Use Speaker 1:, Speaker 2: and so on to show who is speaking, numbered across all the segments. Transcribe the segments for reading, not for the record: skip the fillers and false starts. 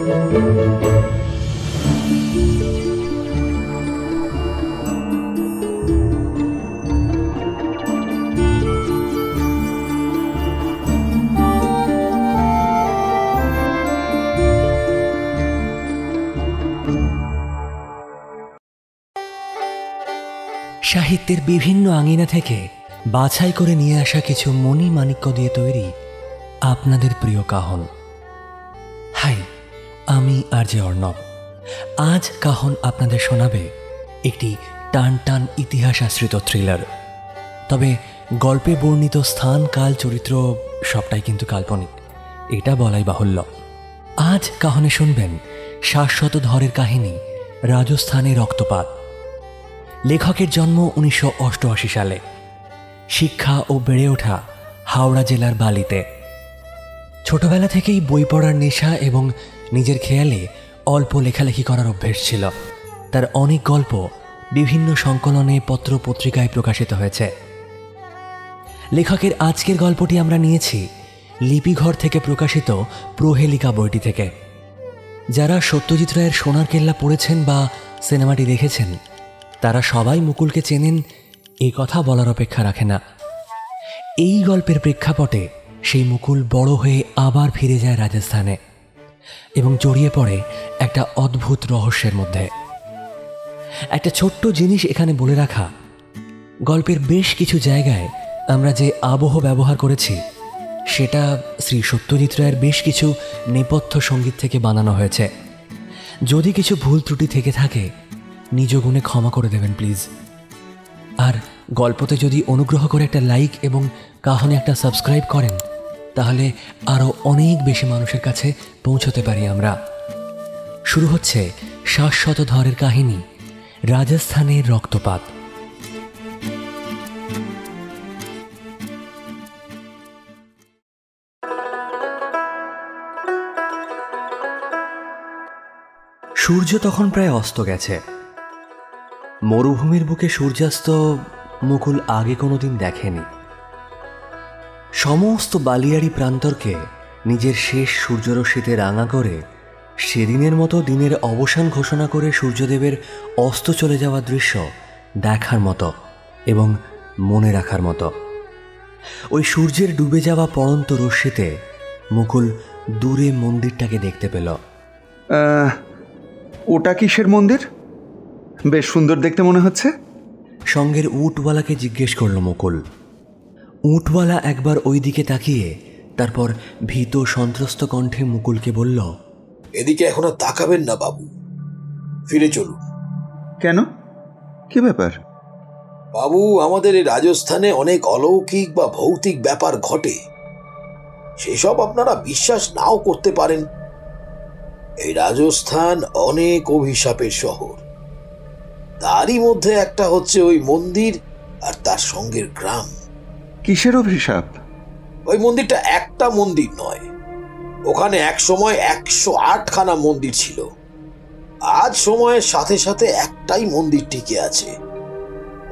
Speaker 1: সাহিত্যের বিভিন্ন আঙিনা থেকে বাছাই করে নিয়ে আসা কিছু মণিমাণিক্য দিয়ে তৈরি আপনাদের প্রিয় কাহন। হাই, আমি আরজে অর্ণব। আজ কাহন আপনাদের শোনাবে একটি টান টান ইতিহাস আশ্রিত থ্রিলার। তবে গল্পে বর্ণিত স্থান, কাল, চরিত্র সবটাই কিন্তু কাল্পনিক, এটা বলাই বাহুল্য। আজ কাহনে শুনবেন শাশ্বত ধরের কাহিনী রাজস্থানে রক্তপাত। লেখকের জন্ম 1988 সালে। শিক্ষা ও বেড়ে ওঠা হাওড়া জেলার বালিতে। ছোটবেলা থেকেই বই পড়ার নেশা এবং নিজের খেয়ালে অল্প লেখালেখি করার অভ্যেস ছিল। তার অনেক গল্প বিভিন্ন সংকলনে, পত্র পত্রিকায় প্রকাশিত হয়েছে। লেখকের আজকের গল্পটি আমরা নিয়েছি লিপিঘর থেকে প্রকাশিত প্রহেলিকা বইটি থেকে। যারা সত্যজিৎ রায়ের সোনার কেল্লা পড়েছেন বা সিনেমাটি দেখেছেন তারা সবাই মুকুলকে চেনেন, এই কথা বলার অপেক্ষা রাখে না। এই গল্পের প্রেক্ষাপটে সেই মুকুল বড় হয়ে আবার ফিরে যায় রাজস্থানে এবং জড়িয়ে পড়ে একটা অদ্ভুত রহস্যের মধ্যে। একটা ছোট্ট জিনিস এখানে বলে রাখা, গল্পের বেশ কিছু জায়গায় আমরা যে আবহ ব্যবহার করেছি সেটা শ্রী সত্যজিৎ রায়ের বেশ কিছু নেপথ্য সঙ্গীত থেকে বানানো হয়েছে। যদি কিছু ভুল ত্রুটি থেকে থাকে নিজ গুণে ক্ষমা করে দেবেন প্লিজ। আর গল্পতে যদি অনুগ্রহ করে একটা লাইক এবং কাহনে একটা সাবস্ক্রাইব করেন তাহলে আরও অনেক বেশি মানুষের কাছে পৌঁছতে পারি আমরা। শুরু হচ্ছে শাশ্বত ধরের কাহিনী রাজস্থানের রক্তপাত। সূর্য তখন প্রায় অস্ত গেছে। মরুভূমির বুকে সূর্যাস্ত মুকুল আগে কোনোদিন দেখেনি। সমস্ত বালিয়াড়ি প্রান্তরকে নিজের শেষ সূর্যরশ্মিতে রাঙা করে সেদিনের মতো দিনের অবসান ঘোষণা করে সূর্যদেবের অস্ত চলে যাওয়ার দৃশ্য দেখার মতো এবং মনে রাখার মতো। ওই সূর্যের ডুবে যাওয়া পড়ন্ত রশ্মিতে মুকুল দূরে মন্দিরটাকে দেখতে পেল।
Speaker 2: ওটা কিসের মন্দির? বেশ সুন্দর দেখতে মনে হচ্ছে।
Speaker 1: সঙ্গের উটওয়ালাকে জিজ্ঞেস করল মুকুল। উটওয়ালা একবার ওই দিকে তাকিয়ে তারপর ভীত সন্ত্রস্ত কণ্ঠে মুকুলকে বলল,
Speaker 3: এদিকে এখন আর তাকাবেন না বাবু, ফিরে চলুন।
Speaker 2: কেন, কি ব্যাপার?
Speaker 3: বাবু, আমাদের এই রাজস্থানে অনেক অলৌকিক বা ভৌতিক ব্যাপার ঘটে। সেসব আপনারা বিশ্বাস নাও করতে পারেন। এই রাজস্থান অনেক অভিশাপের শহর। তারই মধ্যে একটা হচ্ছে ওই মন্দির আর তার সঙ্গের গ্রাম।
Speaker 2: কিসের অভিশাপ?
Speaker 3: ওই মন্দিরটা একটা মন্দির নয়, ওখানে এক সময় 108খানা মন্দির ছিল। আজ সময়ের সাথে সাথে একটাই মন্দির টিকে আছে।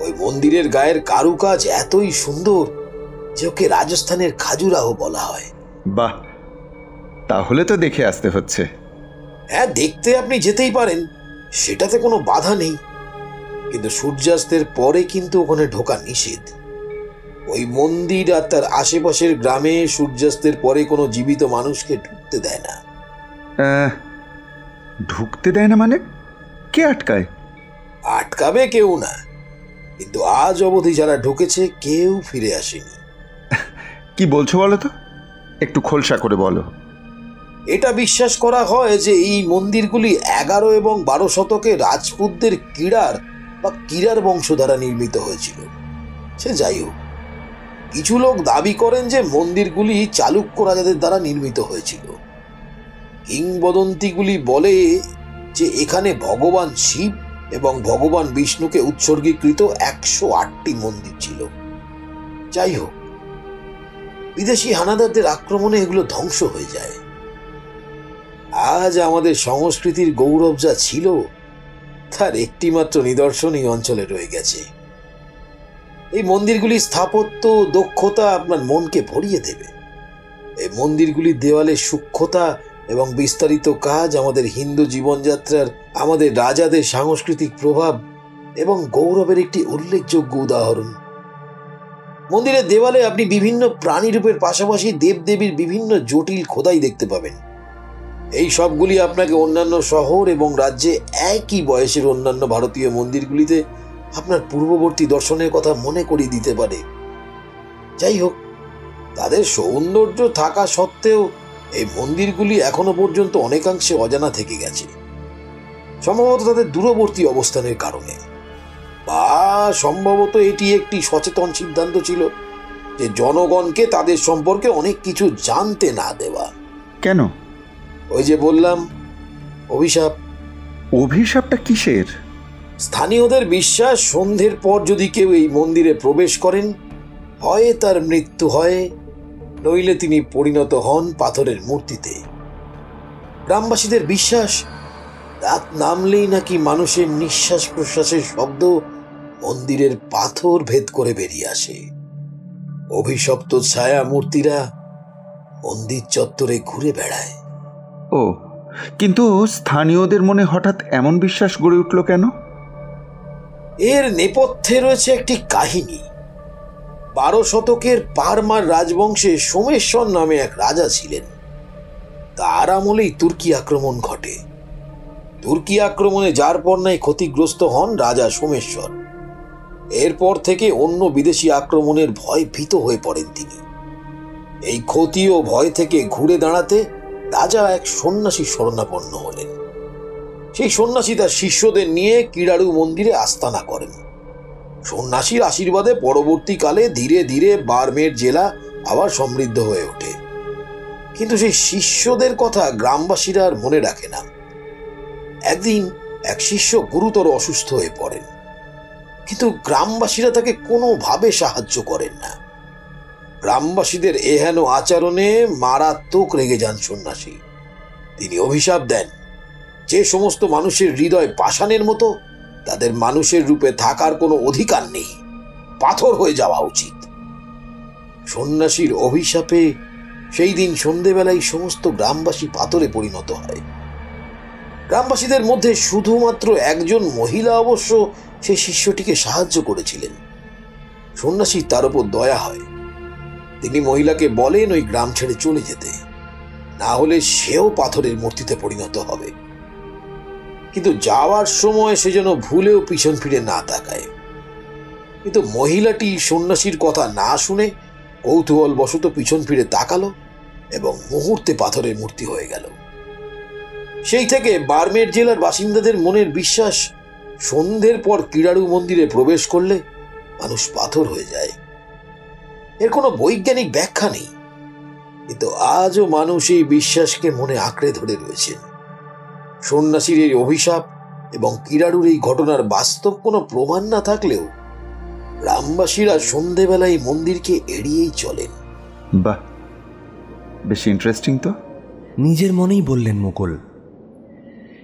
Speaker 3: ওই মন্দিরের গায়ের কারুকাজ এতই সুন্দর যে ওকে রাজস্থানের খাজুরাহো বলা হয়।
Speaker 2: বাহ, তাহলে তো দেখে আসতে হচ্ছে।
Speaker 3: হ্যাঁ, দেখতে আপনি যেতেই পারেন, সেটাতে কোনো বাধা নেই, কিন্তু সূর্যাস্তের পরে কিন্তু ওখানে ঢোকা নিষেধ। ওই মন্দির আর তার আশেপাশের গ্রামে সূর্যাস্তের পরে কোনো জীবিত মানুষকে ঢুকতে দেয় না।
Speaker 2: ঢুকতে দেয় না মানে? কে আটকায়?
Speaker 3: আটকাবে কেউ না, কিন্তু আজ অবধি যারা ঢুকেছে কেউ ফিরে আসেনি।
Speaker 2: কি বলছো বলো তো, একটু খোলসা করে বলো।
Speaker 3: এটা বিশ্বাস করা হয় যে এই মন্দিরগুলি 11 এবং 12 শতকে রাজপুতদের কিরার বংশ দ্বারা নির্মিত হয়েছিল। সে যাই হোক, কিছু লোক দাবি করেন যে মন্দিরগুলি চালুক্য রাজাদের দ্বারা নির্মিত হয়েছিল। কিংবদন্তিগুলি বলে যে এখানে ভগবান শিব এবং ভগবান বিষ্ণুকে উৎসর্গীকৃত 108টি মন্দির ছিল। যাই হোক, বিদেশি হানাদারদের আক্রমণে এগুলো ধ্বংস হয়ে যায়। আজ আমাদের সংস্কৃতির গৌরব যা ছিল তার একটিমাত্র নিদর্শন এই অঞ্চলে রয়ে গেছে। এই মন্দিরগুলির স্থাপত্য দক্ষতা আপনার মনকে ভরিয়ে দেবে। এই মন্দিরগুলির দেওয়ালের সূক্ষ্মতা এবং বিস্তারিত কাজ আমাদের হিন্দু জীবনযাত্রার, আমাদের রাজাদের সাংস্কৃতিক প্রভাব এবং গৌরবের একটি উল্লেখযোগ্য উদাহরণ। মন্দিরের দেওয়ালে আপনি বিভিন্ন প্রাণী রূপের পাশাপাশি দেবদেবীর বিভিন্ন জটিল খোদাই দেখতে পাবেন। এই সবগুলি আপনাকে অন্যান্য শহর এবং রাজ্যে একই বয়সের অন্যান্য ভারতীয় মন্দিরগুলিতে আপনার পূর্ববর্তী দর্শনের কথা মনে করিয়ে দিতে পারে। যাই হোক, তাদের সৌন্দর্য থাকা সত্ত্বেও এই মন্দিরগুলি এখনো পর্যন্ত অনেকাংশে অজানা থেকে গেছে, সম্ভবত তাদের দূরবর্তী অবস্থানের কারণে, বা সম্ভবত এটি একটি সচেতন সিদ্ধান্ত ছিল যে জনগণকে তাদের সম্পর্কে অনেক কিছু জানতে না দেওয়া।
Speaker 2: কেন?
Speaker 3: ওই যে বললাম, অভিশাপ।
Speaker 2: অভিশাপটা কিসের?
Speaker 3: স্থানীয়দের বিশ্বাস, সন্ধ্যের পর যদি কেউ এই মন্দিরে প্রবেশ করেন, হয় তার মৃত্যু হয়, নইলে তিনি পরিণত হন পাথরের মূর্তিতে। গ্রামবাসীদের বিশ্বাস, রাত নামলেই নাকি মানুষের নিঃশ্বাস প্রশ্বাসের শব্দ মন্দিরের পাথর ভেদ করে বেরিয়ে আসে। অভিশপ্ত ছায়া মূর্তিরা মন্দির চত্বরে ঘুরে বেড়ায়।
Speaker 2: ও, কিন্তু স্থানীয়দের মনে হঠাৎ এমন বিশ্বাস গড়ে উঠল কেন?
Speaker 3: এর নেপথ্যে রয়েছে একটি কাহিনী। 12 শতকের পারমার রাজবংশে সোমেশ্বর নামে এক রাজা ছিলেন। তার আমলেই তুর্কি আক্রমণ ঘটে। তুর্কি আক্রমণে যার পর্যায়ে ক্ষতিগ্রস্ত হন রাজা সোমেশ্বর। এরপর থেকে অন্য বিদেশি আক্রমণের ভয় ভীত হয়ে পড়েন তিনি। এই ক্ষতি ও ভয় থেকে ঘুরে দাঁড়াতে রাজা এক সন্ন্যাসী শরণাপন্ন হলেন। সেই সন্ন্যাসী তার শিষ্যদের নিয়ে কিরাড়ু মন্দিরে আস্তানা করেন। সন্ন্যাসীর আশীর্বাদে পরবর্তীকালে ধীরে ধীরে বারমের জেলা আবার সমৃদ্ধ হয়ে ওঠে। কিন্তু সেই শিষ্যদের কথা গ্রামবাসীরা আর মনে রাখে না। একদিন এক শিষ্য গুরুতর অসুস্থ হয়ে পড়েন, কিন্তু গ্রামবাসীরা তাকে কোনোভাবে সাহায্য করেন না। গ্রামবাসীদের এহেন আচরণে মারাত্মক রেগে যান সন্ন্যাসী। তিনি অভিশাপ দেন, যে সমস্ত মানুষের হৃদয় পাষাণের মতো, তাদের মানুষের রূপে থাকার কোনো অধিকার নেই, পাথর হয়ে যাওয়া উচিত। সন্ন্যাসীর অভিশাপে সেই দিন সন্ধেবেলায় সমস্ত গ্রামবাসী পাথরে পরিণত হয়। গ্রামবাসীদের মধ্যে শুধুমাত্র একজন মহিলা অবশ্য সেই শিষ্যটিকে সাহায্য করেছিলেন। সন্ন্যাসী তার উপর দয়া হয়। তিনি মহিলাকে বলেন ওই গ্রাম ছেড়ে চলে যেতে, না হলে সেও পাথরের মূর্তিতে পরিণত হবে। কিন্তু যাওয়ার সময় সে যেন ভুলেও পিছন ফিরে না তাকায়। কিন্তু মহিলাটি সন্ন্যাসীর কথা না শুনে কৌতূহলবশত পিছন ফিরে তাকালো এবং মুহূর্তে পাথরের মূর্তি হয়ে গেল। সেই থেকে বারমের জেলার বাসিন্দাদের মনের বিশ্বাস, সন্ধ্যের পর কিরাড়ু মন্দিরে প্রবেশ করলে মানুষ পাথর হয়ে যায়। এর কোনো বৈজ্ঞানিক ব্যাখ্যা নেই, কিন্তু আজও মানুষ এই বিশ্বাসকে মনে আঁকড়ে ধরে রয়েছেন। সন্ন্যাসীর এই অভিশাপ এবং কিরাড়ুর এই ঘটনার বাস্তব কোনো প্রমাণ না থাকলেও গ্রামবাসীরা সন্ধেবেলায় মন্দিরকে এড়িয়েই চলেন।
Speaker 2: বাহ, বেশ ইন্টারেস্টিং তো।
Speaker 1: নিজের মনেই বললেন মুকুল।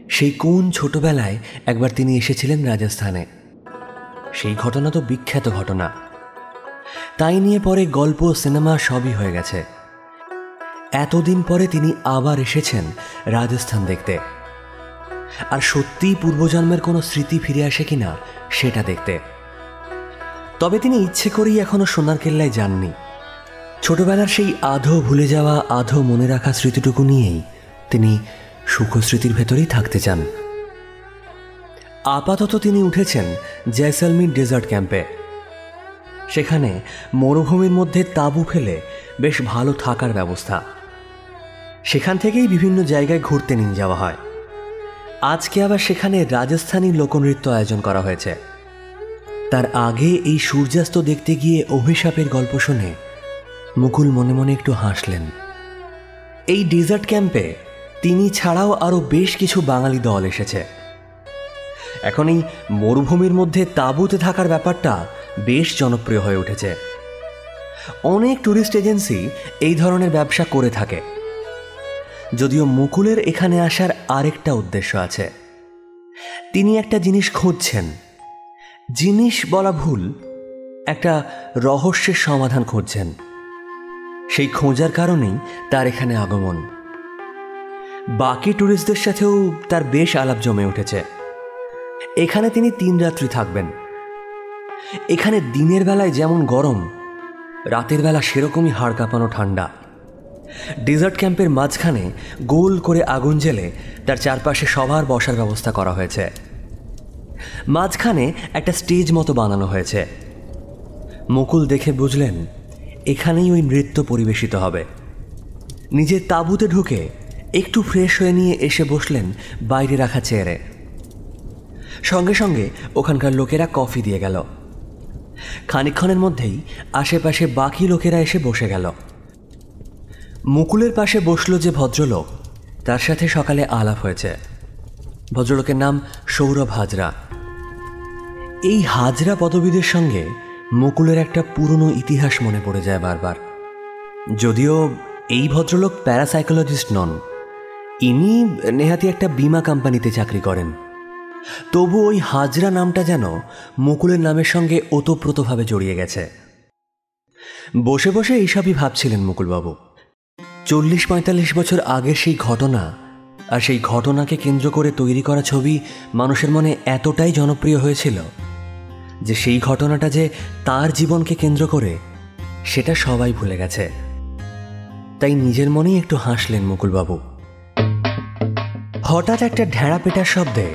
Speaker 1: সেই কোন ছোটবেলায় একবার তিনি এসেছিলেন রাজস্থানে। সেই ঘটনা তো বিখ্যাত ঘটনা, তাই নিয়ে পরে গল্প, সিনেমা সবই হয়ে গেছে। এতদিন পরে তিনি আবার এসেছেন রাজস্থান দেখতে, আর সত্যিই পূর্বজন্মের কোনো স্মৃতি ফিরে আসে কিনা সেটা দেখতে। তবে তিনি ইচ্ছে করেই এখনো সোনার কেল্লায় যাননি। ছোটবেলার সেই আধো ভুলে যাওয়া, আধো মনে রাখা স্মৃতিটুকু নিয়েই তিনি সুখস্মৃতির ভেতরেই থাকতে চান। আপাতত তিনি উঠেছেন জয়সলমীর ডেজার্ট ক্যাম্পে। সেখানে মরুভূমির মধ্যে তাঁবু ফেলে বেশ ভালো থাকার ব্যবস্থা। সেখান থেকেই বিভিন্ন জায়গায় ঘুরতে নিয়ে যাওয়া হয়। আজকে আবার সেখানে রাজস্থানী লোকনৃত্য আয়োজন করা হয়েছে। তার আগে এই সূর্যাস্ত দেখতে গিয়ে অভিশাপের গল্প শুনে মুকুল মনে মনে একটু হাসলেন। এই ডেজার্ট ক্যাম্পে তিনি ছাড়াও আরও বেশ কিছু বাঙালি দল এসেছে। এখন এই মরুভূমির মধ্যে তাঁবুতে থাকার ব্যাপারটা বেশ জনপ্রিয় হয়ে উঠেছে। অনেক ট্যুরিস্ট এজেন্সি এই ধরনের ব্যবসা করে থাকে। যদিও মুকুলের এখানে আসার আরেকটা উদ্দেশ্য আছে। তিনি একটা জিনিস খুঁজছেন। জিনিস বলা ভুল, একটা রহস্যের সমাধান খুঁজছেন। সেই খোঁজার কারণেই তার এখানে আগমন। বাকি ট্যুরিস্টদের সাথেও তার বেশ আলাপ জমে উঠেছে। এখানে তিনি 3 রাত্রি থাকবেন। এখানে দিনের বেলায় যেমন গরম, রাতের বেলা সেরকমই হাড় কাঁপানো ঠান্ডা। ডেজার্ট ক্যাম্পের মাঝখানে গোল করে আগুন জ্বেলে তার চারপাশে সবার বসার ব্যবস্থা করা হয়েছে। মাঝখানে একটা স্টেজ মতো বানানো হয়েছে। মুকুল দেখে বুঝলেন এখানেই ওই নৃত্য পরিবেশিত হবে। নিজের তাঁবুতে ঢুকে একটু ফ্রেশ হয়ে নিয়ে এসে বসলেন বাইরে রাখা চেয়ারে। সঙ্গে সঙ্গে ওখানকার লোকেরা কফি দিয়ে গেল। খানিকক্ষণের মধ্যেই আশেপাশে বাকি লোকেরা এসে বসে গেল। মুকুলের পাশে বসল যে ভদ্রলোক, তার সাথে সকালে আলাপ হয়েছে। ভদ্রলোকের নাম সৌরভ হাজরা। এই হাজরা পদবীদের সঙ্গে মুকুলের একটা পুরনো ইতিহাস মনে পড়ে যায় বারবার। যদিও এই ভদ্রলোক প্যারাসাইকোলজিস্ট নন, ইনি নেহাতি একটা বিমা কোম্পানিতে চাকরি করেন। তবু ওই হাজরা নামটা যেন মুকুলের নামের সঙ্গে ওতপ্রোতভাবে জড়িয়ে গেছে। বসে বসে এইসবই ভাবছিলেন মুকুলবাবু। 40-45 বছর আগের সেই ঘটনা আর সেই ঘটনাকে কেন্দ্র করে তৈরি করা ছবি মানুষের মনে এতটাই জনপ্রিয় হয়েছিল যে সেই ঘটনাটা যে তার জীবনকে কেন্দ্র করে সেটা সবাই ভুলে গেছে। তাই নিজের মনেই একটু হাসলেন মুকুলবাবু। হঠাৎ একটা ঢেঁড়া পেটার শব্দে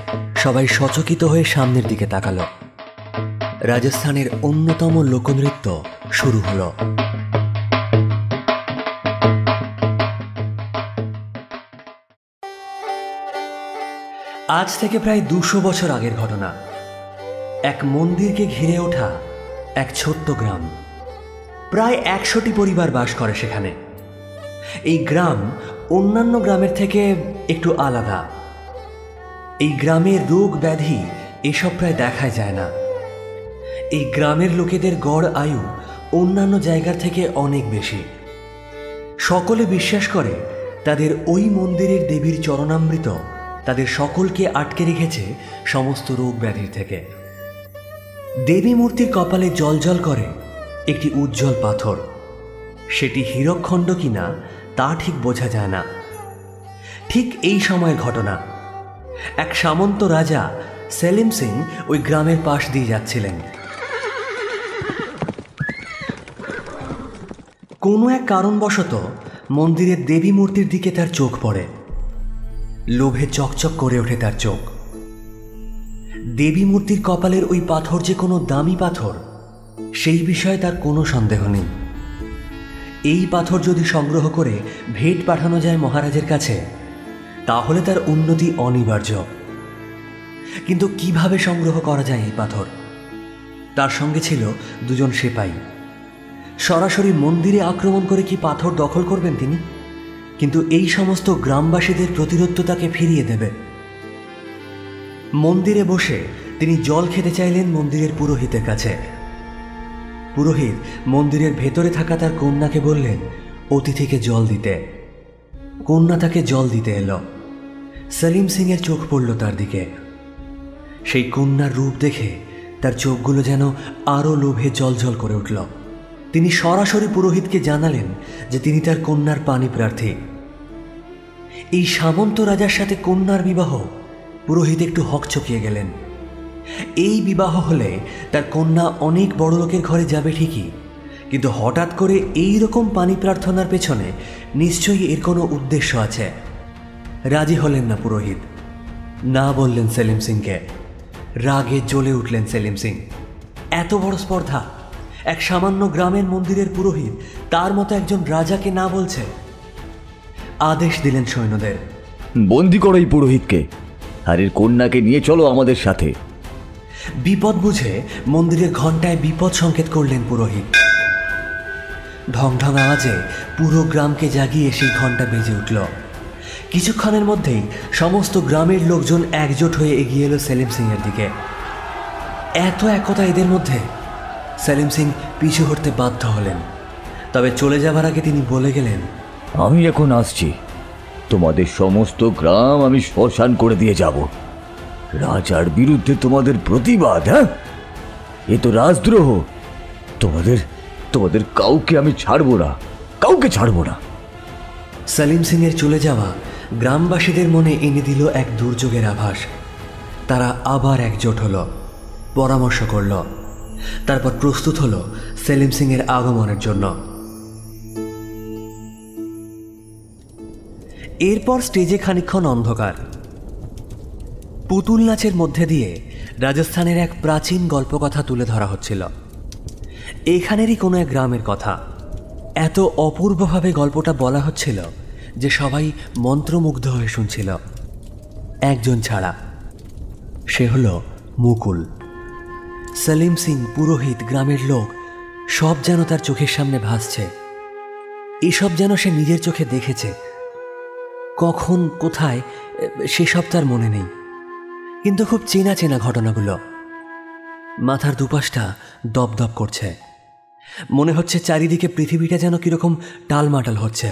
Speaker 1: সবাই সচকিত হয়ে সামনের দিকে তাকালো। রাজস্থানের অন্যতম লোকনৃত্য শুরু হলো। আজ থেকে প্রায় 200 বছর আগের ঘটনা। এক মন্দিরকে ঘিরে ওঠা এক ছোট্ট গ্রাম। প্রায় 100টি পরিবার বাস করে সেখানে। এই গ্রাম অন্যান্য গ্রামের থেকে একটু আলাদা। এই গ্রামের রোগ ব্যাধি এসব প্রায় দেখা যায় না। এই গ্রামের লোকেদের গড় আয়ু অন্যান্য জায়গার থেকে অনেক বেশি। সকলে বিশ্বাস করে তাদের ওই মন্দিরের দেবীর চরণামৃত তাদের সকলকে আটকে রেখেছে সমস্ত রোগ ব্যাধির থেকে। দেবী মূর্তির কপালে জ্বলজ্বল করে একটি উজ্জ্বল পাথর। সেটি হীরকখণ্ড কিনা তা ঠিক বোঝা যায় না। ঠিক এই সময়ের ঘটনা। এক সামন্ত রাজা সেলিম সিং ওই গ্রামের পাশ দিয়ে যাচ্ছিলেন। কোনো এক কারণবশত মন্দিরের দেবী মূর্তির দিকে তার চোখ পড়ে। লোভে চকচক করে ওঠে তার চোখ। দেবী মূর্তির কপালের ওই পাথর যে কোনো দামি পাথর, সেই বিষয়ে তার কোনো সন্দেহ নেই। এই পাথর যদি সংগ্রহ করে ভেট পাঠানো যায় মহারাজের কাছে, তাহলে তার উন্নতি অনিবার্য। কিন্তু কিভাবে সংগ্রহ করা যায় এই পাথর? তার সঙ্গে ছিল 2 সেপাই। সরাসরি মন্দিরে আক্রমণ করে কি পাথর দখল করবেন তিনি? কিন্তু এই সমস্ত গ্রামবাসীদের প্রতিরোধ তাকে ফিরিয়ে দেবে। মন্দিরে বসে তিনি জল খেতে চাইলেন মন্দিরের পুরোহিতের কাছে। পুরোহিত মন্দিরের ভেতরে থাকা তার কন্যাকে বললেন অতিথিকে জল দিতে। কন্যা তাকে জল দিতে এলো। সেলিম সিং এর চোখ পড়ল তার দিকে। সেই কন্যার রূপ দেখে তার চোখগুলো যেন আরো লোভে জ্বলজ্বল করে উঠল। তিনি সরাসরি পুরোহিতকে জানালেন যে তিনি তার কন্যার পানি প্রার্থী। এই সামন্ত রাজার সাথে কন্যার বিবাহ, পুরোহিত একটু হকচকিয়ে গেলেন। এই বিবাহ হলে তার কন্যা অনেক বড় লোকের ঘরে যাবে ঠিকই, কিন্তু হঠাৎ করে এই রকম পানি প্রার্থনার পেছনে নিশ্চয়ই এর কোনো উদ্দেশ্য আছে। রাজি হলেন না পুরোহিত, না বললেন সেলিম সিংকে। রাগে জ্বলে উঠলেন সেলিম সিং। এত বড় স্পর্ধা! এক সামান্য গ্রামের মন্দিরের পুরোহিত তার মতো একজন রাজাকে না বলছে। আদেশ দিলেন সৈন্যদের,
Speaker 4: বন্দি করো এই পুরোহিতকে, আর এর কন্যাকে নিয়ে চলো আমাদের সাথে।
Speaker 1: বিপদ বুঝে মন্দিরের ঘণ্টায় বিপদ সংকেত করলেন পুরোহিত। ঢং ঢং আওয়াজে পুরো গ্রামকে জাগিয়ে সেই ঘণ্টা বেজে উঠল। কিছুক্ষণের মধ্যেই সমস্ত গ্রামের লোকজন একজোট হয়ে এগিয়ে এলো সেলিম সিং এর দিকে। এত একতা এদের মধ্যে, সেলিম সিং পিছু হটতে বাধ্য হলেন। তবে চলে যাবার আগে তিনি বলে গেলেন,
Speaker 4: আমি এখন আসছি, তোমাদের সমস্ত গ্রাম আমি শ্মশান করে দিয়ে যাব। রাজার বিরুদ্ধে তোমাদের প্রতিবাদ, হ্যাঁ, এ তো রাজদ্রোহ। তোমাদের কাউকে আমি ছাড়বো না, কাউকে ছাড়বো না।
Speaker 1: সেলিম সিং এর চলে যাওয়া গ্রামবাসীদের মনে এনে দিল এক দুর্যোগের আভাস। তারা আবার একজোট হলো, পরামর্শ করল, তারপর প্রস্তুত হলো সেলিম সিং এর আগমনের জন্য। এরপর স্টেজে খানিকক্ষণ অন্ধকার। পুতুল নাচের মধ্যে দিয়ে রাজস্থানের এক প্রাচীন গল্পকথা তুলে ধরা হচ্ছিল। এখানেরই কোনো এক গ্রামের কথা। এত অপূর্বভাবে গল্পটা বলা হচ্ছিল যে সবাই মন্ত্রমুগ্ধ হয়ে শুনছিল, একজন ছাড়া। সে হলো মুকুল। সেলিম সিং, পুরোহিত, গ্রামের লোক সব যেন তার চোখের সামনে ভাসছে। এসব যেন সে নিজের চোখে দেখেছে। কখন, কোথায় সেসব তার মনে নেই, কিন্তু খুব চেনা চেনা ঘটনাগুলো। মাথার দুপাশটা দপদপ করছে। মনে হচ্ছে চারিদিকে পৃথিবীটা যেন কিরকম টালমাটাল হচ্ছে।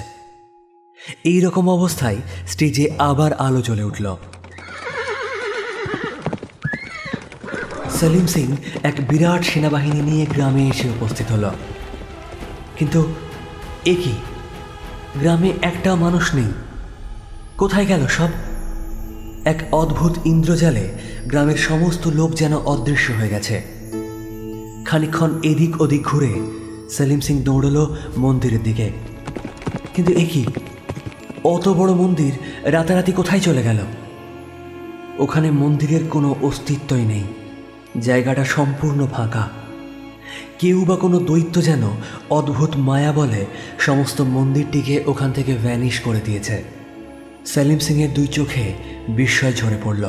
Speaker 1: এই রকম অবস্থায় স্টেজে আবার আলো জ্বলে উঠল। সেলিম সিং এক বিরাট সেনাবাহিনী নিয়ে গ্রামে এসে উপস্থিত হল। কিন্তু এ কি, গ্রামে একটা মানুষ নেই। কোথায় গেল সব? এক অদ্ভুত ইন্দ্রজালে গ্রামের সমস্ত লোক যেন অদৃশ্য হয়ে গেছে। খানিকক্ষণ এদিক ওদিক ঘুরে সেলিম সিং দৌড়ল মন্দিরের দিকে। কিন্তু এ কি, অত বড় মন্দির রাতারাতি কোথায় চলে গেল? ওখানে মন্দিরের কোনো অস্তিত্বই নেই। জায়গাটা সম্পূর্ণ ফাঁকা। কেউ বা কোনো দৈত্য যেন অদ্ভুত মায়া বলে সমস্ত মন্দিরটিকে ওখান থেকে ভ্যানিশ করে দিয়েছে। সেলিম সিং এর দুই চোখে বিস্ময় ঝরে পড়ল।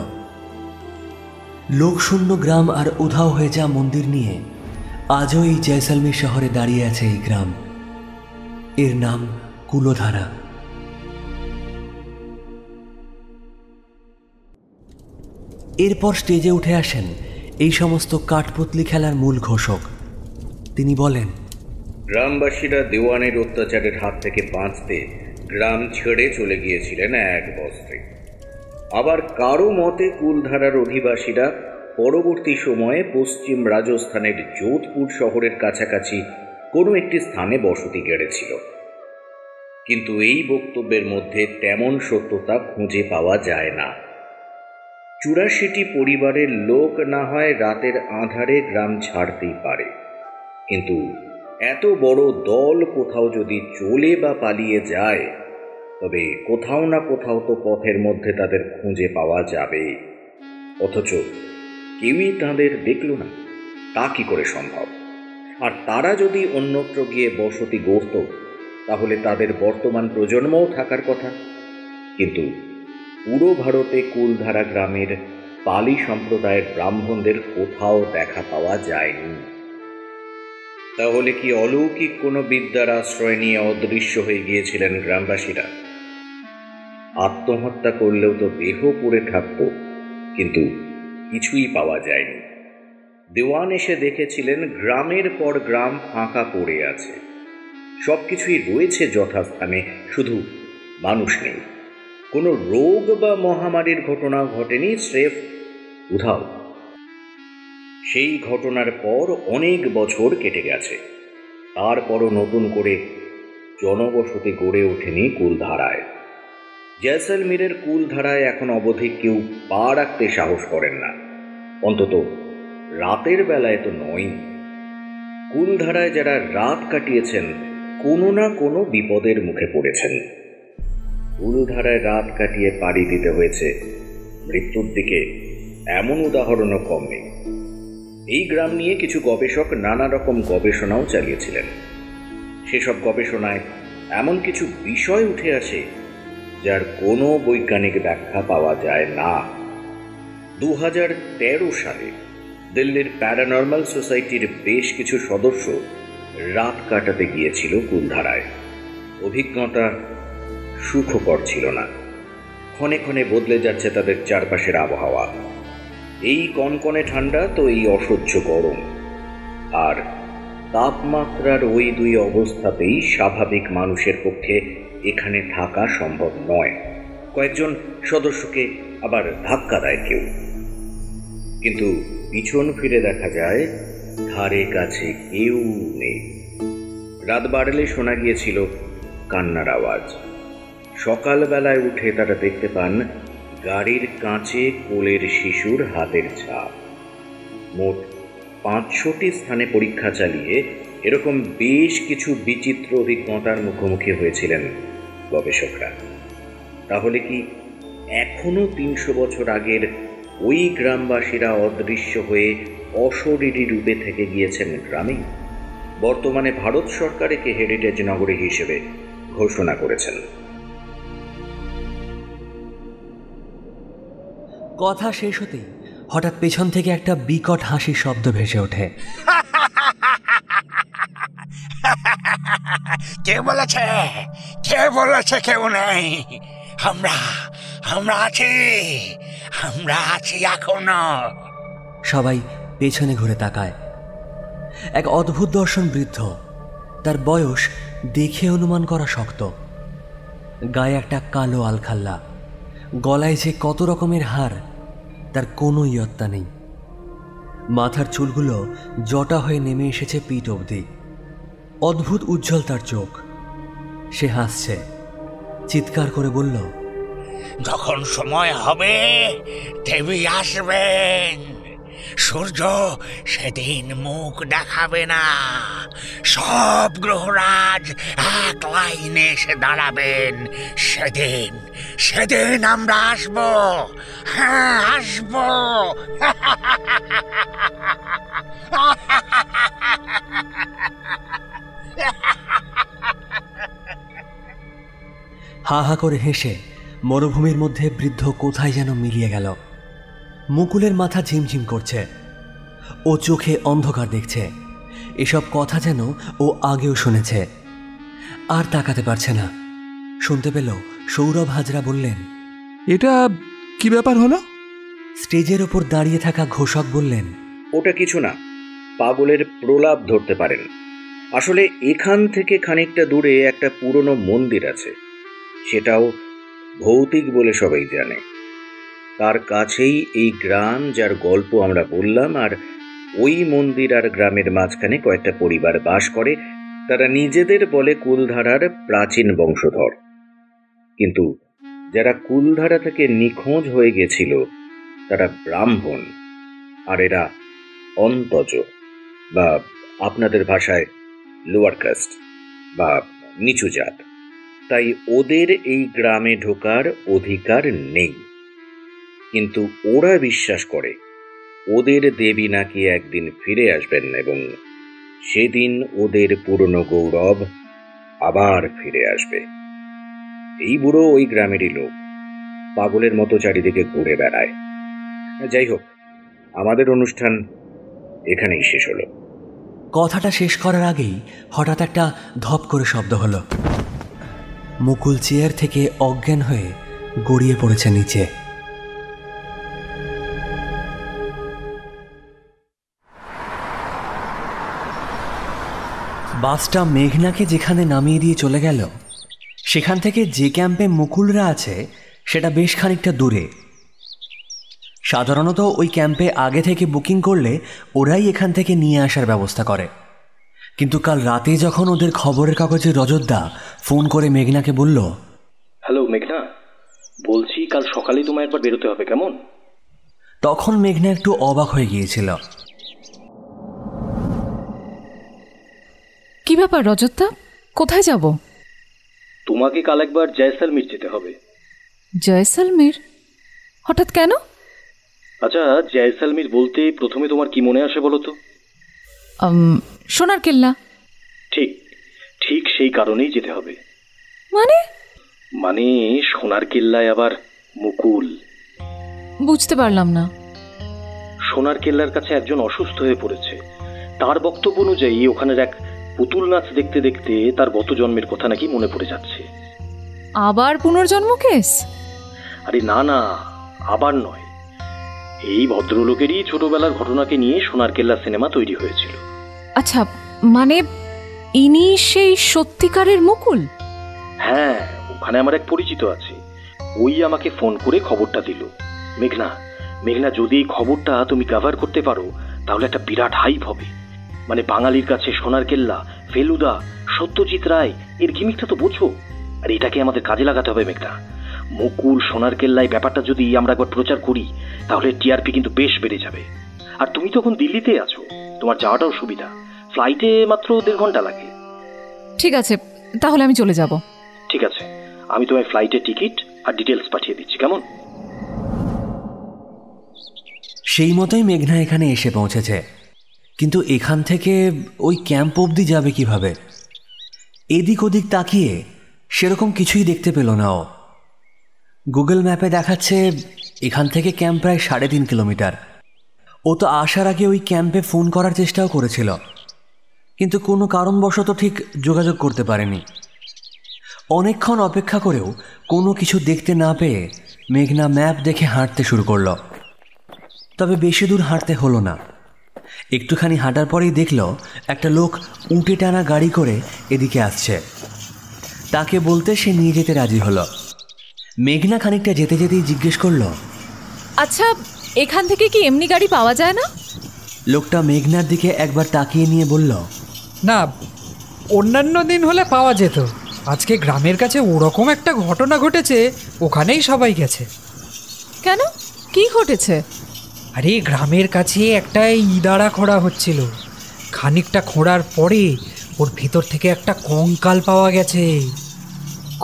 Speaker 1: লোকশূন্য গ্রাম আর উধাও হয়ে যাওয়া মন্দির নিয়ে আজও এই জয়সলমীর শহরে দাঁড়িয়ে আছে এই গ্রাম। এর নাম কুলধারা। এরপর স্টেজে উঠে আসেন এই সমস্ত কাঠপুতলি খেলার মূল ঘোষক। তিনি বলেন,
Speaker 5: গ্রামবাসীরা দেওয়ানের অত্যাচারের হাত থেকে বাঁচতে গ্রাম ছেড়ে চলে গিয়েছিলেন এক বস্ত্রে। আবার কারো মতে কুলধারার অধিবাসীরা পরবর্তী সময়ে পশ্চিম রাজস্থানের যোধপুর শহরের কাছাকাছি কোনো একটি স্থানে বসতি গেড়েছিল। কিন্তু এই বক্তব্যের মধ্যে তেমন সত্যতা খুঁজে পাওয়া যায় না। 84টি পরিবারের লোক না হয় রাতের আঁধারে গ্রাম ছাড়তেই পারে, কিন্তু এত বড় দল কোথাও যদি চলে বা পালিয়ে যায়, তবে কোথাও না কোথাও তো পথের মধ্যে তাদের খুঁজে পাওয়া যাবে। অথচ কেউই তাদের দেখল না। তা কি করে সম্ভব? আর তারা যদি অন্যত্র গিয়ে বসতি গড়ত, তাহলে তাদের বর্তমান প্রজন্মও থাকার কথা। কিন্তু পুরো ভারতে কুলধারা গ্রামের পালি সম্প্রদায়ের ব্রাহ্মণদের কোথাও দেখা পাওয়া যায়নি। তাহলে কি অলৌকিক কোনো বিদ্যার আশ্রয় নিয়ে অদৃশ্য হয়ে গিয়েছিলেন গ্রামবাসীরা? আত্মহত্যা করলেও তো দেহ পড়ে থাকত, কিন্তু কিছুই পাওয়া যায়নি। দেওয়ান এসে দেখেছিলেন গ্রামের পর গ্রাম ফাঁকা পড়ে আছে। সবকিছুই রয়েছে যথাস্থানে, শুধু মানুষ নেই। কোনো রোগ বা মহামারীর ঘটনা ঘটেনি, স্রেফ উধাও। সেই ঘটনার পর অনেক বছর কেটে গেছে, তারপরও নতুন করে জনবসতি গড়ে ওঠেনি কুলধারায়। জয়সলমীরের কুলধারায় এখন অবধি কেউ পা রাখতে সাহস করেন না, অন্তত রাতের বেলায় তো নয়। কুলধারায় যারা রাত কাটিয়েছেন, কোনো না কোনো বিপদের মুখে পড়েছেন। কুলধারায় রাত কাটিয়ে পাড়ি দিতে হয়েছে মৃত্যুর দিকে, এমন উদাহরণও কম নেই। এই গ্রাম নিয়ে কিছু গবেষক নানা রকম গবেষণাও চালিয়েছিলেন। সেসব গবেষণায় এমন কিছু বিষয় উঠে আসে যার কোনো বৈজ্ঞানিক ব্যাখ্যা পাওয়া যায় না। 2013 সালে দিল্লির প্যারানর্মাল সোসাইটির বেশ কিছু সদস্য রাত কাটাতে গিয়েছিল কুলধারায়। অভিজ্ঞতা সুখকর ছিল না। ক্ষণে ক্ষণে বদলে যাচ্ছে তাদের চারপাশের আবহাওয়া। এই কনকনে ঠান্ডা তো এই অসহ্য গরম, আর তাপমাত্রার ওই দুই অবস্থাতেই স্বাভাবিক মানুষের পক্ষে এখানে থাকা সম্ভব নয়। কয়েকজন সদস্যকে আবার ধাক্কা দেয় কেউ, কিন্তু পিছন ফিরে দেখা যায় ধারে কাছে কেউ নেই। রাত বাড়লে শোনা গিয়েছিল কান্নার আওয়াজ। সকালবেলায় উঠে তারা দেখতে পান গাড়ির কাঁচে কোলের শিশুর হাতের ছাপ। মোট 500টি স্থানে পরীক্ষা চালিয়ে এরকম বেশ কিছু বিচিত্র অভিজ্ঞতার মুখোমুখি হয়েছিলেন গবেষকরা। তাহলে কি এখনো 300 বছর আগের ওই গ্রামবাসীরা অদৃশ্য হয়ে অশরীরী রূপে থেকে গিয়েছেন গ্রামে? বর্তমানে ভারত সরকার একে হেরিটেজ নগরী হিসেবে ঘোষণা করেছেন।
Speaker 1: কথা শেষ হতেই হঠাৎ পেছন থেকে একটা বিকট হাসির শব্দ ভেসে ওঠে।
Speaker 6: কে বলেছে? কে বলেছে কেউ নেই? আমরা আছি, আমরা আছি এখনো।
Speaker 1: সবাই পেছনে ঘুরে তাকায়। এক অদ্ভুত দর্শন বৃদ্ধ, তার বয়স দেখে অনুমান করা শক্ত। গায়ে একটা কালো আলখাল্লা, গলায় যে কত রকমের হার তার কোনো ইয়ত্তা নেই। মাথার চুলগুলো জটা হয়ে নেমে এসেছে পিঠ অবধি। অদ্ভুত উজ্জ্বল তার চোখ। সে হাসছে, চিৎকার করে বলল,
Speaker 6: যখন সময় হবে দেবী আসবেন। সূর্য সেদিন মুখ দেখাবে না, সব গ্রহরাজ এক লাইনে এসে দাঁড়াবেন। সেদিন আমরা আসবো। হ্যাঁ, আসবো।
Speaker 1: হা হা করে হেসে মরুভূমির মধ্যে বৃদ্ধ কোথায় যেন মিলিয়ে গেল। মুকুলের মাথা ঝিমঝিম করছে, ও চোখে অন্ধকার দেখছে। এসব কথা যেন ও আগেও শুনেছে, আর তাকাতে পারছে না। শুনতে পেল সৌরভ হাজরা বললেন,
Speaker 2: এটা কি ব্যাপার হলো?
Speaker 1: স্টেজের ওপর দাঁড়িয়ে থাকা ঘোষক বললেন,
Speaker 5: ওটা কিছু না, পাগলের প্রলাপ ধরতে পারেন। আসলে এখান থেকে খানিকটা দূরে একটা পুরনো মন্দির আছে, সেটাও ভৌতিক বলে সবাই জানে। তার কাছেই এই গ্রাম যার গল্প আমরা বললাম, আর ওই মন্দির আর গ্রামের মাঝখানে কয়েকটা পরিবার বাস করে। তারা নিজেদের বলে কুলধারার প্রাচীন বংশধর, কিন্তু যারা কুলধারা থেকে নিখোঁজ হয়ে গেছিল তারা ব্রাহ্মণ, আর এরা অন্তজ বা আপনাদের ভাষায় লোয়ার কাস্ট বা নিচু জাত। তাই ওদের এই গ্রামে ঢোকার অধিকার নেই। কিন্তু ওরা বিশ্বাস করে ওদের দেবী নাকি একদিন ফিরে আসবেন এবং সেদিন ওদের পুরনো গৌরব আবার ফিরে আসবে। এই বুড়ো ওই গ্রামেরই লোক, পাগলের মতো চারিদিকে ঘুরে বেড়ায়। যাই হোক, আমাদের অনুষ্ঠান এখানেই শেষ হলো।
Speaker 1: কথাটা শেষ করার আগেই হঠাৎ একটা ধপ করে শব্দ হলো। মুকুল চেয়ার থেকে অজ্ঞান হয়ে গড়িয়ে পড়েছে নিচে। বাসটা মেঘনাকে যেখানে নামিয়ে দিয়ে চলে গেল, সেখান থেকে যে ক্যাম্পে মুকুলরা আছে সেটা বেশ খানিকটা দূরে। সাধারণত ওই ক্যাম্পে আগে থেকে বুকিং করলে ওরাই এখান থেকে নিয়ে আসার ব্যবস্থা করে। কিন্তু কাল রাতে যখন ওদের খবরের কাগজে রজতদা ফোন করে মেঘনাকে বলল,
Speaker 7: হ্যালো মেঘনা, বলছি কাল সকালেই তোমায় একবার বেরোতে হবে, কেমন?
Speaker 1: তখন মেঘনা একটু অবাক হয়ে গিয়েছিল।
Speaker 8: কি ব্যাপার রজতদা, কোথায় যাব?
Speaker 7: তোমাকে কাল একবার জয়সালমীর যেতে হবে।
Speaker 8: জয়সালমীর? হঠাৎ কেন?
Speaker 7: আচ্ছা, জয়সালমীর বলতে প্রথমে তোমার কি মনে আসে বলো তো?
Speaker 8: সোনার কেল্লা।
Speaker 7: ঠিক ঠিক সেই কারণেই যেতে হবে। মানে সোনার কেল্লায় আবার মুকুল।
Speaker 8: বুঝতে পারলাম না।
Speaker 7: সোনার কেল্লার কাছে একজন অসুস্থ হয়ে পড়েছে। তার বক্তব্য অনুযায়ী ওখানের এক পুতুল নাচ দেখতে দেখতে তার গত জন্মের কথা নাকি মনে পড়ে যাচ্ছে।
Speaker 8: আবার পুনর্জন্ম কেস?
Speaker 7: আরে না না, আবার নয়। এই ভদ্রলোকেরই ছোটবেলার ঘটনাকে নিয়ে সোনার কেল্লা সিনেমা তৈরি হয়েছিল।
Speaker 8: আচ্ছা, মানে ইনি সেই সত্যিকারের মুকুল?
Speaker 7: হ্যাঁ, ওখানে আমার এক পরিচিত আছে, ওই আমাকে ফোন করে খবরটা দিল। মেঘনা, যদি এই খবরটা তুমি কভার করতে পারো তাহলে একটা বিরাট হাইপ হবে। মানে বাঙালির কাছে সোনার কেল্লা, ফেলুদা, সত্যজিৎ রায়, এর গিমিকটা তো বোঝো। আর এটাকে আমাদের কাজে লাগাতে হবে মেঘনা। মুকুল, সোনার কেল্লায় ব্যাপারটা যদি আমরা একবার প্রচার করি তাহলে টিআরপি কিন্তু বেশ বেড়ে যাবে। আর তুমি তখন দিল্লিতে আছো, তোমার যাওয়াটাও সুবিধা, ফ্লাইটে মাত্র 1.5 ঘন্টা লাগে।
Speaker 8: ঠিক আছে, তাহলে আমি চলে যাব।
Speaker 7: ঠিক আছে, আমি তোমায় ফ্লাইটের টিকিট আর ডিটেলস পাঠিয়ে দিচ্ছি, কেমন?
Speaker 1: সেই মতোই মেঘনা এখানে এসে পৌঁছেছে, কিন্তু এখান থেকে ওই ক্যাম্প অবধি যাবে কিভাবে? এদিক ওদিক তাকিয়ে সেরকম কিছুই দেখতে পেল না ও। গুগল ম্যাপে দেখাচ্ছে এখান থেকে ক্যাম্প প্রায় 3.5 কিলোমিটার। ও তো আসার আগে ওই ক্যাম্পে ফোন করার চেষ্টাও করেছিল, কিন্তু কোনো কারণবশত ঠিক যোগাযোগ করতে পারেনি। অনেকক্ষণ অপেক্ষা করেও কোনো কিছু দেখতে না পেয়ে মেঘনা ম্যাপ দেখে হাঁটতে শুরু করলো। তবে বেশি দূর হাঁটতে হলো না। একটুখানি হাঁটার পরেই দেখল একটা লোক উঁটে টানা গাড়ি করে এদিকে আসছে। তাকে বলতে সে নিয়ে যেতে রাজি হলো। মেঘনা খানিকটা যেতে যেতেই জিজ্ঞেস করলো,
Speaker 8: আচ্ছা, এখান থেকে কি এমনি গাড়ি পাওয়া যায় না?
Speaker 1: লোকটা মেঘনার দিকে একবার তাকিয়ে নিয়ে বলল,
Speaker 9: না, অন্যান্য দিন হলে পাওয়া যেত, আজকে গ্রামের কাছে ওরকম একটা ঘটনা ঘটেছে, ওখানেই সবাই গেছে।
Speaker 8: কেন, কি ঘটেছে?
Speaker 9: আরে গ্রামের কাছে একটা ইদারা খোঁড়া হচ্ছিল, খানিকটা খোঁড়ার পরে ওর ভেতর থেকে একটা কঙ্কাল পাওয়া গেছে।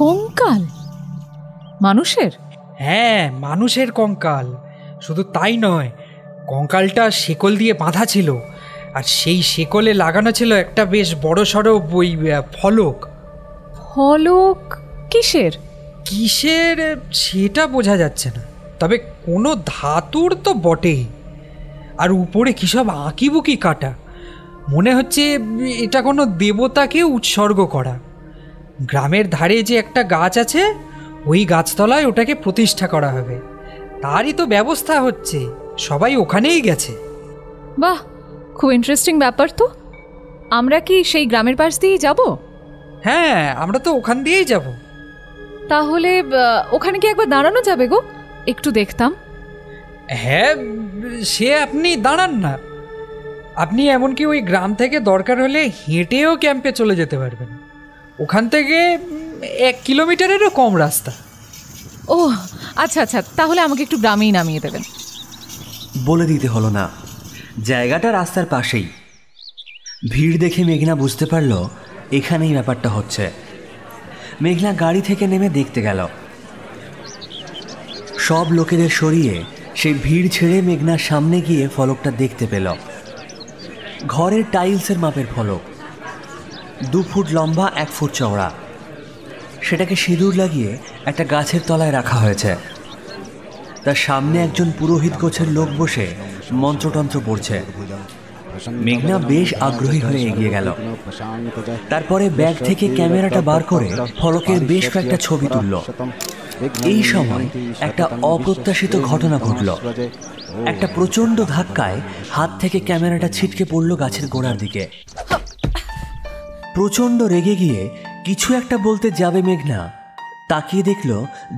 Speaker 8: কঙ্কাল? মানুষের?
Speaker 9: হ্যাঁ, মানুষের কঙ্কাল। শুধু তাই নয়, কঙ্কালটা শেকল দিয়ে বাঁধা ছিল, আর সেই শেকলে লাগানো ছিল একটা বেশ বড় সড়ো ওই ফলক।
Speaker 8: ফলক কিসের?
Speaker 9: কিসের সেটা বোঝা যাচ্ছে না, তবে কোনো ধাতুর তো বটেই। আর উপরে কী সব আঁকিবুকি কাটা, মনে হচ্ছে এটা কোনো দেবতাকে উৎসর্গ করা। গ্রামের ধারে যে একটা গাছ আছে, ওই গাছতলায় ওটাকে প্রতিষ্ঠা করা হবে, তারই তো ব্যবস্থা হচ্ছে, সবাই ওখানেই গেছে।
Speaker 8: বাহ, খুব ইন্টারেস্টিং ব্যাপার তো। আমরা কি সেই গ্রামের পাশ দিয়েই যাব?
Speaker 9: হ্যাঁ, আমরা তো ওখান দিয়েই যাব।
Speaker 8: তাহলে ওখানে কি একবার দাঁড়ানো যাবে গো? একটু দেখতাম।
Speaker 9: হ্যাঁ, সে আপনি দাঁড়ান না, আপনি এমনকি ওই গ্রাম থেকে দরকার হলে হেঁটেও ক্যাম্পে চলে যেতে পারবেন। ওখান থেকে 1 কিলোমিটারেরও কম রাস্তা।
Speaker 8: ও আচ্ছা আচ্ছা, তাহলে আমাকে একটু গ্রামেই নামিয়ে দেবেন।
Speaker 1: বলে দিতে হলো না, জায়গাটা রাস্তার পাশেই। ভিড় দেখে মেঘনা বুঝতে পারল এখানেই ব্যাপারটা হচ্ছে। মেঘনা গাড়ি থেকে নেমে দেখতে গেল। সব লোকেদের সরিয়ে সেই ভিড় ছেড়ে মেঘনার সামনে গিয়ে ফলকটা দেখতে পেল। ঘরের টাইলসের মাপের ফলক, 2 ফুট লম্বা, 1 ফুট চওড়া। সেটাকে সিঁদুর লাগিয়ে একটা গাছের তলায় রাখা হয়েছে। তার সামনে একজন পুরোহিত গোছের লোক বসে মন্ত্রতন্ত্র পড়ছে। মেঘনা বেশ আগ্রহী হয়ে এগিয়ে গেল। তারপরে ব্যাগ থেকে ক্যামেরাটা বার করে ফলকের বেশ কয়েকটা ছবি তুলল। এই সময় একটা অপ্রত্যাশিত ঘটনা ঘটল। একটা প্রচণ্ড ধাক্কায় হাত থেকে ক্যামেরাটা ছিটকে পড়ল গাছের গোড়ার দিকে। প্রচণ্ড রেগে গিয়ে কিছু একটা বলতে যাবে মেঘনা, তাকিয়ে দেখল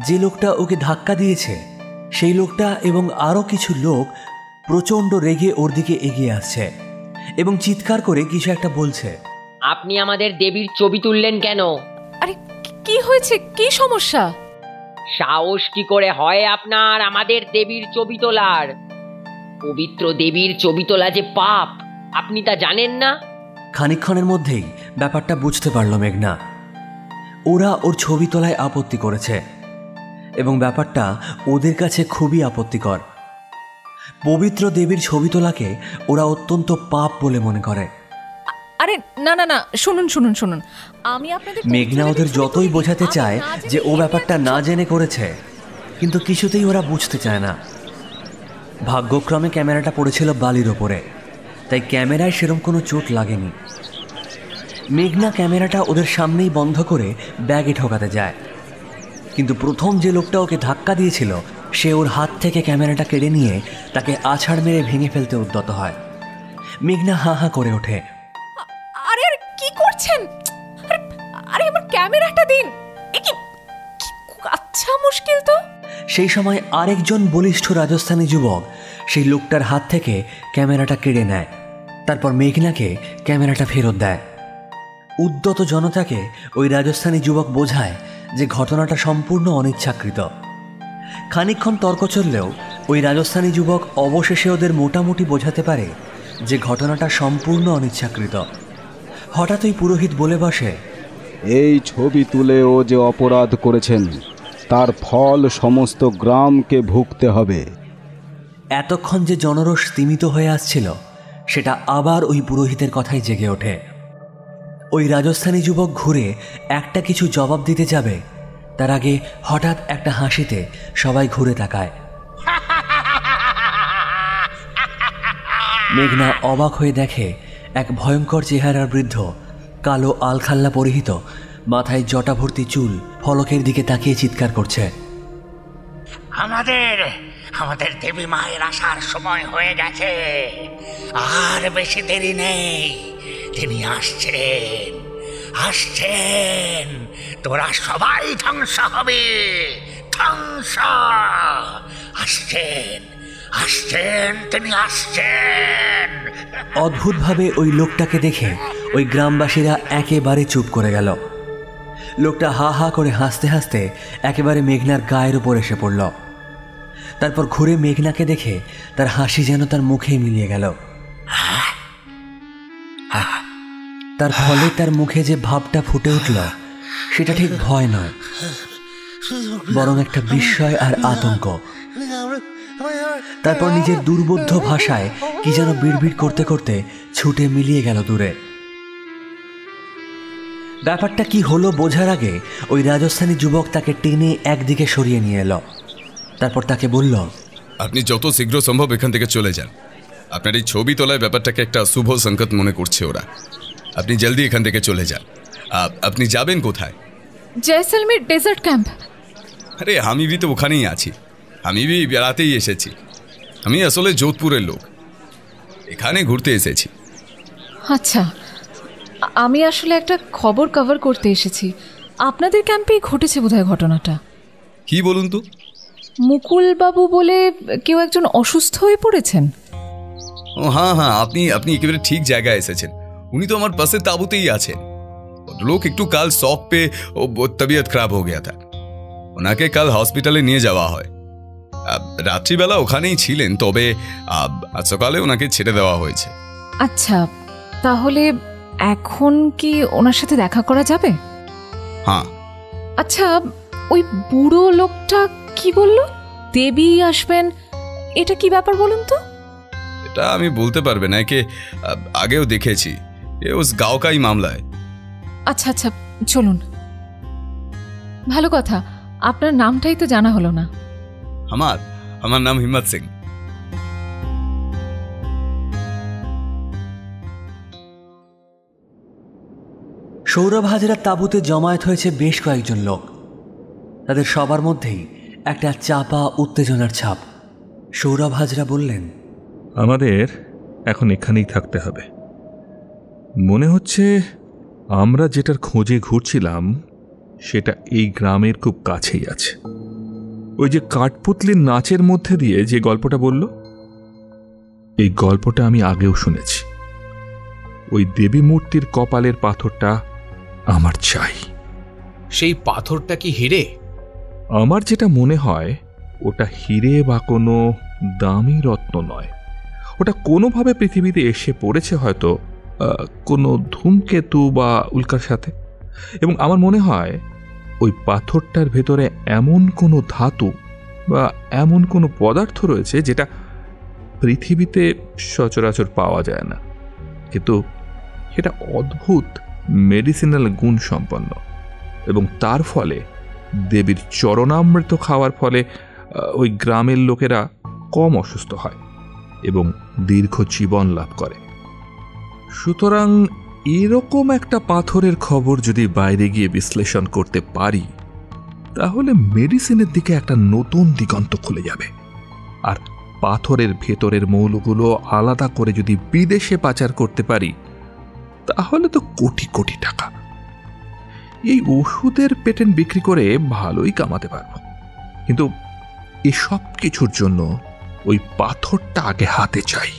Speaker 1: যে লোকটা ওকে ধাক্কা দিয়েছে সেই লোকটা এবং আরও কিছু লোক প্রচণ্ড রেগে ওর দিকে এগিয়ে আসছে এবং চিৎকার করে কিছু একটা বলছে।
Speaker 10: আপনি আমাদের দেবীর ছবি তুললেন কেন?
Speaker 8: আরে কি হয়েছে, কি সমস্যা?
Speaker 10: সাহস কি করে হয় আপনার আমাদের দেবীর ছবি তোলার? পবিত্র দেবীর ছবি তোলা যে পাপ, আপনি তা জানেন না?
Speaker 1: খানিকক্ষণের মধ্যেই ব্যাপারটা বুঝতে পারল মেঘনা। ওরা ওর ছবি তোলায় আপত্তি করেছে এবং ব্যাপারটা ওদের কাছে খুবই আপত্তিকর। পবিত্র দেবীর ছবি তোলাকে ওরা অত্যন্ত পাপ বলে মনে করে।
Speaker 8: আরে না না না, শুনুন শুনুন শুনুন, আমি আপনাদের
Speaker 1: মেঘনা ওদের যতই বোঝাতে চায় যে ও ব্যাপারটা না জেনে করেছে, কিন্তু কিছুতেই ওরা বুঝতে চায় না। ভাগ্যক্রমে ক্যামেরাটা পড়েছিল বালির ওপরে, তাই ক্যামেরায় সেরকম কোনো চোট লাগেনি। মেঘনা ক্যামেরাটা ওদের সামনেই বন্ধ করে ব্যাগে ঢোকাতে যায়, কিন্তু প্রথম যে লোকটা ওকে ধাক্কা দিয়েছিল সে ওর হাত থেকে ক্যামেরাটা কেড়ে নিয়ে তাকে আছাড় মেরে ভেঙে ফেলতে উদ্যত হয়। মেঘনা হা হা করে ওঠে।
Speaker 8: আরে আরে কি করছেন? আরে আমার ক্যামেরাটা দিন। আচ্ছা, মুশকিল তো।
Speaker 1: সেই সময় আরেকজন বলিষ্ঠ রাজস্থানী যুবক সেই লোকটার হাত থেকে ক্যামেরাটা কেড়ে নেয়, তারপর মেঘনাকে ক্যামেরাটা ফেরত দেয়। উদ্যত জনতাকে ওই রাজস্থানী যুবক বোঝায় যে ঘটনাটা সম্পূর্ণ অনিচ্ছাকৃত। খানিকক্ষণ তর্ক চললেও ওই রাজস্থানী যুবক অবশেষে ওদের মোটামুটি বোঝাতে পারে যে ঘটনাটা সম্পূর্ণ অনিচ্ছাকৃত। হঠাৎ ওই পুরোহিত বলে বসে,
Speaker 11: এই ছবি তুলে ও যে অপরাধ করেছেন তার ফল সমস্ত গ্রামকে ভুগতে হবে।
Speaker 1: এতক্ষণ যে জনরোষ স্তিমিত হয়ে আসছিল সেটা আবার ওই পুরোহিতের কথাই জেগে ওঠে। ওই রাজস্থানী যুবক ঘুরে একটা কিছু জবাব দিতে যাবে, তার আগে হঠাৎ একটা হাসিতে সবাই ঘুরে তাকায়। মেঘনা অবাক হয়ে দেখে এক ভয়ঙ্কর চেহারার বৃদ্ধ, কালো আলখাল্লা পরিহিত, মাথায় জটা ভর্তি চুল, ফলকের দিকে তাকিয়ে চিৎকার করছে,
Speaker 6: আমাদের দেবী মায়ের আসার সময় হয়ে গেছে, আর বেশি দেরি নেই, তিনি আসছেন, তোরা সবাই ধ্বংস হবে, ধ্বংস। তিনি আসছেন।
Speaker 1: অদ্ভুতভাবে ওই লোকটাকে দেখে ওই গ্রামবাসীরা একেবারে চুপ করে গেল। লোকটা হা হা করে হাসতে হাসতে একেবারে মেঘনার গায়ের উপর এসে পড়ল। তারপর ঘুরে মেঘনাকে দেখে তার হাসি যেন তার মুখেই মিলিয়ে গেল। তার ফলে তার মুখে যে ভাবটা ফুটে উঠল সেটা ঠিক ভয় নয়, বরং একটা বিস্ময় আর আতঙ্ক। তারপর নিজের দুর্বোধ্য ভাষায় কি যেন বিড়বিড় করতে করতে ছুটে মিলিয়ে গেল দূরে। ব্যাপারটা কি হলো বোঝার আগে ওই রাজস্থানী যুবক তাকে টেনে একদিকে সরিয়ে নিয়ে এলো। তারপর তাকে বলল,
Speaker 12: আপনি যত শীঘ্র সম্ভব এখান থেকে চলে যান। আপনার এই ছবি তোলায় ব্যাপারটাকে একটা শুভ সংকেত মনে করছে ওরা। আপনি জলদি এখান থেকে চলে যান। আপনি যাবেন কোথায়?
Speaker 8: Jaisalmer desert camp.
Speaker 12: আরে আমি তো ওখানেই আছি, আমি বেড়াতেই এসেছি। আমি আসলে যোধপুরের লোক, এখানে ঘুরতে এসেছি।
Speaker 8: আচ্ছা, আমি আসলে একটা খবর কভার করতে এসেছি। আপনাদের ক্যাম্পেই ঘটেছে বোধহয় ঘটনাটা।
Speaker 12: কি বলুন তো?
Speaker 8: মুকুল বাবু বলে কেউ একজন অসুস্থ হয়ে পড়েছেন।
Speaker 12: ও হ্যাঁ, আপনি একেবারে ঠিক জায়গায় এসেছেন। উনি তো আমার পাশে তাঁবুতেই আছেন। লোক একটু কাল শক पे तबीयत खराब हो गया था, ওনাকে কাল হসপিটালে নিয়ে যাওয়া হয়। রাত্রিবেলা ওখানেই ছিলেন, তবে আজ সকালে ওনাকে ছেড়ে দেওয়া হয়েছে।
Speaker 8: আচ্ছা, তাহলে এখন কি ওনার সাথে দেখা করা যাবে?
Speaker 12: হ্যাঁ।
Speaker 8: আচ্ছা, ওই বুড়ো লোকটা কি বলল দেবী আসবেন, এটা কি ব্যাপার বলুন তো?
Speaker 12: এটা আমি বলতে পারবে না, একে আগেও দেখেছি, এ উস গাঁও কাই মামলা है।
Speaker 8: আচ্ছা আচ্ছা, চলুন। ভালো কথা, আপনার নামটাই তো জানা হলো না।
Speaker 12: আমার নাম হিম্মত সিং।
Speaker 1: সৌরভ হাজরার তাঁবুতে জমায়েত হয়েছে বেশ কয়েকজন লোক। তাদের সবার মধ্যেই একটা চাপা উত্তেজনার ছাপ। সৌরভ হাজরা বললেন,
Speaker 13: আমাদের এখন এখানেই থাকতে হবে। মনে হচ্ছে আমরা যেটার খোঁজে ঘুরছিলাম সেটা এই গ্রামের খুব কাছেই আছে। ওই যে কাঠপুতলির নাচের মধ্যে দিয়ে যে গল্পটা বলল, এই গল্পটা আমি আগেও শুনেছি। ওই দেবী মূর্তির কপালের পাথরটা আমার চাই।
Speaker 14: সেই পাথরটা কি হিরে?
Speaker 13: আমার যেটা মনে হয় ওটা হিরে বা কোনো দামি রত্ন নয়। ওটা কোনোভাবে পৃথিবীতে এসে পড়েছে, হয়তো কোনো ধূমকেতু বা উল্কার সাথে। এবং আমার মনে হয় ওই পাথরটার ভেতরে এমন কোনো ধাতু বা এমন কোনো পদার্থ রয়েছে যেটা পৃথিবীতে সচরাচর পাওয়া যায় না, কিন্তু সেটা অদ্ভুত মেডিসিনাল গুণ সম্পন্ন। এবং তার ফলে দেবীর চরণামৃত খাওয়ার ফলে ওই গ্রামের লোকেরা কম অসুস্থ হয় এবং দীর্ঘ জীবন লাভ করে। সুতরাং এরকম একটা পাথরের খবর যদি বাইরে গিয়ে বিশ্লেষণ করতে পারি, তাহলে মেডিসিনের দিকে একটা নতুন দিগন্ত খুলে যাবে। আর পাথরের ভেতরের মৌলগুলো আলাদা করে যদি বিদেশে পাচার করতে পারি, তাহলে তো কোটি কোটি টাকা। এই ওষুধের পেটেন্ট বিক্রি করে ভালোই কামাতে পারবো। কিন্তু এসব কিছুর জন্য ওই পাথরটা আগে হাতে চাই।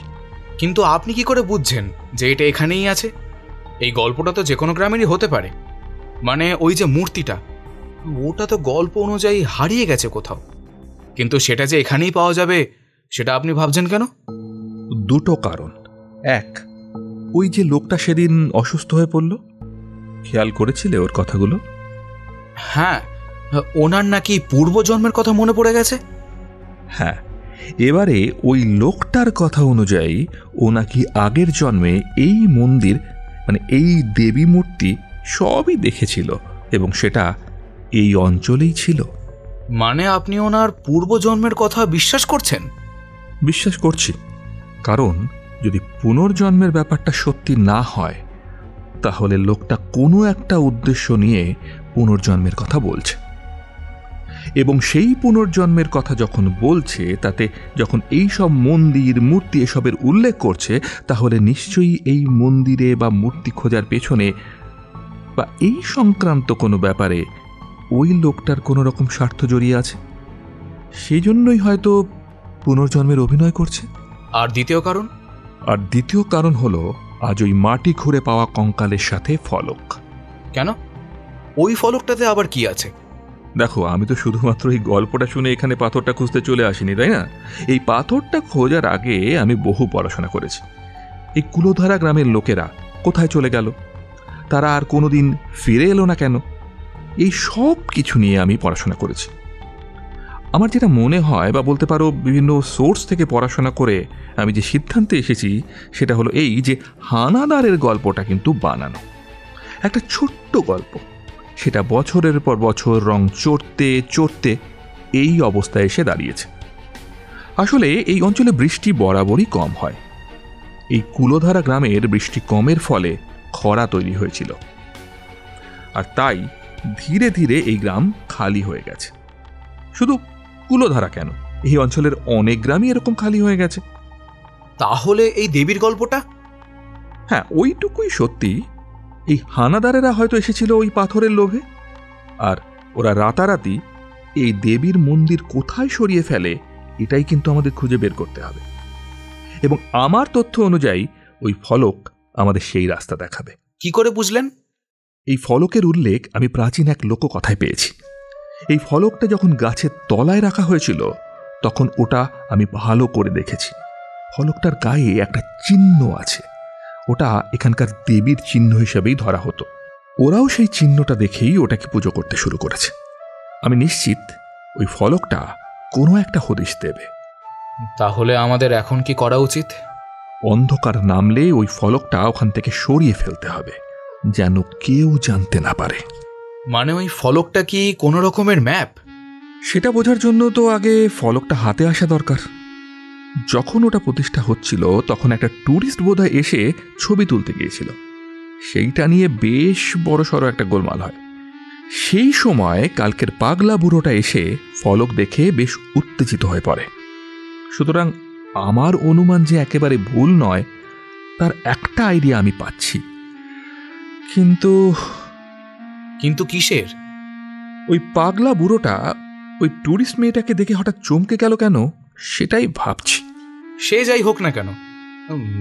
Speaker 14: কিন্তু আপনি কি করে বুঝছেন যে এটা এখানেই আছে? এই গল্পটা তো যে কোনো গ্রামেরই হতে পারে। মানে ওই যে মূর্তিটা, ওটা তো গল্প অনুযায়ী হারিয়ে গেছে কোথাও, কিন্তু সেটা যে এখানেই পাওয়া যাবে সেটা আপনি ভাবছেন কেন?
Speaker 13: দুটো কারণ। এক, ওই যে লোকটা সেদিন অসুস্থ হয়ে পড়ল, খেয়াল করেছিলে ওর কথাগুলো?
Speaker 14: হ্যাঁ, ওনার নাকি পূর্বজন্মের কথা মনে পড়ে গেছে।
Speaker 13: হ্যাঁ, এবারে ওই লোকটার কথা অনুযায়ী ও নাকি আগের জন্মে এই মন্দির মানে এই দেবী মূর্তি সবই দেখেছিল এবং সেটা এই অঞ্চলেই ছিল।
Speaker 14: মানে আপনি ওনার পূর্বজন্মের কথা বিশ্বাস করছেন?
Speaker 13: বিশ্বাস করছি, কারণ যদি পুনর্জন্মের ব্যাপারটা সত্যি না হয় তাহলে লোকটা কোনো একটা উদ্দেশ্য নিয়ে পুনর্জন্মের কথা বলছে, এবং সেই পুনর্জন্মের কথা যখন বলছে তাতে যখন এই সব মন্দির মূর্তি এসবের উল্লেখ করছে, তাহলে নিশ্চয়ই এই মন্দিরে বা মূর্তি খোঁজার পেছনে বা এই সংক্রান্ত কোনো ব্যাপারে ওই লোকটার কোনো রকম স্বার্থ জড়িয়ে আছে। সেই জন্যই হয়তো পুনর্জন্মের অভিনয় করছে।
Speaker 14: আর দ্বিতীয় কারণ?
Speaker 13: আর দ্বিতীয় কারণ হলো আজ ওই মাটি খুঁড়ে পাওয়া কঙ্কালের সাথে ফলক।
Speaker 14: কেন? ওই ফলকটাতে আবার কি আছে?
Speaker 13: দেখো, আমি তো শুধুমাত্র এই গল্পটা শুনে এখানে পাথরটা খুঁজতে চলে আসিনি, তাই না? এই পাথরটা খোঁজার আগে আমি বহু পড়াশোনা করেছি। এই কুলোধারা গ্রামের লোকেরা কোথায় চলে গেল, তারা আর কোনোদিন ফিরে এলো না কেন, এই সব কিছু নিয়ে আমি পড়াশোনা করেছি। আমার যেটা মনে হয়, বা বলতে পারো বিভিন্ন সোর্স থেকে পড়াশোনা করে আমি যে সিদ্ধান্তে এসেছি সেটা হলো এই যে হানাদারের গল্পটা কিন্তু বানানো একটা ছোট্ট গল্প, সেটা বছরের পর বছর রং চড়তে চড়তে এই অবস্থায় এসে দাঁড়িয়েছে। আসলে এই অঞ্চলে বৃষ্টি বরাবরই কম হয়। এই কুলোধারা গ্রামের বৃষ্টি কমের ফলে খরা তৈরি হয়েছিল, আর তাই ধীরে ধীরে এই গ্রাম খালি হয়ে গেছে। শুধু কুলোধারা কেন, এই অঞ্চলের অনেক গ্রামই এরকম খালি হয়ে গেছে।
Speaker 14: তাহলে এই দেবীর গল্পটা?
Speaker 13: হ্যাঁ, ওইটুকুই সত্যি। এই হানাদারেরা হয়তো এসেছিল ওই পাথরের লোভে, আর ওরা রাতারাতি এই দেবীর মন্দির কোথায় সরিয়ে ফেলে এটাই কিন্তু আমাদের খুঁজে বের করতে হবে। এবং আমার তথ্য অনুযায়ী ওই ফলক আমাদের সেই রাস্তা দেখাবে।
Speaker 14: কি করে বুঝলেন?
Speaker 13: এই ফলকের উল্লেখ আমি প্রাচীন এক লোককথায় পেয়েছি। এই ফলকটা যখন গাছের তলায় রাখা হয়েছিল তখন ওটা আমি ভালো করে দেখেছি। ফলকটার গায়ে একটা চিহ্ন আছে, ওটা এখানকার দেবীর চিহ্ন হিসেবেই ধরা হতো। ওরাও সেই চিহ্নটা দেখেই ওটাকে পুজো করতে শুরু করেছে। আমি নিশ্চিত ওই ফলকটা কোনো একটা হদিশ দেবে।
Speaker 14: তাহলে আমাদের এখন কি করা উচিত?
Speaker 13: অন্ধকার নামলে ওই ফলকটা ওখান থেকে সরিয়ে ফেলতে হবে, যেন কেউ জানতে না পারে।
Speaker 14: মানে ওই ফলকটা কি কোনো রকমের ম্যাপ?
Speaker 13: সেটা বোঝার জন্য তো আগে ফলকটা হাতে আসা দরকার। যখন ওটা প্রতিষ্ঠা হচ্ছিল তখন একটা ট্যুরিস্ট বোধহয় এসে ছবি তুলতে গিয়েছিল, সেইটা নিয়ে বেশ বড়সড় একটা গোলমাল হয়। সেই সময় কালকের পাগলা বুড়োটা এসে ফলক দেখে বেশ উত্তেজিত হয়ে পড়ে। সুতরাং আমার অনুমান যে একেবারে ভুল নয় তার একটা আইডিয়া আমি পাচ্ছি। কিন্তু
Speaker 14: কিন্তু কিসের?
Speaker 13: ওই পাগলা বুড়োটা ওই ট্যুরিস্ট মেয়েটাকে দেখে হঠাৎ চমকে গেল কেন সেটাই ভাবছি।
Speaker 14: সে যাই হোক না কেন,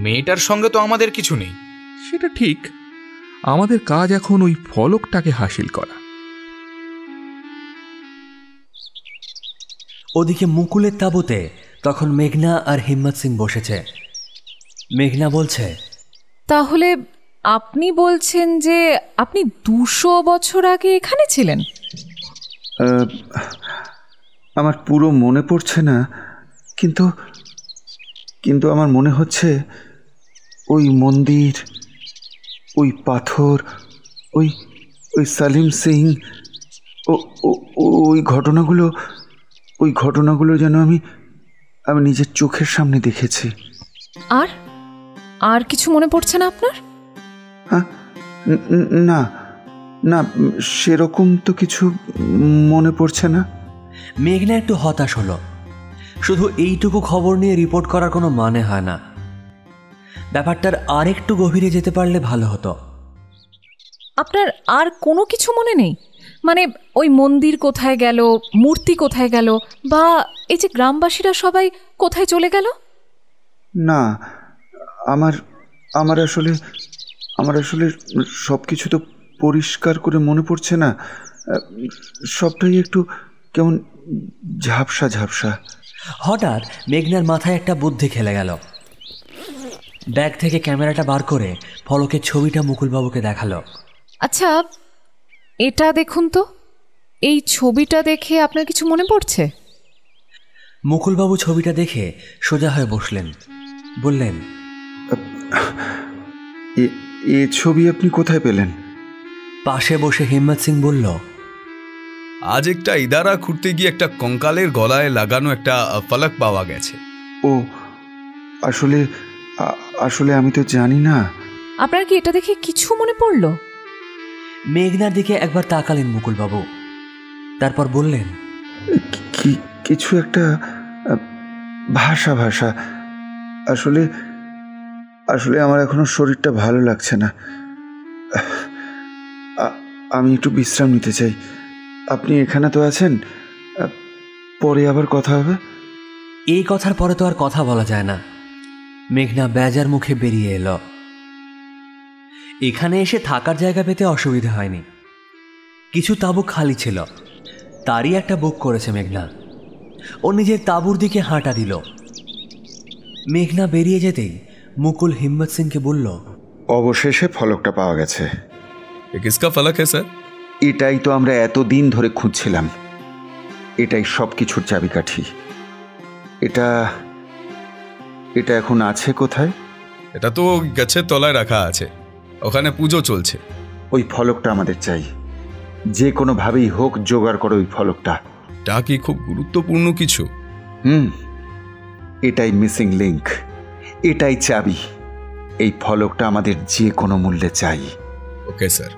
Speaker 14: মেয়েটার সঙ্গে তো আমাদের কিছু নেই।
Speaker 13: সেটা ঠিক, আমাদের কাজ এখন ওই ফলকটাকে হাসিল করা।
Speaker 1: ওদিকে মুকুলের তাঁবুতে তখন মেঘনা আর হিম্মত সিং বসেছে। মেঘনা বলছে,
Speaker 8: তাহলে আপনি বলছেন যে আপনি 200 বছর আগে এখানে ছিলেন?
Speaker 2: আমার পুরো মনে পড়ছে না, কিন্তু কিন্তু আমার মনে হচ্ছে ওই মন্দির, ওই পাথর, ওই ওই সালিম সিং, ওই ঘটনাগুলো যেন আমি নিজের চোখের সামনে দেখেছি।
Speaker 8: আর কিছু মনে পড়ছে না আপনার?
Speaker 2: না না, সেরকম তো কিছু মনে পড়ছে না।
Speaker 1: মেঘনা একটু হতাশ হলো। শুধু এইটুকু খবর নিয়ে রিপোর্ট করার কোনো মানে হয় না, ব্যাপারটার আর একটু গভীরে যেতে পারলে ভালো হতো।
Speaker 8: আপনার আর কোনো কিছু মনে নেই? মানে ওই মন্দির কোথায় গেল, মূর্তি কোথায় গেল, বা এই যে গ্রামবাসীরা সবাই কোথায় চলে গেল?
Speaker 2: না, আমার আসলে সব কিছু তো পরিষ্কার করে মনে পড়ছে না। সবটাই একটু কেমন ঝাপসা ঝাপসা।
Speaker 1: হঠাৎ মেঘনার মাথায় একটা বুদ্ধি খেলে গেল। ব্যাগ থেকে ক্যামেরাটা বার করে ফলকের ছবিটা মুকুলবাবুকে দেখালো।
Speaker 8: আচ্ছা, এটা দেখুন তো, এই ছবিটা দেখে আপনার কিছু মনে পড়ছে?
Speaker 1: মুকুলবাবু ছবিটা দেখে সোজা হয়ে বসলেন, বললেন,
Speaker 2: এ ছবি আপনি কোথায় পেলেন?
Speaker 1: পাশে বসে হিম্মত সিং বলল,
Speaker 12: আজ একটা ইদারা খুঁড়তে গিয়ে একটা কঙ্কালের গলায় লাগানো একটা ফলক পাওয়া গেছে।
Speaker 2: ও, আসলে আসলে আমি তো জানি না।
Speaker 8: আপনার কি এটা দেখে কিছু মনে পড়ল?
Speaker 1: মেঘনার দিকে একবার তাকালেন মুকুলবাবু, তারপর বললেন,
Speaker 2: কিছু একটা ভাষা ভাষা। আসলে আসলে আমার এখনো শরীরটা ভালো লাগছে না। আমি একটু বিশ্রাম নিতে চাই। আপনি এখানে তো আছেন, পরে আবার কথা হবে।
Speaker 1: এই কথার পরে তো আর কথা বলা যায় না। মেঘনা বেজার মুখে বেরিয়ে এলো। এখানে এসে থাকার জায়গা পেতে অসুবিধা হয়নি। কিছু তাঁবু খালি ছিল, তারই একটা বুক করেছে মেঘনা। ও নিজের তাঁবুর দিকে হাঁটা দিল। মেঘনা বেরিয়ে যেতেই মুকুল হিম্মত সিংকে বলল,
Speaker 2: অবশেষে ফলকটা পাওয়া গেছে।
Speaker 12: কিসকা ফলক হ্যাঁ স্যার?
Speaker 2: এটাই তো আমরা এতদিন ধরে খুঁজছিলাম। এটাই সব কিছুর চাবিকাঠি। এটা এটা এখন আছে কোথায়?
Speaker 12: এটা তো গাছের তলায় রাখা আছে, ওখানে পুজো চলছে।
Speaker 2: ওই ফলকটা আমাদের চাই, যে কোনোভাবেই হোক জোগাড় করো ওই ফলকটা।
Speaker 12: তা কি খুব গুরুত্বপূর্ণ কিছু?
Speaker 2: এটাই মিসিং লিংক, এটাই চাবি। এই ফলকটা আমাদের যে কোনো মূল্যে চাই।
Speaker 12: Okay sir.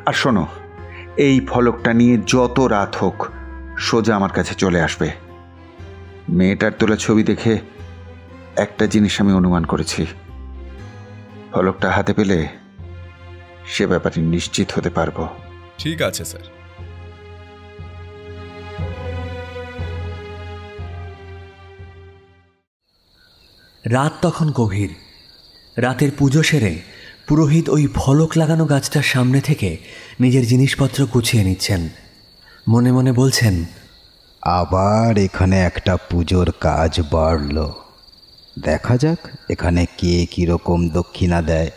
Speaker 2: আর শোনো, এই ফলকটা নিয়ে যত রাত হোক সোজা আমার কাছে চলে আসবে। মেয়েটার তোলা ছবি দেখে একটা জিনিস আমি অনুমান করেছি, ফলকটা হাতে পেলে সে ব্যাপারে নিশ্চিত হতে পারবো।
Speaker 12: ঠিক আছে স্যার।
Speaker 1: রাত তখন গভীর। রাতের পুজো সেরে পুরোহিত ওই ফলক লাগানো গাছটার সামনে থেকে নিজের জিনিসপত্র গুছিয়ে নিচ্ছেন। মনে মনে বলছেন,
Speaker 11: আবার এখানে একটা পুজোর কাজ বাড়ল। দেখা যাক এখানে কে কীরকম দক্ষিণা দেয়।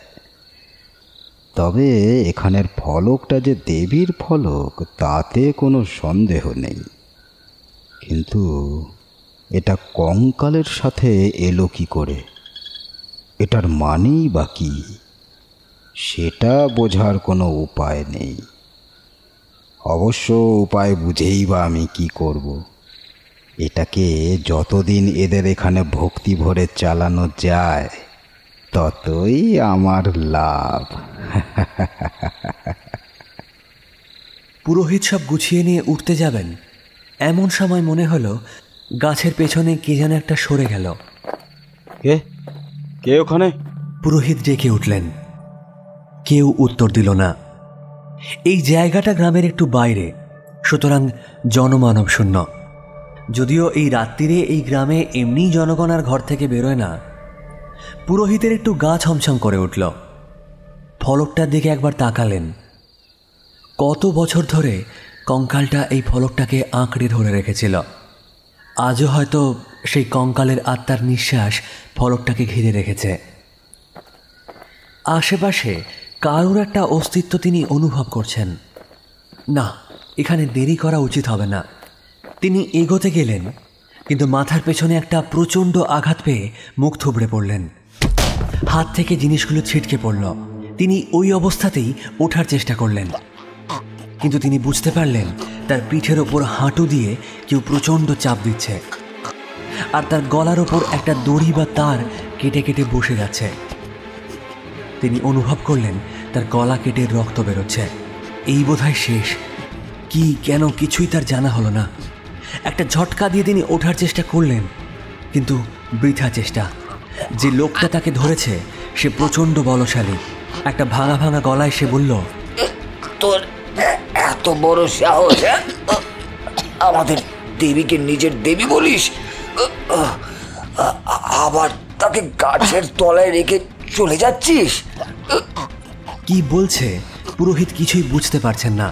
Speaker 11: তবে এখানের ফলকটা যে দেবীর ফলক তাতে কোনো সন্দেহ নেই, কিন্তু এটা কঙ্কালের সাথে এলো কি করে? এটার মানেই বা কি সেটা বোঝার কোনো উপায় নেই। অবশ্য উপায় বুঝেই বা আমি কি করব? এটাকে যতদিন এদের এখানে ভক্তি ভরে চালানো যায় ততই আমার লাভ।
Speaker 1: পুরোহিত সব গুছিয়ে নিয়ে উঠতে যাবেন, এমন সময় মনে হলো গাছের পেছনে কে যেন একটা সরে গেল।
Speaker 11: কে ওখানে?
Speaker 1: পুরোহিত ডেকে উঠলেন। কেউ উত্তর দিল না। এই জায়গাটা গ্রামের একটু বাইরে, সুতরাং জনমানব শূন্য। যদিও এই রাত্রিরে এই গ্রামে এমনি জনগণ আর ঘর থেকে বেরোয় না। পুরোহিতের একটু গা ছমছম করে উঠল। ফলকটার দিকে একবার তাকালেন। কত বছর ধরে কঙ্কালটা এই ফলকটাকে আঁকড়ে ধরে রেখেছিল। আজও হয়তো সেই কঙ্কালের আত্মার নিঃশ্বাস ফলকটাকে ঘিরে রেখেছে। আশেপাশে কারোর একটা অস্তিত্ব তিনি অনুভব করছেন। না, এখানে দেরি করা উচিত হবে না। তিনি এগোতে গেলেন, কিন্তু মাথার পেছনে একটা প্রচণ্ড আঘাত পেয়ে মুখ থুবড়ে পড়লেন। হাত থেকে জিনিসগুলো ছিটকে পড়ল। তিনি ওই অবস্থাতেই ওঠার চেষ্টা করলেন, কিন্তু তিনি বুঝতে পারলেন তার পিঠের ওপর হাঁটু দিয়ে কেউ প্রচণ্ড চাপ দিচ্ছে, আর তার গলার ওপর একটা দড়ি বা তার কেটে কেটে বসে যাচ্ছে। তিনি অনুভব করলেন তার গলা কেটে রক্ত বেরোচ্ছে। এই বোধহয় শেষ। কি কেন কিছুই তার জানা হলো না। একটা ঝটকা দিয়ে তিনি ওঠার চেষ্টা করলেন, কিন্তু বৃথা চেষ্টা। যে লোকটা তাকে ধরেছে সে প্রচণ্ড বলশালী। একটা ভাঙা ভাঙা গলায় সে বলল,
Speaker 3: তোর এত বড় সাহস, আমাদের দেবীকে নিজের দেবী বলিস, আবার তাকে গাছের তলায় রেখে চলে যাচ্ছিস?
Speaker 1: কি বলছে পুরোহিত কিছুই বুঝতে পারছেন না।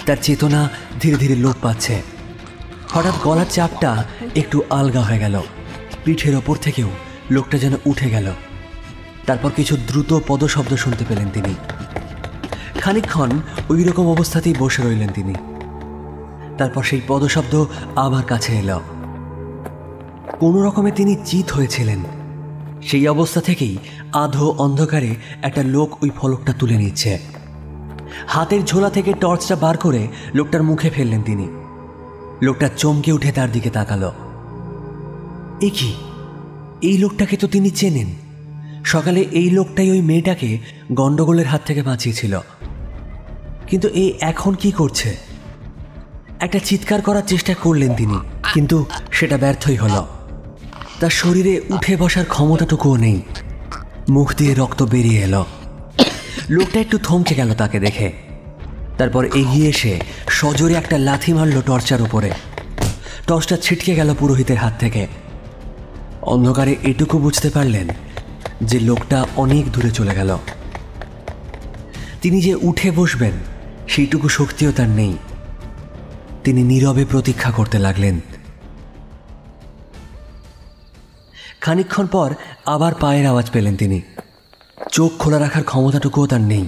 Speaker 1: তার চেতনা ধীরে ধীরে লোপ পাচ্ছে। হঠাৎ গলার চাপটা একটু আলগা হয়ে গেল, পিঠের ওপর থেকেও লোকটা যেন উঠে গেল। তারপর কিছু দ্রুত পদশব্দ শুনতে পেলেন তিনি। খানিকক্ষণ ওই রকম অবস্থাতেই বসে রইলেন তিনি। তারপর সেই পদশব্দ আবার কাছে এলো। কোনো রকমে তিনি চিত হয়েছিলেন। সেই অবস্থা থেকেই আধো অন্ধকারে একটা লোক ওই ফলকটা তুলে নিচ্ছে। হাতের ঝোলা থেকে টর্চটা বার করে লোকটার মুখে ফেললেন তিনি। লোকটা চমকে উঠে তার দিকে তাকালো। এ কি, এই লোকটাকে তো তিনি চেনেন। সকালে এই লোকটাই ওই মেয়েটাকে গন্ডগোলের হাত থেকে বাঁচিয়েছিল। কিন্তু এই এখন কি করছে? একটা চিৎকার করার চেষ্টা করলেন তিনি, কিন্তু সেটা ব্যর্থই হলো। তার শরীরে উঠে বসার ক্ষমতাটুকুও নেই। মুখ দিয়ে রক্ত বেরিয়ে এলো। লোকটা একটু থমকে গেল তাকে দেখে। তারপর এগিয়ে এসে সজোরে একটা লাথি মারল টর্চার উপরে। টর্চটা ছিটকে গেল পুরোহিতের হাত থেকে। অন্ধকারে এটুকু বুঝতে পারলেন যে লোকটা অনেক দূরে চলে গেল। তিনি যে উঠে বসবেন সেইটুকু শক্তিও তার নেই। তিনি নীরবে প্রতীক্ষা করতে লাগলেন। খানিকক্ষণ পর আবার পায়ের আওয়াজ পেলেন তিনি। চোখ খোলা রাখার ক্ষমতাটুকুও তার নেই।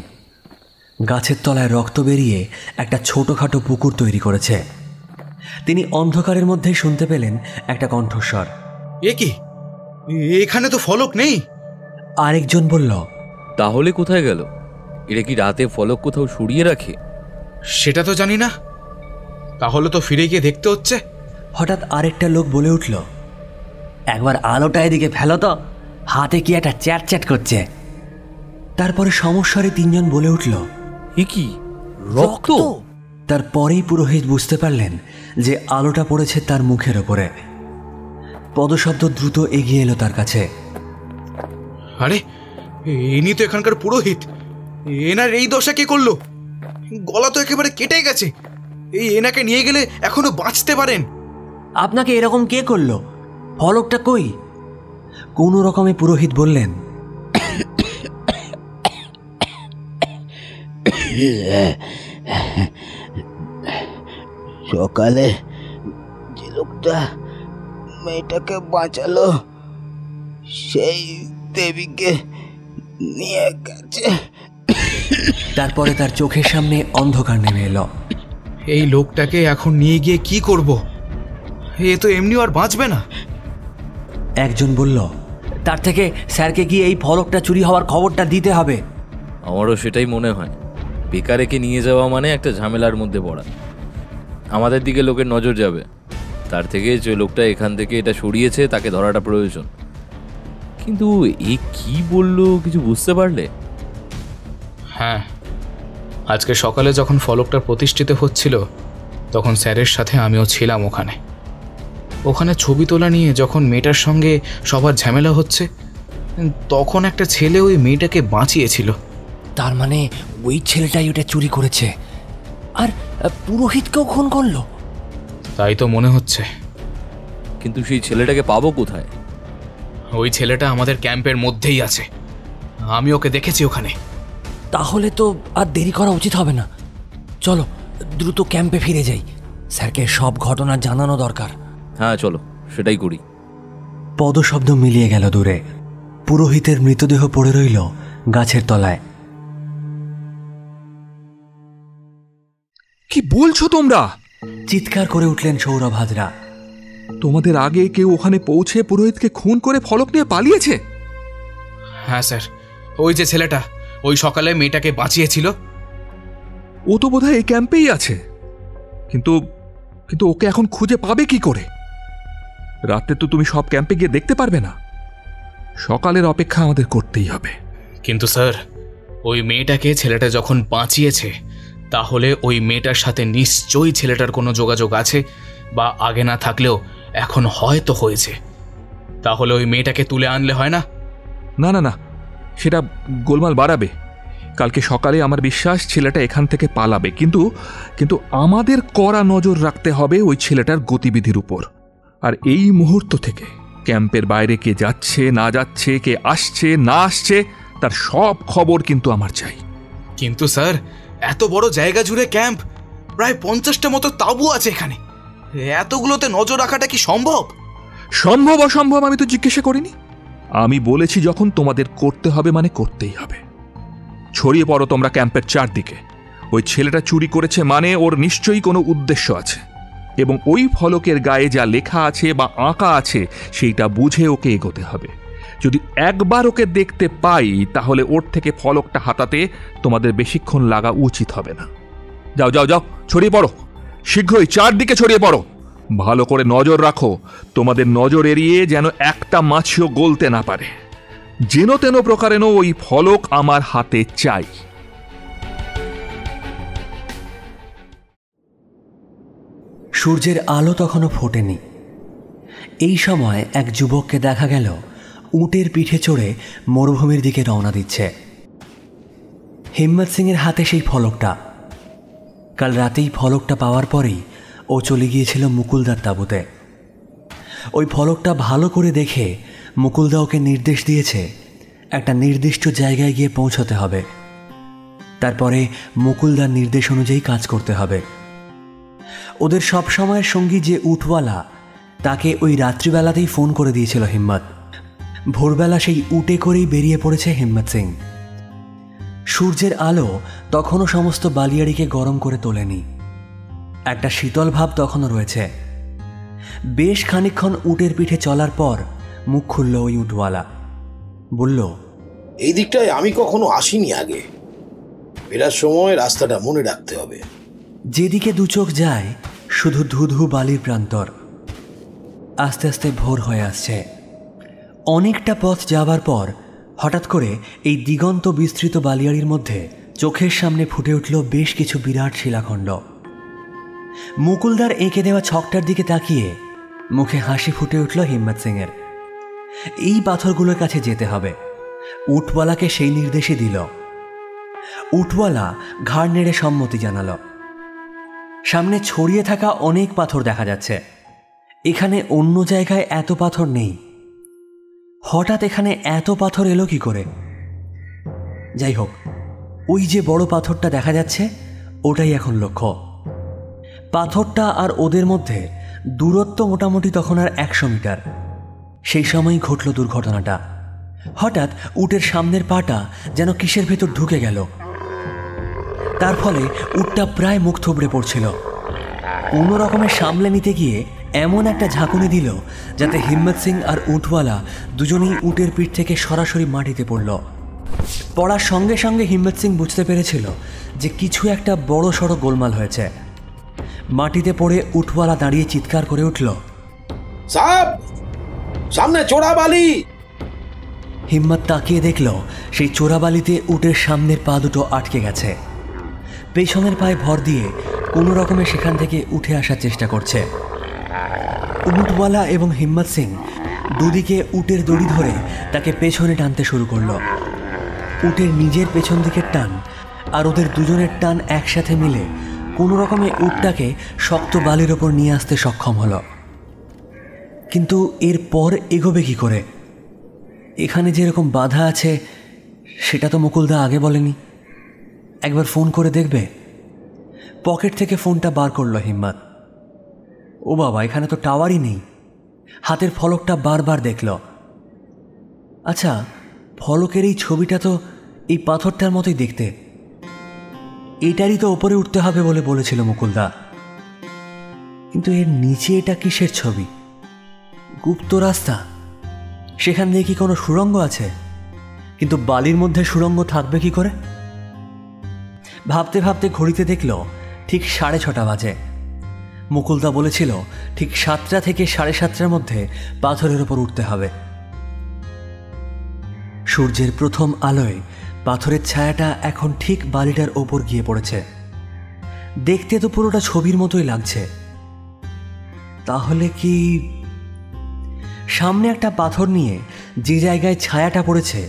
Speaker 1: গাছের তলায় রক্ত বেরিয়ে একটা ছোটখাটো পুকুর তৈরি করেছে। তিনি অন্ধকারের মধ্যেই শুনতে পেলেন একটা কণ্ঠস্বর।
Speaker 14: এ কি, এখানে তো ফলক নেই।
Speaker 1: আরেকজন বলল,
Speaker 15: তাহলে কোথায় গেল? এরা কি রাতে ফলক কোথাও সরিয়ে রাখে?
Speaker 14: সেটা তো জানি না, তাহলে তো ফিরে গিয়ে দেখতে হচ্ছে।
Speaker 1: হঠাৎ আরেকটা লোক বলে উঠল, একবার আলোটা এদিকে ফেলো তো, হাতে কি একটা চ্যাট চ্যাট করছে। তারপরে সমস্যারে তিনজন বলে উঠল,
Speaker 15: এ কি, রক্ত?
Speaker 1: তারপরেই পুরোহিত বুঝতে পারলেন যে আলোটা পড়েছে তার মুখের ওপরে। পদশব্দ দ্রুত এগিয়ে এলো তার কাছে।
Speaker 14: আরে, ইনি তো এখানকার পুরোহিত। এনার এই দশা কে করলো? গলা তো একেবারে কেটে গেছে। এই এনাকে নিয়ে গেলে এখনো বাঁচতে পারেন।
Speaker 1: আপনাকে এরকম কে করলো? ফলকটা কই? কোনো রকমে পুরোহিত বললেন,
Speaker 16: সকালে যে লোকটা মেয়েটাকে বাঁচালো সেই দেবীকে নিয়ে গেছে।
Speaker 1: তারপরে তার চোখের সামনে অন্ধকার নেমে এলো।
Speaker 14: এই লোকটাকে এখন নিয়ে গিয়ে কি করব? এ তো এমনি আর বাঁচবে না।
Speaker 1: একজন বলল, তার থেকে স্যারকে গিয়ে এই ফলকটা চুরি হওয়ার খবরটা দিতে হবে।
Speaker 15: আমারও সেটাই মনে হয়। বেকারেকে নিয়ে যাওয়া মানে একটা ঝামেলার মধ্যে পড়া। আমাদের দিকে লোকের নজর যাবে। তার থেকে যে লোকটা এখান থেকে এটা সরিয়েছে তাকে ধরাটা প্রয়োজন। কিন্তু এ কি বললো কিছু বুঝতে পারলে?
Speaker 14: হ্যাঁ, আজকে সকালে যখন ফলকটা প্রতিষ্ঠিত হচ্ছিল তখন স্যারের সাথে আমিও ছিলাম ওখানে। ওখানে ছবি তোলা নিয়ে যখন মেয়েটার সঙ্গে সবার ঝামেলা হচ্ছে তখন একটা ছেলে ওই মেয়েটাকে বাঁচিয়েছিল।
Speaker 1: তার মানে ওই ছেলেটাই ওটা চুরি করেছে আর পুরোহিতকেও খুন করলো?
Speaker 14: তাই তো মনে হচ্ছে।
Speaker 15: কিন্তু সেই ছেলেটাকে পাবো কোথায়?
Speaker 14: ওই ছেলেটা আমাদের ক্যাম্পের মধ্যেই আছে। আমি ওকে দেখেছি ওখানে।
Speaker 1: তাহলে তো আর দেরি করা উচিত হবে না। চলো দ্রুত ক্যাম্পে ফিরে যাই। স্যারকে সব ঘটনা জানানো দরকার।
Speaker 15: হ্যাঁ চলো, সেটাই করি।
Speaker 1: পদশব্দ মিলিয়ে গেল দূরে। পুরোহিতের মৃতদেহ পড়ে রইল গাছের তলায়।
Speaker 13: কি বলছো তোমরা?
Speaker 1: চিৎকার করে উঠলেন সৌরভ হাজরা।
Speaker 13: তোমাদের আগে কেউ ওখানে পৌঁছে পুরোহিতকে খুন করে ফলক নিয়ে পালিয়েছে?
Speaker 14: হ্যাঁ স্যার, ওই যে ছেলেটা ওই সকালে মেয়েটাকে বাঁচিয়েছিল
Speaker 13: ও তো বোধহয় এই ক্যাম্পেই আছে। কিন্তু কিন্তু ওকে এখন খুঁজে পাবে কি করে? রাতে তো তুমি সব ক্যাম্পে গিয়ে দেখতে পারবে না। সকালের অপেক্ষা আমাদের করতেই হবে।
Speaker 14: কিন্তু স্যার, ওই মেয়েটাকে ছেলেটা যখন বাঁচিয়েছে তাহলে ওই মেয়েটার সাথে নিশ্চয়ই ছেলেটার কোনো যোগাযোগ আছে, বা আগে না থাকলেও এখন হয়তো হয়েছে। তাহলে ওই মেয়েটাকে তুলে আনলে হয় না?
Speaker 13: না না না, সেটা গোলমাল বাড়াবে। কালকে সকালে আমার বিশ্বাস ছেলেটা এখান থেকে পালাবে। কিন্তু কিন্তু আমাদের কড়া নজর রাখতে হবে ওই ছেলেটার গতিবিধির উপর। আর এই মুহূর্ত থেকে ক্যাম্পের বাইরে কে যাচ্ছে না যাচ্ছে, কে আসছে না আসছে, তার সব খবর কিন্তু আমার চাই।
Speaker 14: কিন্তু স্যার, এত বড় জায়গা জুড়ে ক্যাম্প,
Speaker 17: প্রায় 50টা মতো তাঁবু আছে এখানে। এতগুলোতে নজর রাখাটা কি সম্ভব?
Speaker 13: সম্ভব অসম্ভব আমি তো জিজ্ঞাসা করিনি। আমি বলেছি যখন তোমাদের করতে হবে মানে করতেই হবে। ছড়িয়ে পড়ো তোমরা ক্যাম্পের চারদিকে। ওই ছেলেটা চুরি করেছে মানে ওর নিশ্চয়ই কোনো উদ্দেশ্য আছে, এবং ওই ফলকের গায়ে যা লেখা আছে বা আঁকা আছে সেইটা বুঝে ওকে এগোতে হবে। যদি একবার ওকে দেখতে পাই তাহলে ওর থেকে ফলকটা হাতাতে তোমাদের বেশিক্ষণ লাগা উচিত হবে না। যাও যাও যাও, ছড়িয়ে পড়ো, শীঘ্রই চারদিকে ছড়িয়ে পড়ো। ভালো করে নজর রাখো, তোমাদের নজর এড়িয়ে যেন একটা মাছিও গলতে না পারে। যেন তেন প্রকারেণ ওই ফলক আমার হাতে চাই।
Speaker 1: সূর্যের আলো তখনও ফোটেনি। এই সময় এক যুবককে দেখা গেল উটের পিঠে চড়ে মরুভূমির দিকে রওনা দিচ্ছে। হিম্মত সিংয়ের হাতে সেই ফলকটা। কাল রাতেই ফলকটা পাওয়ার পরেই ও চলে গিয়েছিল মুকুলদার তাঁবুতে। ওই ফলকটা ভালো করে দেখে মুকুলদা ওকে নির্দেশ দিয়েছে একটা নির্দিষ্ট জায়গায় গিয়ে পৌঁছতে হবে। তারপরে মুকুলদার নির্দেশ অনুযায়ী কাজ করতে হবে। ওদের সব সময়ের সঙ্গী যে উটওয়ালা, তাকে ওই রাত্রিবেলাতেই ফোন করে দিয়েছিল হিম্মত। ভোরবেলা সেই উটে করেই বেরিয়ে পড়েছে হিম্মত সিং। সূর্যের আলো তখনও সমস্ত বালিয়াড়িকে গরম করে তোলেনি। একটা শীতল ভাব তখনও রয়েছে। বেশ খানিকক্ষণ উটের পিঠে চলার পর মুখ খুলল ওই উটওয়ালা। বলল,
Speaker 3: এই দিকটায় আমি কখনো আসিনি আগে। ফেরার সময় রাস্তাটা মনে রাখতে হবে।
Speaker 1: যেদিকে দু চোখ যায় শুধু ধুধু বালির প্রান্তর। আস্তে আস্তে ভোর হয়ে আসছে। অনেকটা পথ যাবার পর হঠাৎ করে এই দিগন্ত বিস্তৃত বালিয়াড়ির মধ্যে চোখের সামনে ফুটে উঠল বেশ কিছু বিরাট শিলাখণ্ড। মুকুলদার এঁকে দেওয়া ছকটার দিকে তাকিয়ে মুখে হাসি ফুটে উঠল হিম্মত সিংয়ের। এই পাথরগুলোর কাছে যেতে হবে। উটওয়ালাকে সেই নির্দেশই দিল। উটওয়ালা ঘাড় নেড়ে সম্মতি জানাল। সামনে ছড়িয়ে থাকা অনেক পাথর দেখা যাচ্ছে। এখানে অন্য জায়গায় এত পাথর নেই। হঠাৎ এখানে এত পাথর এলো কি করে? যাই হোক, ওই যে বড় পাথরটা দেখা যাচ্ছে ওটাই এখন লক্ষ্য। পাথরটা আর ওদের মধ্যে দূরত্ব মোটামুটি তখন আর 100 মিটার। সেই সময়ই ঘটল দুর্ঘটনাটা। হঠাৎ উটের সামনের পাটা যেন কিসের ভেতর ঢুকে গেল। তার ফলে উটটা প্রায় মুখ থুবড়ে পড়ছিল। কোনো রকমের সামলে নিতে গিয়ে এমন একটা ঝাঁকুনি দিল যাতে হিম্মত সিং আর উটওয়ালা দুজনেই উটের পিঠ থেকে সরাসরি মাটিতে পড়ল। পড়ার সঙ্গে সঙ্গে হিম্মত সিং বুঝতে পেরেছিল যে কিছু একটা বড় সড়ো গোলমাল হয়েছে। মাটিতে পড়ে উটওয়ালা দাঁড়িয়ে চিৎকার করে উঠল,
Speaker 3: সাহেব, সামনে চোরাবালি!
Speaker 1: হিম্মত তাকিয়ে দেখল সেই চোরাবালিতে উটের সামনের পা দুটো আটকে গেছে। পেছনের পায়ে ভর দিয়ে কোনো রকমে সেখান থেকে উঠে আসার চেষ্টা করছে। উটওয়ালা এবং হিম্মত সিং দুদিকে উটের দড়ি ধরে তাকে পেছনে টানতে শুরু করলো। উটের নিজের পেছন দিকের টান আর ওদের দুজনের টান একসাথে মিলে কোনো রকমে উটটাকে শক্ত বালির ওপর নিয়ে আসতে সক্ষম হলো। কিন্তু এরপর এগোবে কি করে? এখানে যেরকম বাধা আছে সেটা তো মুকুলদা আগে বলেনি। একবার ফোন করে দেখবে। পকেট থেকে ফোনটা বার করলো হিম্মত। ও বাবা, এখানে তো টাওয়ারই নেই। হাতের ফলকটা বারবার দেখল। আচ্ছা, ফলকের এই ছবিটা তো এই পাথরটার মতোই দেখতে। এটারই তো ওপরে উঠতে হবে বলে বলেছিল মুকুলদা। কিন্তু এর নিচে এটা কিসের ছবি? গুপ্ত রাস্তা? সেখান দিয়ে কি কোনো সুড়ঙ্গ আছে? কিন্তু বালির মধ্যে সুড়ঙ্গ থাকবে কি করে? ভাবতে ভাবতে ঘড়িতে দেখল ঠিক 6:30 বাজে। মুকুলদা বলেছিল ঠিক 7টা থেকে 7:30টার মধ্যে পাথরের ওপর উঠতে হবে। সূর্যের প্রথম আলোয় পাথরের ছায়াটা এখন ঠিক বালিটার ওপর গিয়ে পড়েছে। দেখতে তো পুরোটা ছবির মতোই লাগছে। তাহলে কি সামনে একটা পাথর নিয়ে যে জায়গায় ছায়াটা পড়েছে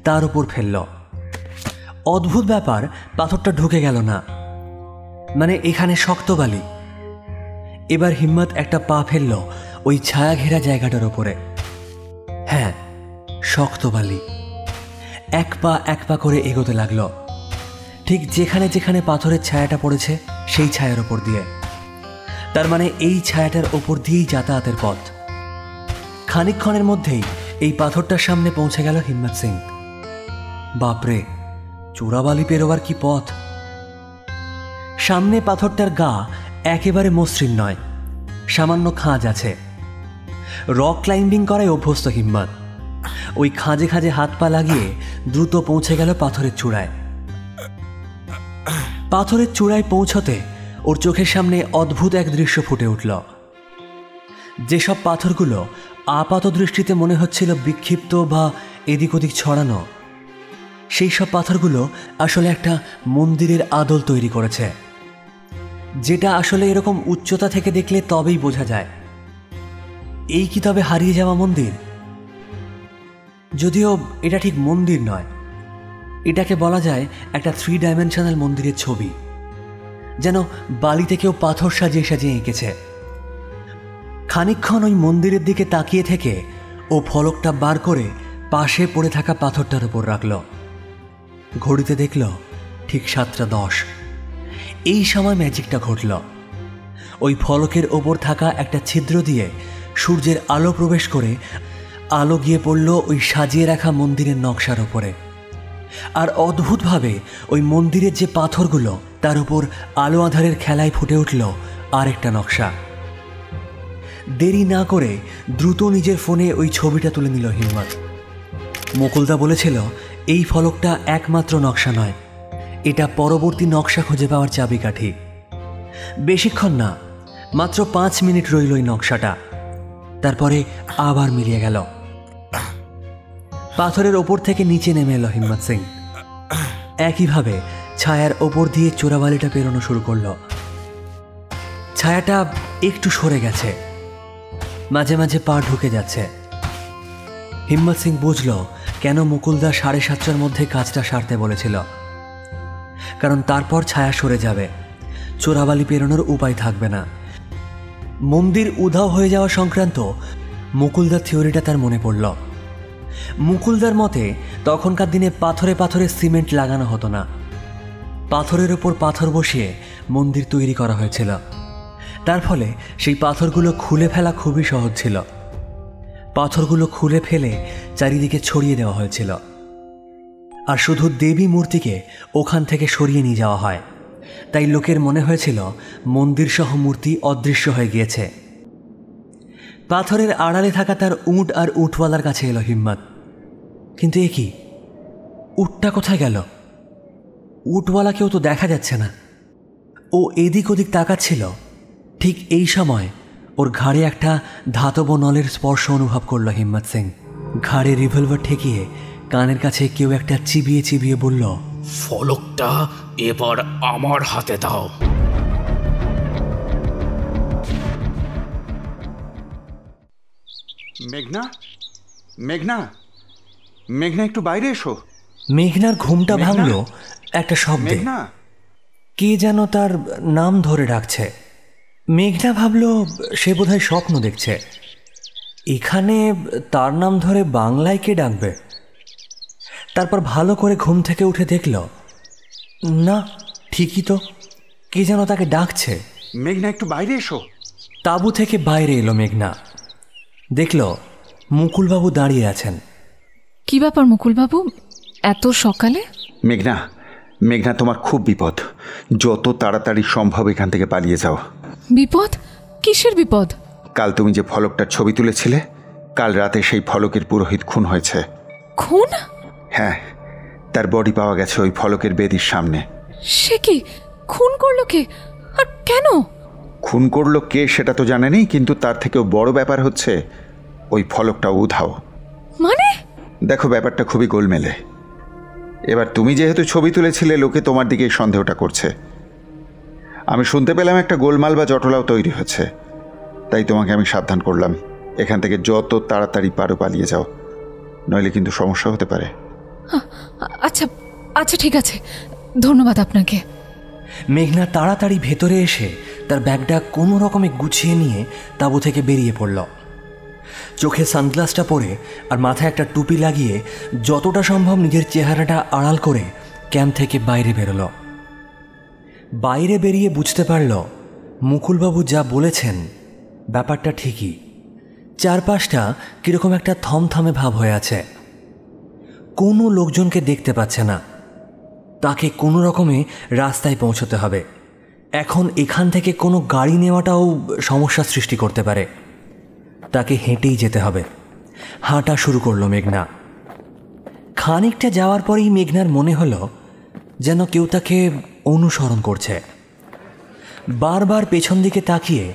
Speaker 1: তার উপর ফেলল? অদ্ভুত ব্যাপার, পাথরটা ঢুকে গেল না। মানে এখানে শক্ত বালি। এবার হিম্মত একটা পা ফেলল ওই ছায়া ঘেরা জায়গাটার ওপরে। হ্যাঁ, শক্ত বালি। এক পা করে এগোতে লাগলো। ঠিক যেখানে যেখানে পাথরের ছায়াটা পড়েছে সেই ছায়ার ওপর দিয়ে। তার মানে এই ছায়াটার ওপর দিয়েই যাতায়াতের পথ। খানিকক্ষণের মধ্যেই এই পাথরটার সামনে পৌঁছে গেল হিম্মত সিং। বাপরে, চোরাবালি পেরোবার কি পথ! সামনে পাথরটার গা একেবারে মসৃণ নয়, সামান্য খাঁজ আছে। রক ক্লাইম্বিং করায় অভ্যস্ত হিম্মত। ওই খাঁজে খাঁজে হাত পা লাগিয়ে দ্রুত পৌঁছে গেল পাথরের চূড়ায়। পাথরের চূড়ায় পৌঁছতে ওর চোখের সামনে অদ্ভুত এক দৃশ্য ফুটে উঠল। যেসব পাথরগুলো আপাত দৃষ্টিতে মনে হচ্ছিল বিক্ষিপ্ত বা এদিক ওদিক ছড়ানো, সেই সব পাথরগুলো আসলে একটা মন্দিরের আদল তৈরি করেছে, যেটা আসলে এরকম উচ্চতা থেকে দেখলে তবেই বোঝা যায়। এই কি তবে হারিয়ে যাওয়া মন্দির? যদিও এটা ঠিক মন্দির নয়, এটাকে বলা যায় একটা 3 ডাইমেনশনাল মন্দিরের ছবি, যেন বালিতে কেউ পাথর সাজিয়ে সাজিয়ে এঁকেছে। খানিকক্ষণ ওই মন্দিরের দিকে তাকিয়ে থেকে ও ফলকটা বার করে পাশে পড়ে থাকা পাথরটার উপর রাখল। ঘড়িতে দেখল ঠিক 7:10। এই সময় ম্যাজিকটা ঘটল। ওই ফলকের ওপর থাকা একটা ছিদ্র দিয়ে সূর্যের আলো প্রবেশ করে আলো গিয়ে পড়ল ওই সাজিয়ে রাখা মন্দিরের নকশার ওপরে। আর অদ্ভুতভাবে ওই মন্দিরের যে পাথরগুলো, তার উপর আলো আঁধারের খেলায় ফুটে উঠল আরেকটা নকশা। দেরি না করে দ্রুত নিজের ফোনে ওই ছবিটা তুলে নিল হিম্মত। মুকুলদা বলেছিল এই ফলকটা একমাত্র নকশা নয়, এটা পরবর্তী নকশা খুঁজে পাওয়ার চাবিকাঠি। বেশিক্ষণ না, মাত্র 5 মিনিট রইল ওই নকশাটা, তারপরে আবার মিলিয়ে গেল। পাথরের ওপর থেকে নিচে নেমে এলো হিম্মত সিং। একইভাবে ছায়ার ওপর দিয়ে চোরাবালিটা পেরোনো শুরু করল। ছায়াটা একটু সরে গেছে, মাঝে মাঝে পা ঢুকে যাচ্ছে। হিম্মত সিং বুঝল কেন মুকুলদা 7:30টার মধ্যে কাজটা সারতে বলেছিল। কারণ তারপর ছায়া সরে যাবে, চোরাবালি পেরোনোর উপায় থাকবে না। মন্দির উধাও হয়ে যাওয়া সংক্রান্ত মুকুলদার থিওরিটা তার মনে পড়ল। মুকুলদার মতে তখনকার দিনে পাথরে পাথরে সিমেন্ট লাগানো হতো না, পাথরের ওপর পাথর বসিয়ে মন্দির তৈরি করা হয়েছিল। তার ফলে সেই পাথরগুলো খুলে ফেলা খুবই সহজ ছিল। পাথরগুলো খুলে ফেলে চারিদিকে ছড়িয়ে দেওয়া হয়েছিল, আর শুধু দেবী মূর্তিকে ওখান থেকে সরিয়ে নিয়ে যাওয়া হয়। তাই লোকের মনে হয়েছিল মন্দির সহ মূর্তি অদৃশ্য হয়ে গিয়েছে। পাথরের আড়ালে থাকা তার উট আর উটওয়ালার কাছে এলো হিম্মত। কিন্তু এ কি, উটটা কোথায় গেল? উটওয়ালাকেও তো দেখা যাচ্ছে না। ও এদিক ওদিক তাকাচ্ছিল। ঠিক এই সময় ওর ঘাড়ে একটা ধাতব নলের স্পর্শ অনুভব করল হিম্মত সিং। ঘাড়ে রিভলভার ঠেকিয়ে কানের কাছে কেউ একটা চিবিয়ে চিবিয়ে বলল,
Speaker 14: ফলকটা এবার আমার হাতে দাও।
Speaker 2: মেঘনা, মেঘনা, মেঘনা, একটু বাইরে এসো।
Speaker 1: মেঘনার ঘুমটা ভাঙল একটা শব্দে। কে যেন তার নাম ধরে ডাকছে। মেঘনা ভাবল সে বোধহয় স্বপ্ন দেখছে। এখানে তার নাম ধরে বাংলায় কে ডাকবে? তারপর ভালো করে ঘুম থেকে উঠে দেখল, না, ঠিকই তো, কে যেন তাকে ডাকছে।
Speaker 2: মেঘনা, একটু বাইরে এসো।
Speaker 1: তাঁবু থেকে বাইরে এলো মেঘনা। দেখল মুকুলবাবু দাঁড়িয়ে আছেন।
Speaker 8: কি ব্যাপার মুকুলবাবু, এত সকালে?
Speaker 2: মেঘনা, মেঘনা, তোমার খুব বিপদ। যত তাড়াতাড়ি সম্ভব এখান থেকে পালিয়ে যাও।
Speaker 8: বিপদ? কিসের বিপদ?
Speaker 2: কাল তুমি যে ফলকটার ছবি তুলেছিলে, কাল রাতে সেই ফলকের পুরোহিত খুন হয়েছে।
Speaker 8: খুন?
Speaker 2: হ্যাঁ, তার বডি পাওয়া গেছে ওই ফলকের বেদির সামনে।
Speaker 8: সে কি, খুন করলো কে আর কেন?
Speaker 2: খুন করলো কে সেটা তো জানেনি, কিন্তু তার থেকেও বড় ব্যাপার হচ্ছে ওই ফলকটা উধাও।
Speaker 8: মানে?
Speaker 2: দেখো, ব্যাপারটা খুবই গোলমেলে। এবার তুমি যেহেতু ছবি তুলেছিলে, লোকে তোমার দিকেই সন্দেহটা করছে। আমি শুনতে পেলাম একটা গোলমাল বা জটলাও তৈরি হচ্ছে। তাই তোমাকে আমি সাবধান করলাম, এখান থেকে যত তাড়াতাড়ি পারো পালিয়ে যাও, নইলে কিন্তু সমস্যা হতে পারে।
Speaker 8: আচ্ছা আচ্ছা, ঠিক আছে, ধন্যবাদ আপনাকে।
Speaker 1: মেঘনা তাড়াতাড়ি ভেতরে এসে তার ব্যাগটা কোনো রকমে গুছিয়ে নিয়ে তাঁবু থেকে বেরিয়ে পড়ল। চোখে সানগ্লাসটা পরে আর মাথায় একটা টুপি লাগিয়ে যতটা সম্ভব নিজের চেহারাটা আড়াল করে ক্যাম্প থেকে বাইরে বেরোল। বাইরে বেরিয়ে বুঝতে পারল মুকুলবাবু যা বলেছেন ব্যাপারটা ঠিকই। চারপাশটা কিরকম একটা থমথমে ভাব হয়ে আছে। কোনো লোকজনকে দেখতে পাচ্ছে না। তাকে কোনো রকমে রাস্তায় পৌঁছতে হবে। এখন এখান থেকে কোনো গাড়ি নেওয়াটাও সমস্যা সৃষ্টি করতে পারে। তাকে হেঁটেই যেতে হবে। হাঁটা শুরু করলো মেঘনা। খানিকটা যাওয়ার পরেই মেঘনার মনে হলো যেন কেউ তাকে অনুসরণ করছে। বারবার পেছন দিকে তাকিয়ে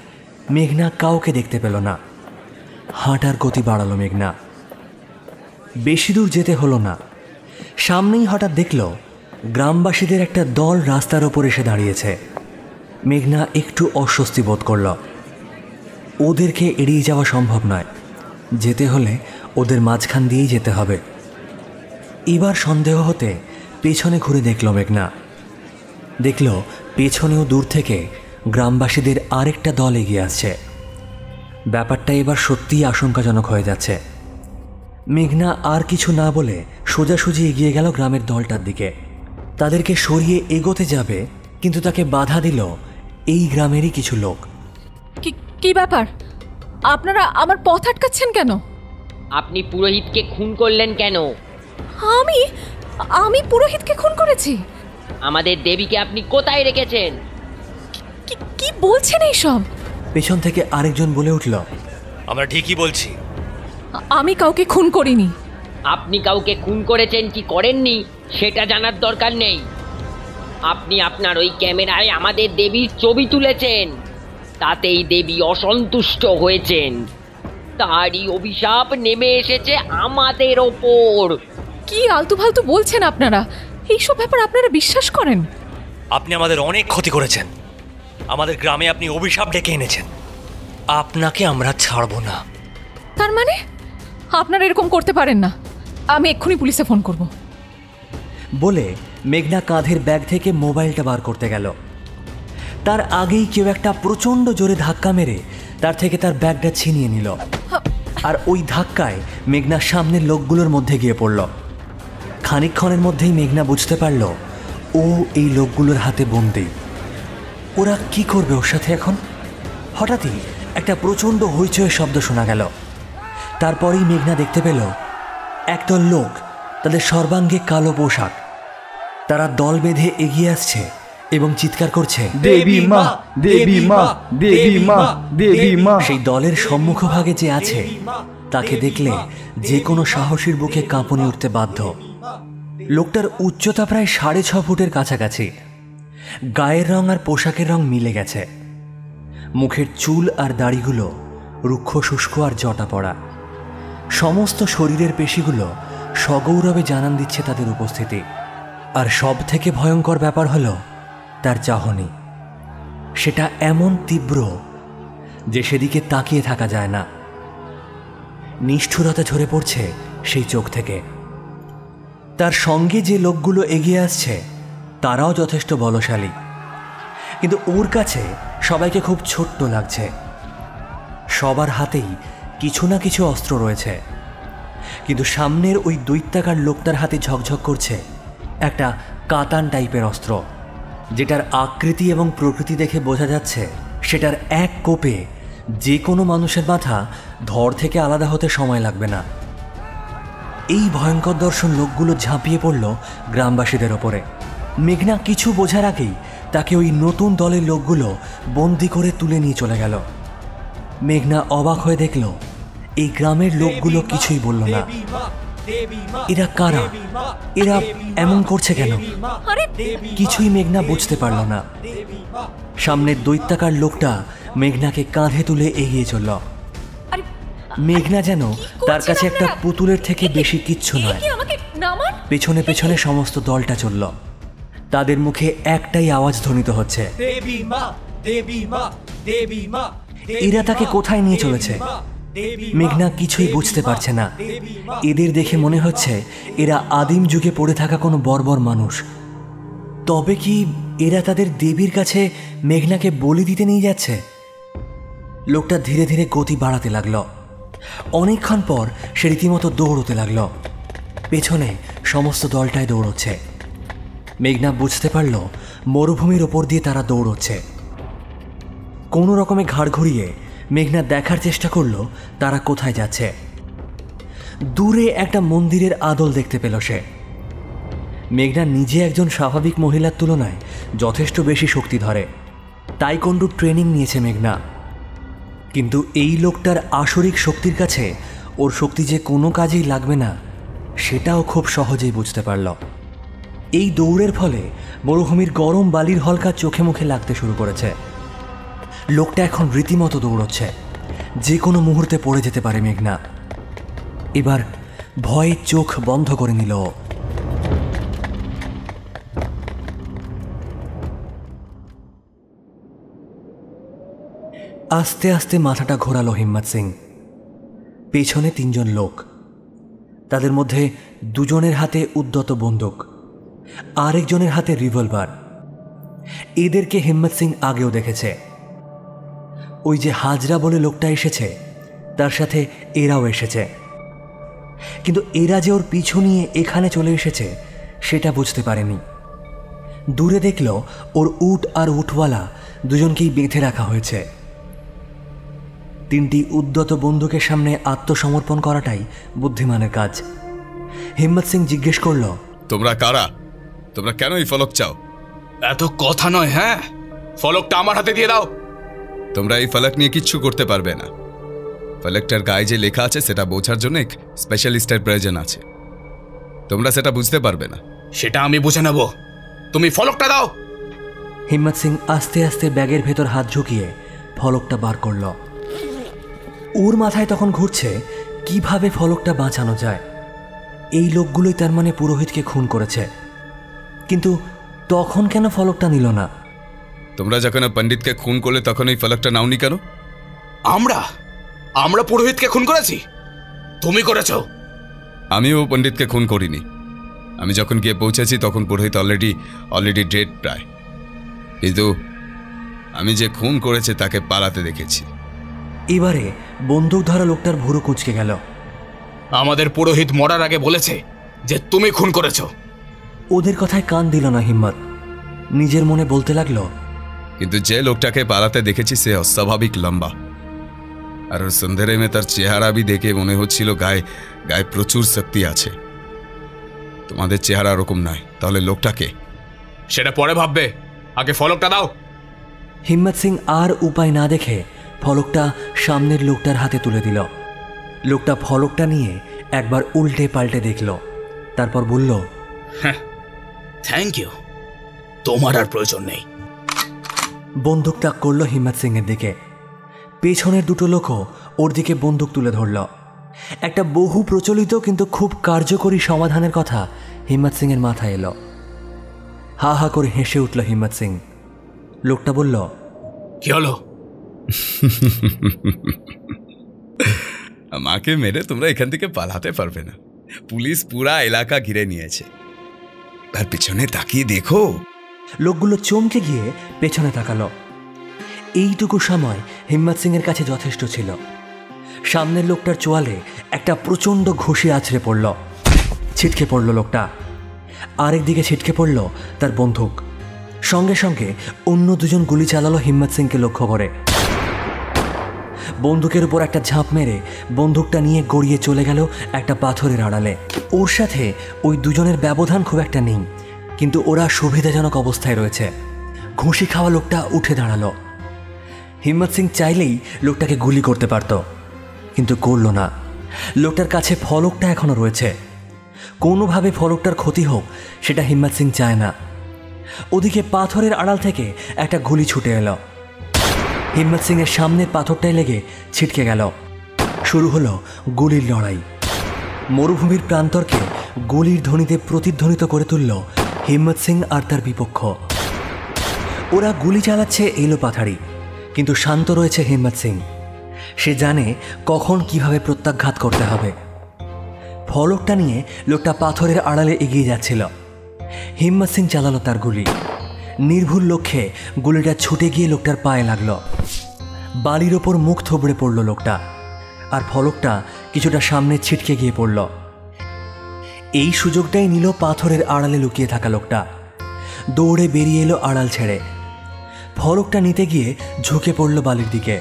Speaker 1: মেঘনা কাউকে দেখতে পেল না। হাঁটার গতি বাড়ালো মেঘনা। বেশি দূর যেতে হলো না। সামনেই হঠাৎ দেখল গ্রামবাসীদের একটা দল রাস্তার ওপর এসে দাঁড়িয়েছে। মেঘনা একটু অস্বস্তি বোধ করল। ওদেরকে এড়িয়ে যাওয়া সম্ভব নয়। যেতে হলে ওদের মাঝখান দিয়েই যেতে হবে। এবার সন্দেহ হতে পেছনে ঘুরে দেখল মেঘনা। দেখল পেছনেও দূর থেকে গ্রামবাসীদের আরেকটা দল এগিয়ে আসছে। ব্যাপারটা এবার সত্যিই আশঙ্কাজনক হয়ে যাচ্ছে। মেঘনা আর কিছু না বলে সোজাসুজি এগিয়ে গেল গ্রামের দলটার দিকে। তাদেরকে সরিয়ে এগোতে যাবে, কিন্তু তাকে বাধা দিল এই গ্রামেরই কিছু লোক।
Speaker 8: কি ব্যাপার? আপনারা আমার পথ আটকাচ্ছেন কেন?
Speaker 10: আপনি পুরোহিতকে খুন করলেন কেন?
Speaker 8: আমি পুরোহিতকে খুন করেছি?
Speaker 10: আমাদের দেবীকে আপনি কোথায় রেখেছেন?
Speaker 8: কি বলছেন এইসব?
Speaker 1: পেছন থেকে আরেকজন বলে উঠল,
Speaker 18: আমরা ঠিকই বলছি।
Speaker 8: আমি কাউকে খুন করিনি।
Speaker 10: আপনি কাউকে খুন করেছেন কি করেননি সেটা জানার দরকার নেই। আপনি আপনার ওই ক্যামেরায় আমাদের দেবীর ছবি তুলেছেন, তাতেই দেবী অসন্তুষ্ট হয়েছেন। তারই অভিশাপ নেমে এসেছে আমাদের ওপর।
Speaker 8: কি আলতু ফালতু বলছেন আপনারা? এইসব ব্যাপার আপনারা বিশ্বাস করেন?
Speaker 18: আপনি আমাদের অনেক ক্ষতি করেছেন। আমাদের গ্রামে আপনি অভিশাপ ডেকে এনেছেন। আপনাকে আমরা ছাড়ব না।
Speaker 8: তার মানে আপনারা এরকম করতে পারেন না। আমি এক্ষুনি পুলিশে ফোন করব।
Speaker 1: বলে মেঘনা কাঁধের ব্যাগ থেকে মোবাইলটা বার করতে গেল। তার আগেই কেউ একটা প্রচণ্ড জোরে ধাক্কা মেরে তার থেকে তার ব্যাগটা ছিনিয়ে নিল। আর ওই ধাক্কায় মেঘনা সামনের লোকগুলোর মধ্যে গিয়ে পড়ল। খানিকক্ষণের মধ্যেই মেঘনা বুঝতে পারল ও এই লোকগুলোর হাতে বন্দী। ওরা কি করবে ওর সাথে এখন? হঠাৎই একটা প্রচণ্ড হইচয়ের শব্দ শোনা গেল। তারপরেই মেঘনা দেখতে পেল একদল লোক, তাদের সর্বাঙ্গে কালো পোশাক। তারা দল বেঁধে এগিয়ে আসছে এবং চিৎকার করছে,
Speaker 11: দেবী মা, দেবী মা, দেবী মা, দেবী মা।
Speaker 1: সেই দলের সম্মুখভাগে যে আছে তাকে দেখলে যে কোনো সাহসীর বুকে কাঁপুনি উঠতে বাধ্য। লোকটার উচ্চতা প্রায় 6.5 ফুটের কাছাকাছি। গায়ের রং আর পোশাকের রং মিলে গেছে। মুখের চুল আর দাড়িগুলো রুক্ষ শুষ্ক আর জটা পড়া। সমস্ত শরীরের পেশিগুলো সগৌরবে জানান দিচ্ছে তাদের উপস্থিতি। আর সব থেকে ভয়ঙ্কর ব্যাপার হলো তার চাহনি। সেটা এমন তীব্র যে সেদিকে তাকিয়ে থাকা যায় না। নিষ্ঠুরতা ঝরে পড়ছে সেই চোখ থেকে। তার সঙ্গে যে লোকগুলো এগিয়ে আসছে তারাও যথেষ্ট বলশালী, কিন্তু ওর কাছে সবাইকে খুব ছোট্ট লাগছে। সবার হাতেই কিছু না কিছু অস্ত্র রয়েছে, কিন্তু সামনের ওই দৈত্যাকার লোকটার হাতে ঝকঝক করছে একটা কাতান টাইপের অস্ত্র, যেটার আকৃতি এবং প্রকৃতি দেখে বোঝা যাচ্ছে সেটার এক কোপে যে কোনো মানুষের মাথা ধড় থেকে আলাদা হতে সময় লাগবে না। এই ভয়ঙ্কর দর্শন লোকগুলো ঝাঁপিয়ে পড়ল গ্রামবাসীদের ওপরে। মেঘনা কিছু বোঝার আগেই তাকে ওই নতুন দলের লোকগুলো বন্দি করে তুলে নিয়ে চলে গেল। মেঘনা অবাক হয়ে দেখল এই গ্রামের লোকগুলো কিছুই বলল না। এরা কারা? এরা এমন করছে কেন? কিছুই মেঘনা বুঝতে পারল না। সামনের দৈত্যাকার লোকটা মেঘনাকে কাঁধে তুলে এগিয়ে চলল। মেঘনা যেন তার কাছে একটা পুতুলের থেকে বেশি কিচ্ছু নয়। পেছনে পেছনে সমস্ত দলটা চলল। তাদের মুখে একটাই আওয়াজ ধ্বনিত হচ্ছে, এরা তাকে কোথায় নিয়ে চলেছে? মেঘনা কিছুই বুঝতে পারছে না। এদের দেখে মনে হচ্ছে এরা আদিম যুগে পড়ে থাকা কোনো বর্বর মানুষ। তবে কি এরা তাদের দেবীর কাছে মেঘনাকে বলি দিতে নিয়ে যাচ্ছে? লোকটা ধীরে ধীরে গতি বাড়াতে লাগলো। অনেকক্ষণ পর সে রীতিমতো দৌড়তে লাগলো। পেছনে সমস্ত দলটাই দৌড়চ্ছে। মেঘনা বুঝতে পারল মরুভূমির ওপর দিয়ে তারা দৌড়চ্ছে। কোনো রকমে ঘাড় ঘুরিয়ে মেঘনা দেখার চেষ্টা করলো তারা কোথায় যাচ্ছে। দূরে একটা মন্দিরের আদল দেখতে পেল সে। মেঘনা নিজে একজন স্বাভাবিক মহিলার তুলনায় যথেষ্ট বেশি শক্তি ধরে, তাইকোন্ডোর ট্রেনিং নিয়েছে মেঘনা। কিন্তু এই লোকটার আসরিক শক্তির কাছে ওর শক্তি যে কোনো কাজেই লাগবে না সেটাও খুব সহজেই বুঝতে পারল। এই দৌড়ের ফলে মরুভূমির গরম বালির হলকা চোখে মুখে লাগতে শুরু করেছে। লোকটা এখন রীতিমতো দৌড়চ্ছে, যে কোনো মুহূর্তে পড়ে যেতে পারে মেঘনা। এবার ভয়ে চোখ বন্ধ করে নিল। আস্তে আস্তে মাথাটা ঘোরালো হিম্মত সিং। পেছনে 3 জন লোক, তাদের মধ্যে 2 জনের হাতে উদ্যত বন্দুক, আরেকজনের হাতে রিভলভার। এদেরকে হিম্মত সিং আগেও দেখেছে। ওই যে হাজরা বলে লোকটা এসেছে তার সাথে এরাও এসেছে, কিন্তু এরা যে ওর পিছু নিয়ে এখানে চলে এসেছে সেটা বুঝতে পারেনি। দূরে দেখল ওর উট আর উটওয়ালা দুজনকেই বেঁধে রাখা হয়েছে। 3টি উদ্যত বন্দুকের সামনে আত্মসমর্পণ করাটাই বুদ্ধিমানের কাজ। হিম্মত সিং জিজ্ঞেস করল,
Speaker 12: তোমরা কারা? তোমরা কেন এই ফলক চাও?
Speaker 17: এত কথা নয়, হ্যাঁ, ফলকটা আমার হাতে দিয়ে দাও।
Speaker 12: তোমরা এই ফলক নিয়ে কিচ্ছু করতে পারবে না। ফলকটার গায়ে যে লেখা আছে সেটা বোঝার জন্য এক স্পেশালিস্টের প্রয়োজন আছে। তোমরা সেটা বুঝতে পারবে না।
Speaker 17: সেটা আমি বুঝে নেব, তুমি ফলকটা দাও।
Speaker 1: হিম্মত সিং আস্তে আস্তে ব্যাগের ভেতর হাত ঝুঁকিয়ে ফলকটা বার করল। ওর মাথায় তখন ঘুরছে কিভাবে ফলকটা বাঁচানো যায়। এই লোকগুলোই তার মানে পুরোহিতকে খুন করেছে, কিন্তু তখন কেন ফলকটা নিল না?
Speaker 12: তোমরা যখন পণ্ডিতকে খুন করলে তখন এই ফলকটা নাওনি কেন?
Speaker 17: আমরা পুরোহিতকে খুন করেছি? তুমি করেছ?
Speaker 12: আমিও পণ্ডিতকে খুন করিনি। আমি যখন গিয়ে পৌঁছেছি তখন পুরোহিত অলরেডি ডেড প্রায়। কিন্তু আমি যে খুন করেছে তাকে পালাতে দেখেছি।
Speaker 1: এবারে বন্দুক ধরা লোকটার ভুরু কুঁচকে গেল।
Speaker 17: আমাদের পুরোহিত মরার আগে বলেছে যে তুমি খুন করেছ।
Speaker 1: ওদের কথায় কান দিল না হিম্মত। নিজের মনে বলতে লাগলো,
Speaker 12: কিন্তু যে লোকটাকে পালাতে দেখেছি সে অস্বাভাবিক লম্বা, আর সন্ধ্যেরে মে তার চেহারা भी দেখে মনে হচ্ছিল গায়ে প্রচুর শক্তি আছে। তোমাদের চেহারা ওরকম নয়, তাহলে লোকটাকে?
Speaker 17: সেটা পরে ভাববে, আগে ফলকটা দাও।
Speaker 1: হিম্মত সিং আর উপায় না দেখে ফলকটা সামনের লোকটার হাতে তুলে দিল। লোকটা ফলকটা নিয়ে একবার উল্টে পাল্টে দেখল, তারপর বলল,
Speaker 17: থ্যাংক ইউ, তোমার আর প্রয়োজন নেই।
Speaker 1: বন্দুক তাক করল হিম্মত সিং এর দিকে। পেছনের 2টো লোকও ওর দিকে বন্দুক তুলে ধরল। একটা বহু প্রচলিত কিন্তু খুব কার্যকরী সমাধানের কথা হিম্মত সিং এর মাথায় এলো। হা হা করে হেসে উঠল হিম্মত সিং। লোকটা বলল,
Speaker 17: কি হলো?
Speaker 12: আমাকে মেরে তোমরা এখান থেকে পালাতে পারবে না। পুলিশ পুরা এলাকা ঘিরে নিয়েছে। আর পিছনে তাকিয়ে দেখো।
Speaker 1: লোকগুলো চমকে গিয়ে পেছনে তাকালো। এইটুকু সময় হিম্মত সিং এর কাছে যথেষ্ট ছিল। সামনের লোকটার চোয়ালে একটা প্রচণ্ড ঘুষি আছড়ে পড়ল। ছিটকে পড়ল লোকটা। আরেকদিকে ছিটকে পড়ল তার বন্দুক। সঙ্গে সঙ্গে অন্য 2 জন গুলি চালালো হিম্মত সিংকে লক্ষ্য করে। বন্দুকের উপর একটা ঝাঁপ মেরে বন্দুকটা নিয়ে গড়িয়ে চলে গেল একটা পাথরের আড়ালে। ওর সাথে ওই 2 জনের ব্যবধান খুব একটা নেই, কিন্তু ওরা সুবিধাজনক অবস্থায় রয়েছে। ঘুষি খাওয়া লোকটা উঠে দাঁড়ালো। হিম্মত সিং চাইলেই লোকটাকে গুলি করতে পারত, কিন্তু করল না। লোকটার কাছে ফলকটা এখনো রয়েছে। কোনোভাবে ফলকটার ক্ষতি হোক সেটা হিম্মত সিং চায় না। ওদিকে পাথরের আড়াল থেকে একটা গুলি ছুটে এলো। হিম্মত সিং এর সামনের পাথরটায় লেগে ছিটকে গেল। শুরু হলো গুলির লড়াই। মরুভূমির প্রান্তরকে গুলির ধ্বনিতে প্রতিধ্বনিত করে তুলল হিম্মত সিং আর তার বিপক্ষ। ওরা গুলি চালাচ্ছে এলো পাথারি, কিন্তু শান্ত রয়েছে হিম্মত সিং। সে জানে কখন কিভাবে প্রত্যাঘাত করতে হবে। ফলকটা নিয়ে লোকটা পাথরের আড়ালে এগিয়ে যাচ্ছিল। হিম্মত সিং চালালো তার গুলি। নির্ভুল লক্ষ্যে গুলিটা ছুটে গিয়ে লোকটার পায়ে লাগলো। বালির ওপর মুখ থবড়ে পড়ল লোকটা, আর ফলকটা কিছুটা সামনে ছিটকে গিয়ে পড়ল। এই সুযোগটাই নিল পাথরের আড়ালে লুকিয়ে থাকা লোকটা। দৌড়ে বেরিয়ে এলো আড়াল ছেড়ে। ফলকটা নিতে গিয়ে ঝুঁকে পড়ল বালির দিকে।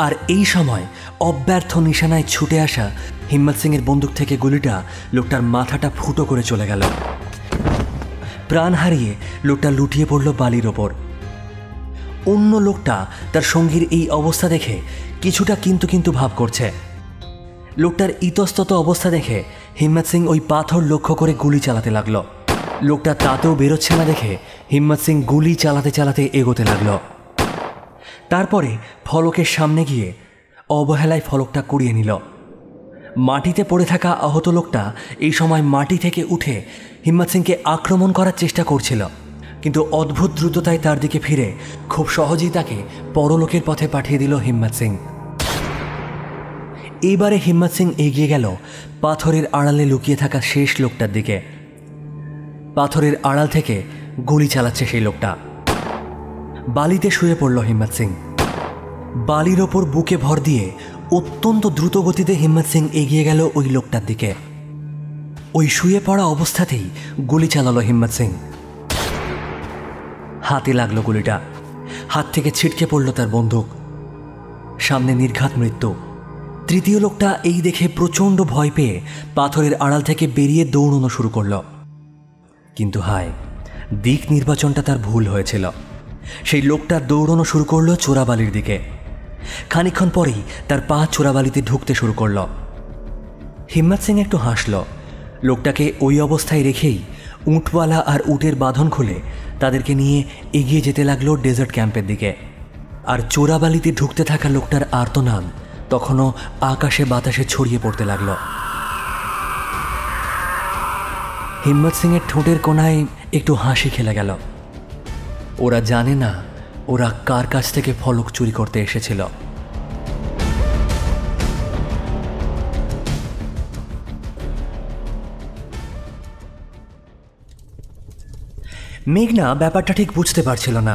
Speaker 1: আর এই সময় অব্যর্থ নিশানায় ছুটে আসা হিম্মত সিংয়ের বন্দুক থেকে গুলিটা লোকটার মাথাটা ফুটো করে চলে গেল। প্রাণ হারিয়ে লোকটা লুটিয়ে পড়ল বালির ওপর। অন্য লোকটা তার সঙ্গীর এই অবস্থা দেখে কিছুটা কিন্তু ভাব করছে। লোকটার ইতস্তত অবস্থা দেখে হিম্মত সিং ওই পাথর লক্ষ্য করে গুলি চালাতে লাগলো। লোকটা তাতেও বেরোচ্ছে না দেখে হিম্মত সিং গুলি চালাতে চালাতে এগোতে লাগলো। তারপরে ফলকের সামনে গিয়ে অবহেলায় ফলকটা কুড়িয়ে নিল। মাটিতে পড়ে থাকা আহত লোকটা এই সময় মাটি থেকে উঠে হিম্মত সিংকে আক্রমণ করার চেষ্টা করছিল, কিন্তু অদ্ভুত দ্রুততায় তার দিকে ফিরে খুব সহজেই তাকে পরলোকের পথে পাঠিয়ে দিল হিম্মত সিং। এইবারে হিম্মত সিং এগিয়ে গেল পাথরের আড়ালে লুকিয়ে থাকা শেষ লোকটার দিকে। পাথরের আড়াল থেকে গুলি চালাচ্ছে সেই লোকটা। বালিতে শুয়ে পড়ল হিম্মত সিং। বালির ওপর বুকে ভর দিয়ে অত্যন্ত দ্রুত গতিতে হিম্মত সিং এগিয়ে গেল ওই লোকটার দিকে। ওই শুয়ে পড়া অবস্থাতেই গুলি চালালো হিম্মত সিং। হাতে লাগলো গুলিটা, হাত থেকে ছিটকে পড়ল তার বন্দুক। সামনে নির্ঘাত মৃত্যু। তৃতীয় লোকটা এই দেখে প্রচণ্ড ভয় পেয়ে পাথরের আড়াল থেকে বেরিয়ে দৌড়ানো শুরু করল। কিন্তু হায়, দিক নির্বাচনটা তার ভুল হয়েছিল। সেই লোকটা দৌড়ানো শুরু করলো চোরাবালির দিকে। খানিকক্ষণ পরেই তার পা চোরাবালিতে ঢুকতে শুরু করল। হিম্মত সিং একটু হাসল। লোকটাকে ওই অবস্থায় রেখেই উঁটওয়ালা আর উটের বাঁধন খুলে তাদেরকে নিয়ে এগিয়ে যেতে লাগলো ডেজার্ট ক্যাম্পের দিকে। আর চোরাবালিতে ঢুকতে থাকা লোকটার আর্তনাদ তখনও আকাশে বাতাসে ছড়িয়ে পড়তে লাগলো। হিম্মত সিংয়ের ঠোঁটের কোণায় একটু হাসি খেলে গেল। ওরা জানে না ওরা কার কাছ থেকে ফলক চুরি করতে এসেছিল। মেঘনা ব্যাপারটা ঠিক বুঝতে পারছিল না।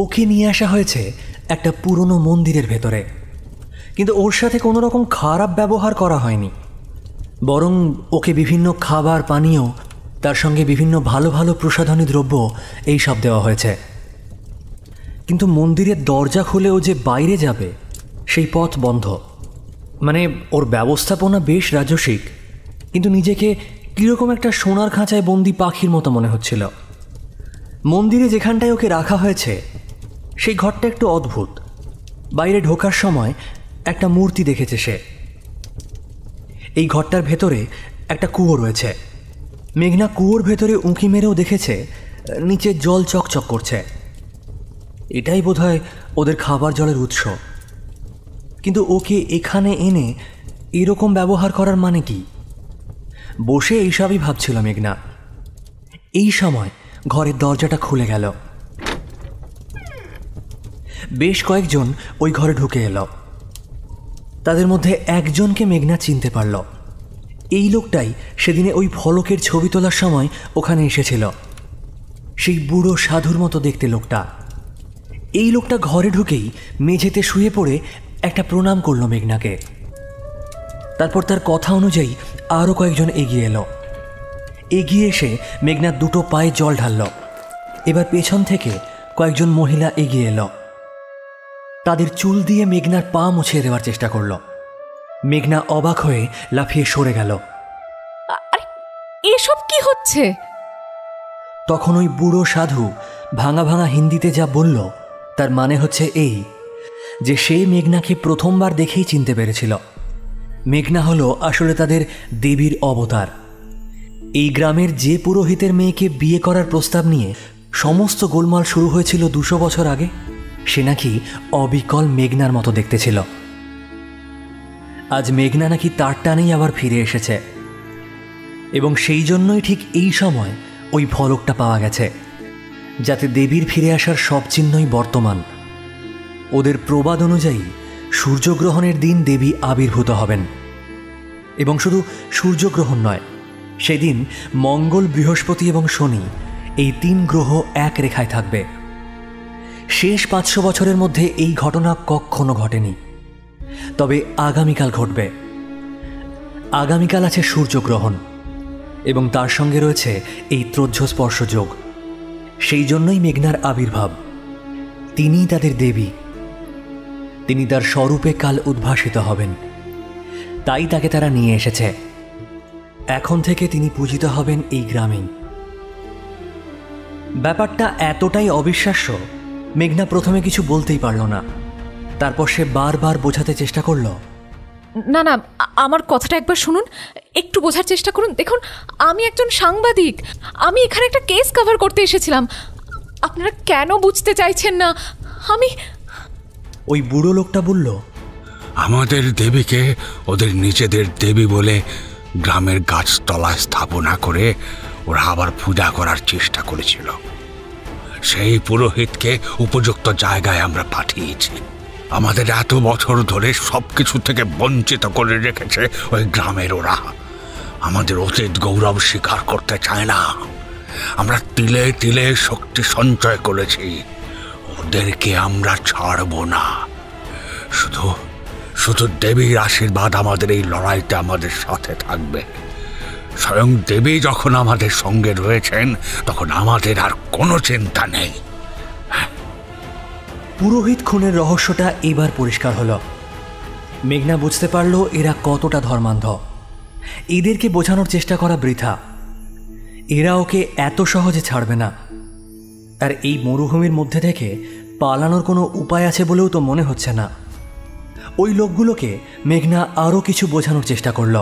Speaker 1: ওকে নিয়ে আসা হয়েছে একটা পুরনো মন্দিরের ভেতরে, কিন্তু ওর সাথে কোনো রকম খারাপ ব্যবহার করা হয়নি। বরং ওকে বিভিন্ন খাবার পানীয়, তার সঙ্গে বিভিন্ন ভালো ভালো প্রসাধনী দ্রব্য এই সব দেওয়া হয়েছে। কিন্তু মন্দিরের দরজা খুলে ও যে বাইরে যাবে সেই পথ বন্ধ। মানে ওর ব্যবস্থাপনা বেশ রাজসিক, কিন্তু নিজেকে কীরকম একটা সোনার খাঁচায় বন্দি পাখির মতো মনে হচ্ছিল। মন্দিরে যেখানটায় ওকে রাখা হয়েছে সেই ঘরটা একটু অদ্ভুত। বাইরে ঢোকার সময় একটা মূর্তি দেখেছে সে। এই ঘরটার ভেতরে একটা কুয়ো রয়েছে। মেঘনা কুয়োর ভেতরে উঁকি মেরেও দেখেছে নিচে জল চকচক করছে। এটাই বোধহয় ওদের খাবার জলের উৎস। কিন্তু ওকে এখানে এনে এরকম ব্যবহার করার মানে কি? বসে এইসবই ভাবছিল মেঘনা। এই সময় ঘরের দরজাটা খুলে গেল। বেশ কয়েকজন ওই ঘরে ঢুকে এলো। তাদের মধ্যে একজনকে মেঘনা চিনতে পারল। এই লোকটাই সেদিনে ওই ফলকের ছবি তোলার সময় ওখানে এসেছিল। সেই বুড়ো সাধুর মতো দেখতে লোকটা। এই লোকটা ঘরে ঢুকেই মেঝেতে শুয়ে পড়ে একটা প্রণাম করল মেঘনাকে। তারপর তার কথা অনুযায়ী আরও কয়েকজন এগিয়ে এলো। এগিয়ে এসে মেঘনার দুটো পায়ে জল ঢালল। এবার পেছন থেকে কয়েকজন মহিলা এগিয়ে এলো। তাদের চুল দিয়ে মেঘনার পা মুছিয়ে দেওয়ার চেষ্টা করল। মেঘনা অবাক হয়ে লাফিয়ে সরে গেল।
Speaker 8: এসব কি হচ্ছে?
Speaker 1: তখন ওই বুড়ো সাধু ভাঙা ভাঙা হিন্দিতে যা বলল তার মানে হচ্ছে এই যে সে মেঘনাকে প্রথমবার দেখেই চিনতে পেরেছিল। মেঘনা হলো আসলে তাদের দেবীর অবতার। এই গ্রামের যে পুরোহিতের মেয়েকে বিয়ে করার প্রস্তাব নিয়ে সমস্ত গোলমাল শুরু হয়েছিল 200 বছর আগে, সে নাকি অবিকল মেঘনার মতো দেখতে ছিল। আজ মেঘনা নাকি তার টানেই আবার ফিরে এসেছে, এবং সেই জন্যই ঠিক এই সময় ওই ফলকটা পাওয়া গেছে, যাতে দেবীর ফিরে আসার সব চিহ্নই বর্তমান। ওদের প্রবাদ অনুযায়ী সূর্যগ্রহণের দিন দেবী আবির্ভূত হবেন, এবং শুধু সূর্যগ্রহণ নয়, সেদিন মঙ্গল, বৃহস্পতি এবং শনি এই 3 গ্রহ এক রেখায় থাকবে। শেষ 500 বছরের মধ্যে এই ঘটনা কখনো ঘটেনি, তবে আগামীকাল ঘটবে। আগামীকাল আছে সূর্যগ্রহণ। এবং তার সঙ্গে রয়েছে এই ত্রজ্জস্পর্শ যোগ। সেই জন্যই মেঘনার আবির্ভাব। তিনিই তাদের দেবী, তিনি তার স্বরূপে কাল উদ্ভাসিত হবেন, তাই তাকে তারা নিয়ে এসেছে। এখন থেকে তিনি পূজিত হবেন এই গ্রামেই। ব্যাপারটা এতটাই অবিশ্বাস্য, মেঘনা প্রথমে কিছু বলতেই পারল না। তারপর সে বারবার বোঝাতে চেষ্টা করল।
Speaker 8: না না, আমার কথাটা একবার শুনুন, একটু বোঝার চেষ্টা করুন। দেখুন, আমি একজন সাংবাদিক, আমি এখানে একটা কেস কভার করতে এসেছিলাম। আপনারা কেন বুঝতে চাইছেন না? আমি
Speaker 1: ওই বুড়ো লোকটা বলল,
Speaker 19: আমাদের দেবীকে ওদের নিজেদের দেবী বলে গ্রামের গাছতলায় স্থাপনা করে ওরা আবার পূজা করার চেষ্টা করেছিল। সেই পুরোহিতকে উপযুক্ত জায়গায় আমরা পাঠিয়েছি। আমাদের এত বছর ধরে সবকিছু থেকে বঞ্চিত করে রেখেছে ওই গ্রামের ওরা। আমাদের অতীত গৌরব স্বীকার করতে চায় না। আমরা তিলে তিলে শক্তি সঞ্চয় করেছি, ওদেরকে আমরা ছাড়ব না। শুধু শুধু দেবীর আশীর্বাদ আমাদের এই লড়াইতে আমাদের সাথে থাকবে। স্বয়ং দেবী যখন আমাদের সঙ্গে রয়েছেন, তখন আমাদের আর কোনো চিন্তা নেই।
Speaker 1: পুরোহিত খুনের রহস্যটা এবার পরিষ্কার হলো। মেঘনা বুঝতে পারল এরা কতটা ধর্মান্ধ। এদেরকে বোঝানোর চেষ্টা করা বৃথা। এরা ওকে এত সহজে ছাড়বে না। আর এই মরুভূমির মধ্যে থেকে পালানোর কোনো উপায় আছে বলেও তো মনে হচ্ছে না। ওই লোকগুলোকে মেঘনা আরও কিছু বোঝানোর চেষ্টা করল,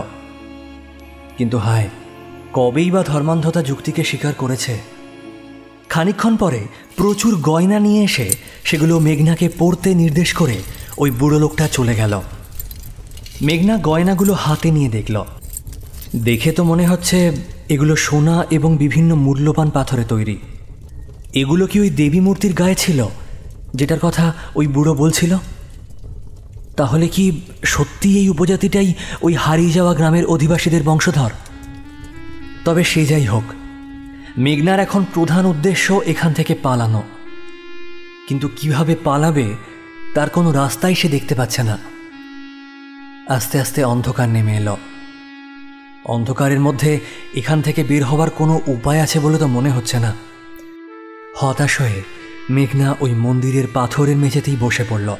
Speaker 1: কিন্তু হায়, কবেই বা ধর্মান্ধতা যুক্তিকে স্বীকার করেছে। খানিকক্ষণ পরে প্রচুর গয়না নিয়ে এসে সেগুলো মেঘনাকে পড়তে নির্দেশ করে ওই বুড়ো লোকটা চলে গেল। মেঘনা গয়নাগুলো হাতে নিয়ে দেখল। দেখে তো মনে হচ্ছে এগুলো সোনা এবং বিভিন্ন মূল্যবান পাথরে তৈরি। এগুলো কি ওই দেবী মূর্তির গায়ে ছিল যেটার কথা ওই বুড়ো বলছিল? তাহলে কি সত্যি এই উপজাতিটাই ওই হারিয়ে যাওয়া গ্রামের অধিবাসীদের বংশধর? তবে সে যাই হোক, মেঘনার এখন প্রধান উদ্দেশ্য এখান থেকে পালানো। কিন্তু কিভাবে পালাবে তার কোনো রাস্তাই সে দেখতে পাচ্ছে না। আস্তে আস্তে অন্ধকার নেমে এলো। অন্ধকারের মধ্যে এখান থেকে বের হবার কোনো উপায় আছে বলে তো মনে হচ্ছে না। হতাশ হয়ে মেঘনা ওই মন্দিরের পাথরের মেঝেতেই বসে পড়ল।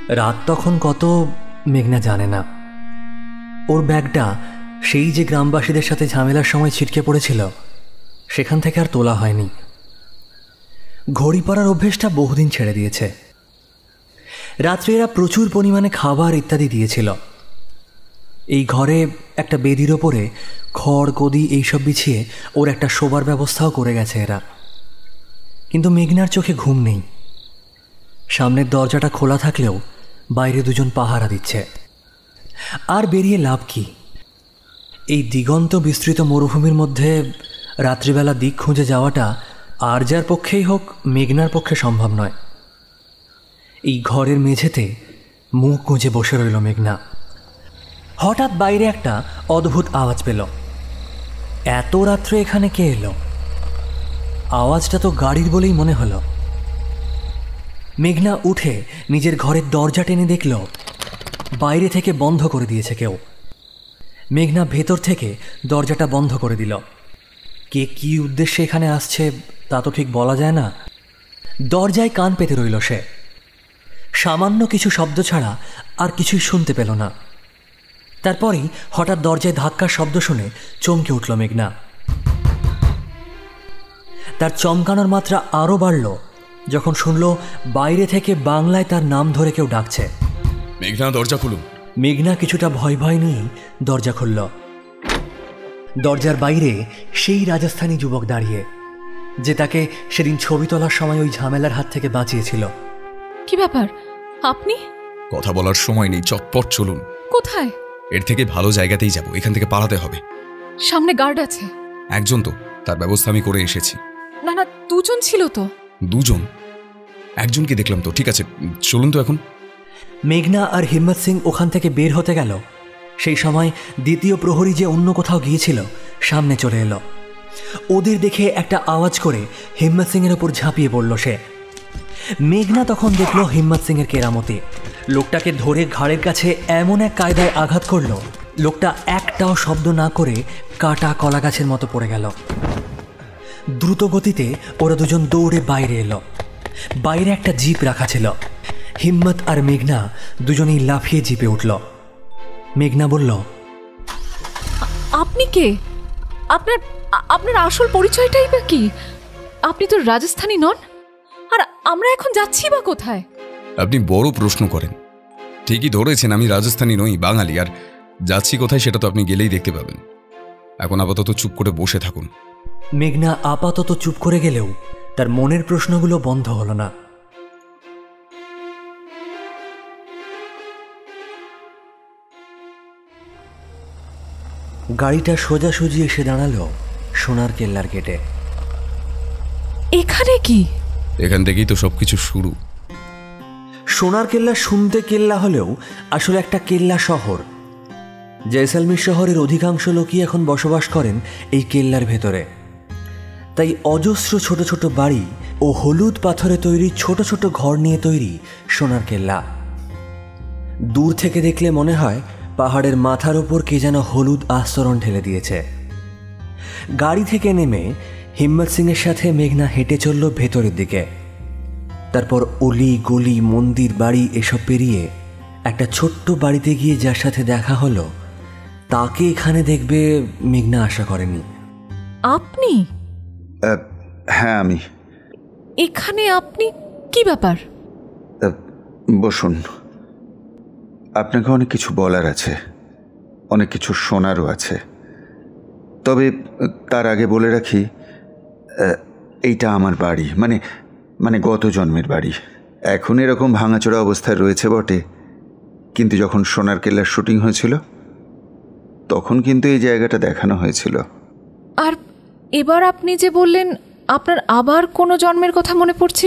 Speaker 1: রাত তখন কত মেঘনা জানে না। ওর ব্যাগটা সেই যে গ্রামবাসীদের সাথে ঝামেলার সময় ছিটকে পড়েছিল, সেখান থেকে আর তোলা হয়নি। ঘড়ি পড়ার অভ্যেসটা বহুদিন ছেড়ে দিয়েছে। রাত্রে এরা প্রচুর পরিমাণে খাবার ইত্যাদি দিয়েছিল। এই ঘরে একটা বেদির ওপরে খড় গদি এইসব বিছিয়ে ওর একটা শোবার ব্যবস্থাও করে গেছে এরা। কিন্তু মেঘনার চোখে ঘুম নেই। সামনের দরজাটা খোলা থাকলেও বাইরে দুজন পাহারা দিচ্ছে। আর বেরিয়ে লাভ কি? এই দিগন্ত বিস্তৃত মরুভূমির মধ্যে রাত্রিবেলা দিক খুঁজে যাওয়াটা আর যার পক্ষেই হোক মেঘনার পক্ষে সম্ভব নয়। এই ঘরের মেঝেতে মুখ গুঁজে বসে রইল মেঘনা। হঠাৎ বাইরে একটা অদ্ভুত আওয়াজ পেল। এত রাত্রে এখানে কে এলো? আওয়াজটা তো গাড়ির বলেই মনে হলো। মেঘনা উঠে নিজের ঘরের দরজা টেনে দেখল বাইরে থেকে বন্ধ করে দিয়েছে কেউ। মেঘনা ভেতর থেকে দরজাটা বন্ধ করে দিল। কে কি উদ্দেশ্যে এখানে আসছে তা তো ঠিক বলা যায় না। দরজায় কান পেতে রইল সে। সামান্য কিছু শব্দ ছাড়া আর কিছুই শুনতে পেল না। তারপরেই হঠাৎ দরজায় ধাক্কার শব্দ শুনে চমকে উঠল মেঘনা। তার চমকানোর মাত্রা আরও বাড়ল যখন শুনল বাইরে থেকে বাংলায় তার নাম ধরে কেউ ডাকছে।
Speaker 12: মেঘনা, দরজা খুলুন।
Speaker 1: মেঘনা কিছুটা ভয় ভয় নিয়ে দরজা খুলল। দরজার বাইরে সেই রাজস্থানী যুবক দাঁড়িয়ে, যে তাকে সেদিন ছবি তোলার সময় ওই ঝামেলার হাত থেকে বাঁচিয়েছিল।
Speaker 8: কি ব্যাপার, আপনি?
Speaker 12: কথা বলার সময় নেই, চটপট চলুন।
Speaker 8: কোথায়?
Speaker 12: এর থেকে ভালো জায়গাতেই যাব, এখান থেকে পালাতে হবে।
Speaker 8: সামনে গার্ড আছে।
Speaker 12: একজন তো, তার ব্যবস্থা আমি করে এসেছি।
Speaker 8: না না, দুজন ছিল তো।
Speaker 12: দুজন? একজনকে দেখলাম তো। ঠিক আছে, চলুন তো এখন।
Speaker 1: মেঘনা আর হিম্মত সিং ওখান থেকে বের হতে গেল। সেই সময় দ্বিতীয় প্রহরী যে অন্য কোথাও গিয়েছিল সামনে চলে এলো। ওদের দেখে একটা আওয়াজ করে হিম্মত সিংয়ের ওপর ঝাঁপিয়ে পড়ল সে। মেঘনা তখন দেখল হিম্মত সিংয়ের কেরামতি। লোকটাকে ধরে ঘাড়ের কাছে এমন এক কায়দায় আঘাত করল লোকটা একটাও শব্দ না করে কাটা কলা গাছের মতো পড়ে গেল। দ্রুত গতিতে ওরা দুজন দৌড়ে বাইরে এলো। বাইরে একটা জিপ রাখা ছিল। হিম্মত আর মেঘনা দুজনেই লাফিয়ে জিপে উঠল। মেঘনা বলল,
Speaker 8: আপনি কে? আপনার আপনার আসল পরিচয়টাই বা কি? আপনি তো রাজস্থানী নন, আর আমরা এখন যাচ্ছি বা কোথায়?
Speaker 12: আপনি বড় প্রশ্ন করেন। ঠিকই ধরেছেন, আমি রাজস্থানী নই, বাঙালি। আর যাচ্ছি কোথায় সেটা তো আপনি গেলেই দেখতে পাবেন। এখন আপাতত চুপ করে বসে থাকুন।
Speaker 1: মেঘনা আপাতত চুপ করে গেলেও তার মনের প্রশ্নগুলো বন্ধ হলো না। গাড়িটা সোজাসুজি এসে দাঁড়ালো সোনার কেল্লার গেটে।
Speaker 8: এখানে কি?
Speaker 12: এখান থেকেই তো সবকিছু শুরু।
Speaker 1: সোনার কেল্লা শুনতে কেল্লা হলেও আসলে একটা কেল্লা শহর। জয়সালমীর শহরের অধিকাংশ লোকই এখন বসবাস করেন এই কেল্লার ভেতরে। তাই অজস্র ছোট ছোট বাড়ি ও হলুদ পাথরে তৈরি ছোট ছোট ঘর নিয়ে তৈরি সোনার কেল্লা। দূর থেকে দেখলে মনে হয় পাহাড়ের মাথার ওপর কে যেন হলুদ আস্তরণ ঢেলে দিয়েছে। গাড়ি থেকে নেমে হিম্মত সিংয়ের সাথে মেঘনা হেঁটে চলল ভেতরের দিকে। তারপর অলি গলি মন্দির বাড়ি এসব পেরিয়ে একটা ছোট্ট বাড়িতে গিয়ে যার সাথে দেখা হলো তাকে এখানে দেখবে মেঘনা আশা করেনি।
Speaker 8: আপনি?
Speaker 2: হ্যাঁ, আমি।
Speaker 8: এখানে আপনি? কি ব্যাপার?
Speaker 2: বসুন। আপনাকে অনেক কিছু বলার আছে, অনেক কিছু শোনারও আছে। তবে তার আগে বলে রাখি, এইটা আমার বাড়ি, মানে গত জন্মের বাড়ি। এখন এরকম ভাঙাচোরা অবস্থায় রয়েছে বটে, কিন্তু যখন সোনার কেল্লার শুটিং হয়েছিল তখন কিন্তু এই জায়গাটা দেখানো হয়েছিল।
Speaker 8: আর এবার আপনি যে বললেন আপনার আবার কোনো জন্মের কথা মনে পড়ছে,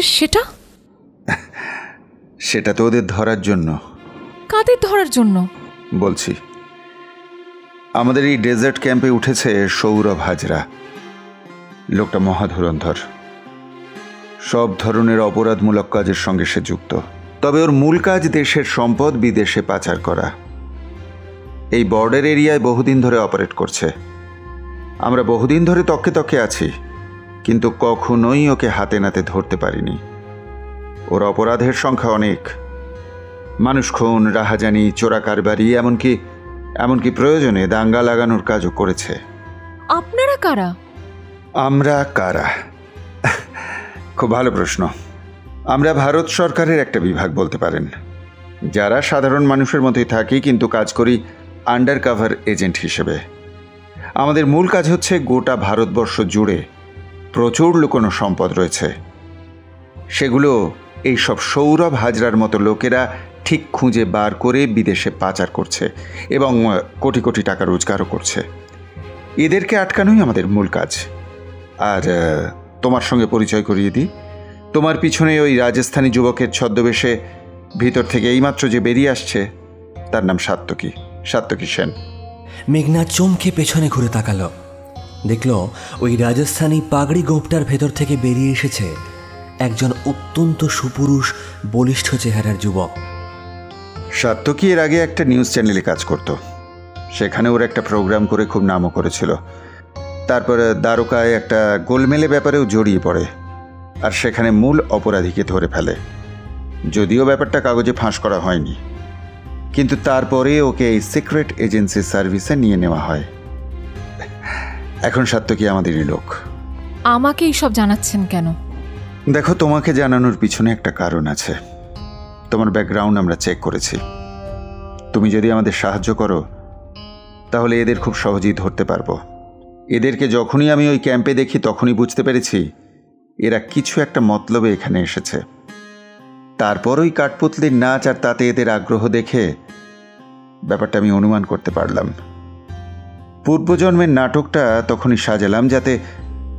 Speaker 2: সেটা তো ওদের ধরার জন্য।
Speaker 8: কাদের ধরার জন্য?
Speaker 2: বলছি, আমাদের এই ডেজার্ট ক্যাম্পে উঠেছে সৌরভ হাজরা। লোকটা মহাধুরন্ধর, সব ধরনের অপরাধমূলক কাজের সঙ্গে সে যুক্ত। তবে ওর মূল কাজ দেশের সম্পদ বিদেশে পাচার করা। এই বর্ডার এরিয়ায় বহুদিন ধরে অপারেট করছে। আমরা বহুদিন ধরে তককে তককে আছি, কিন্তু কখনোই ওকে হাতে নাতে ধরতে পারিনি। ওর অপরাধের সংখ্যা অনেক। মানুষ খুন, রাহাজানি, চোরা কারবারি, এমনকি প্রয়োজনে দাঙ্গা লাগানোর কাজও করেছে।
Speaker 8: আপনারা কারা?
Speaker 2: আমরা কারা? খুব ভালো প্রশ্ন। আমরা ভারত সরকারের একটা বিভাগ বলতে পারেন, যারা সাধারণ মানুষের মতোই থাকি কিন্তু কাজ করি আন্ডার কাভার এজেন্ট হিসেবে। আমাদের মূল কাজ হচ্ছে গোটা ভারতবর্ষ জুড়ে প্রচুর লুকোনো সম্পদ রয়েছে, সেগুলো এইসব সৌরভ হাজরার মতো লোকেরা ঠিক খুঁজে বার করে বিদেশে পাচার করছে এবং কোটি কোটি টাকা রোজগারও করছে। এদেরকে আটকানোই আমাদের মূল কাজ। আর তোমার সঙ্গে পরিচয় করিয়ে দিই, তোমার পিছনে ওই রাজস্থানী যুবকের ছদ্মবেশে ভিতর থেকে এইমাত্র যে বেরিয়ে আসছে তার নাম সাত্যকী সেন।
Speaker 1: মেঘনা চমকে পেছনে ঘুরে তাকালো, দেখল ওই রাজস্থানী পাগড়ি গোপটার ভেতর থেকে বেরিয়ে এসেছে একজন অত্যন্ত সুপুরুষ বলিষ্ঠ চেহারার যুবক।
Speaker 2: সাত্যকী এর আগে একটা নিউজ চ্যানেলে কাজ করত, সেখানে ওর একটা প্রোগ্রাম করে খুব নামও করেছিল। তারপর দ্বারকায় একটা গোলমেলে ব্যাপারেও জড়িয়ে পড়ে, আর সেখানে মূল অপরাধীকে ধরে ফেলে। যদিও ব্যাপারটা কাগজে ফাঁস করা হয়নি, কিন্তু তারপরে ওকে এই সিক্রেট এজেন্সি সার্ভিসে নিয়ে নেওয়া হয়। এখন সাত্যকী আমাদেরই লোক।
Speaker 8: আমাকে এইসব জানাচ্ছেন কেন?
Speaker 2: দেখো, তোমাকে জানানোর পিছনে একটা কারণ আছে। তোমার ব্যাকগ্রাউন্ড আমরা চেক করেছি। তুমি যদি আমাদের সাহায্য করো তাহলে এদের খুব সহজেই ধরতে পারবো। এদেরকে যখনই আমি ওই ক্যাম্পে দেখি তখনই বুঝতে পেরেছি এরা কিছু একটা মতলবে এখানে এসেছে। তারপর ওই কাঠপুতলির নাচ আর তাতে এদের আগ্রহ দেখে ব্যাপারটা আমি অনুমান করতে পারলাম। পূর্বজন্মের নাটকটা তখনই সাজালাম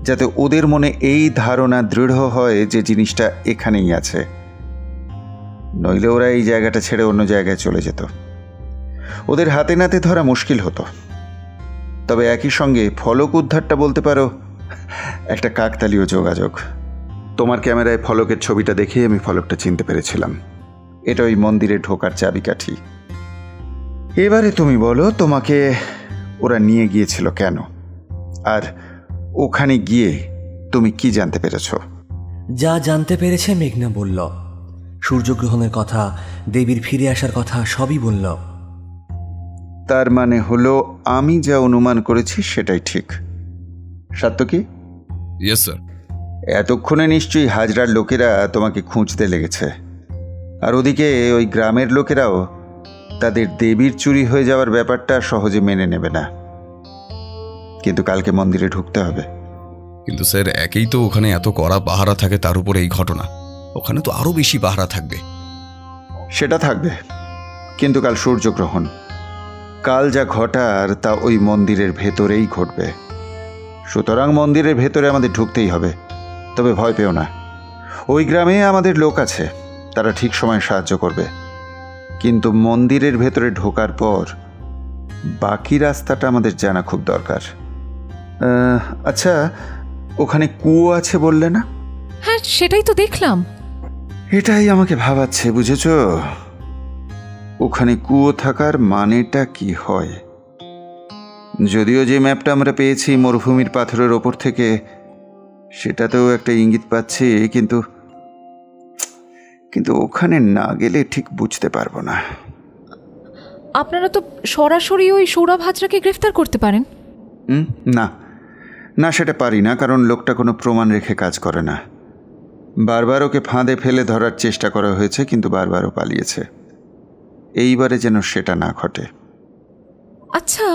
Speaker 2: যাতে ওদের মনে এই ধারণা দৃঢ় হয় যে জিনিসটা এখানেই আছে, নইলে ওরা এই জায়গাটা ছেড়ে অন্য জায়গায় চলে যেত। ওদের হাতে নাতে ধরা মুশকিল হতো। তবে একই সঙ্গে ফলক উদ্ধারটা বলতে পারো একটা কাকতালীয় যোগাযোগ। তোমার ক্যামেরায় ফলকের ছবিটা দেখে আমি ফলকটা চিনতে পেরেছিলাম। এটা ওই মন্দিরে ঢোকার চাবিকাঠি। এবারে তুমি বলো, তোমাকে ওরা নিয়ে গিয়েছিল কেন, আর ওখানে গিয়ে তুমি কি জানতে পেরেছ?
Speaker 1: যা জানতে পেরেছে মেঘনা বলল। সূর্যগ্রহণের কথা, দেবীর ফিরে আসার কথা সবই বলল।
Speaker 2: তার মানে হলো আমি যা অনুমান করেছি সেটাই ঠিক। সাত্যকী?
Speaker 12: Yes sir.
Speaker 2: এতক্ষণে নিশ্চয়ই হাজরার লোকেরা তোমাকে খুঁজতে লেগেছে, আর ওদিকে ওই গ্রামের লোকেরাও তাদের দেবীর চুরি হয়ে যাওয়ার ব্যাপারটা সহজে মেনে নেবে না। কিন্তু কালকে মন্দিরে ঢুকতে হবে।
Speaker 12: কিন্তু স্যার, একেই তো ওখানে এত কড়া পাহারা থাকে, তার উপরে এই ঘটনা, ওখানে তো আরো বেশি পাহারা থাকবে।
Speaker 2: সেটা থাকবে, কিন্তু কাল সূর্যগ্রহণ। কাল যা ঘটার তা ওই মন্দিরের ভেতরেই ঘটবে। সুতরাং মন্দিরের ভেতরে আমাদের ঢুকতেই হবে। তবে ভয় পেও না, ওই গ্রামে আমাদের লোক আছে, তারা ঠিক সময় সাহায্য করবে। কিন্তু মন্দিরের ভেতরে ঢোকার পর বাকি রাস্তাটা আমাদের জানা খুব দরকার। আচ্ছা, ওখানে কুয়ো আছে বললে না?
Speaker 8: হ্যাঁ, সেটাই তো দেখলাম।
Speaker 2: এটাই আমাকে ভাবাচ্ছে, বুঝেছ? ওখানে কুয়ো থাকার মানেটা কি হয়? যদিও যে ম্যাপটা আমরা পেয়েছি মরুভূমির পাথরের ওপর থেকে, সেটাতেও একটা ইঙ্গিত পাচ্ছি, কিন্তু ওখানে না গেলে ঠিক বুঝতে পারবো না।
Speaker 8: আপনারা তো সরাসরি ওই সৌরভ হাজরাকে গ্রেফতার করতে পারেন।
Speaker 2: না না, সেটা পারি না, কারণ লোকটা কোনো প্রমাণ রেখে কাজ করে না। বারবার ওকে ফাঁদে ফেলে ধরার চেষ্টা করা হয়েছে, কিন্তু বারবারও পালিয়েছে। এইবারে যেন সেটা না ঘটে।
Speaker 8: আচ্ছা,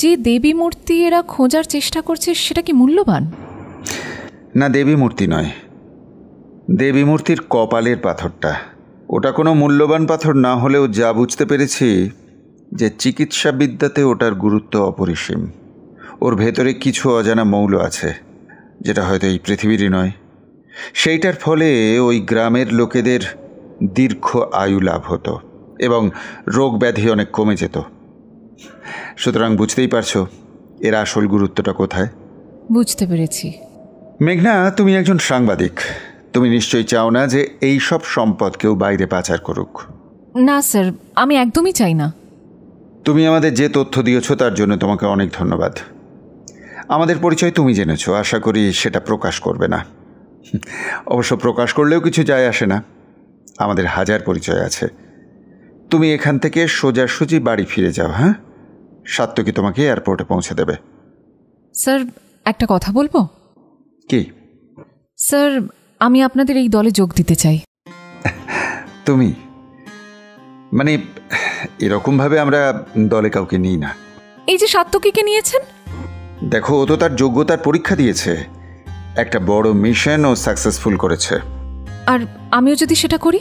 Speaker 8: যে দেবী মূর্তি এরা খোঁজার চেষ্টা করছে সেটা কি মূল্যবান?
Speaker 2: না, দেবী মূর্তি নয়, দেবী মূর্তির কপালের পাথরটা। ওটা কোনো মূল্যবান পাথর না হলেও যা বুঝতে পেরেছি যে চিকিৎসা বিদ্যাতে ওটার গুরুত্ব অপরিসীম। ওর ভেতরে কিছু অজানা মৌল আছে, যেটা হয়তো এই পৃথিবীরই নয়। সেইটার ফলে ওই গ্রামের লোকেদের দীর্ঘ আয়ু লাভ হতো এবং রোগ ব্যাধি অনেক কমে যেত। সুতরাং বুঝতেই পারছো এর আসল গুরুত্বটা কোথায়।
Speaker 8: বুঝতে পেরেছি।
Speaker 2: মেঘনা, তুমি একজন সাংবাদিক, তুমি নিশ্চয়ই চাও না যে এই সব সম্পদ কেউ বাইরে পাচার করুক।
Speaker 8: না স্যার, আমি একদমই চাই না।
Speaker 2: তুমি আমাদের যে তথ্য দিয়েছো তার জন্য তোমাকে অনেক ধন্যবাদ। আমাদের পরিচয় তুমি জেনেছো, আশা করি সেটা প্রকাশ করবে না। অবশ্য প্রকাশ করলেও কিছু যায় আসে না, আমাদের হাজার পরিচয় আছে। তুমি এখান থেকে সোজাসুজি বাড়ি ফিরে যাও। হ্যাঁ, সাত্যকী তোমাকে এয়ারপোর্টে পৌঁছে দেবে।
Speaker 8: স্যার, একটা কথা বলবো?
Speaker 2: কি?
Speaker 8: স্যার, আমি আপনাদের এই দলে যোগ দিতে চাই।
Speaker 2: তুমি? মানে এরকমভাবে আমরা দলে কাউকে নিই না।
Speaker 8: এই যে সাত্যকীকে নিয়েছেন,
Speaker 2: দেখো, ও তো তার যোগ্যতার পরীক্ষা দিয়েছে, একটা বড় মিশন ও সাকসেসফুল করেছে।
Speaker 8: আর আমিও যদি সেটা করি?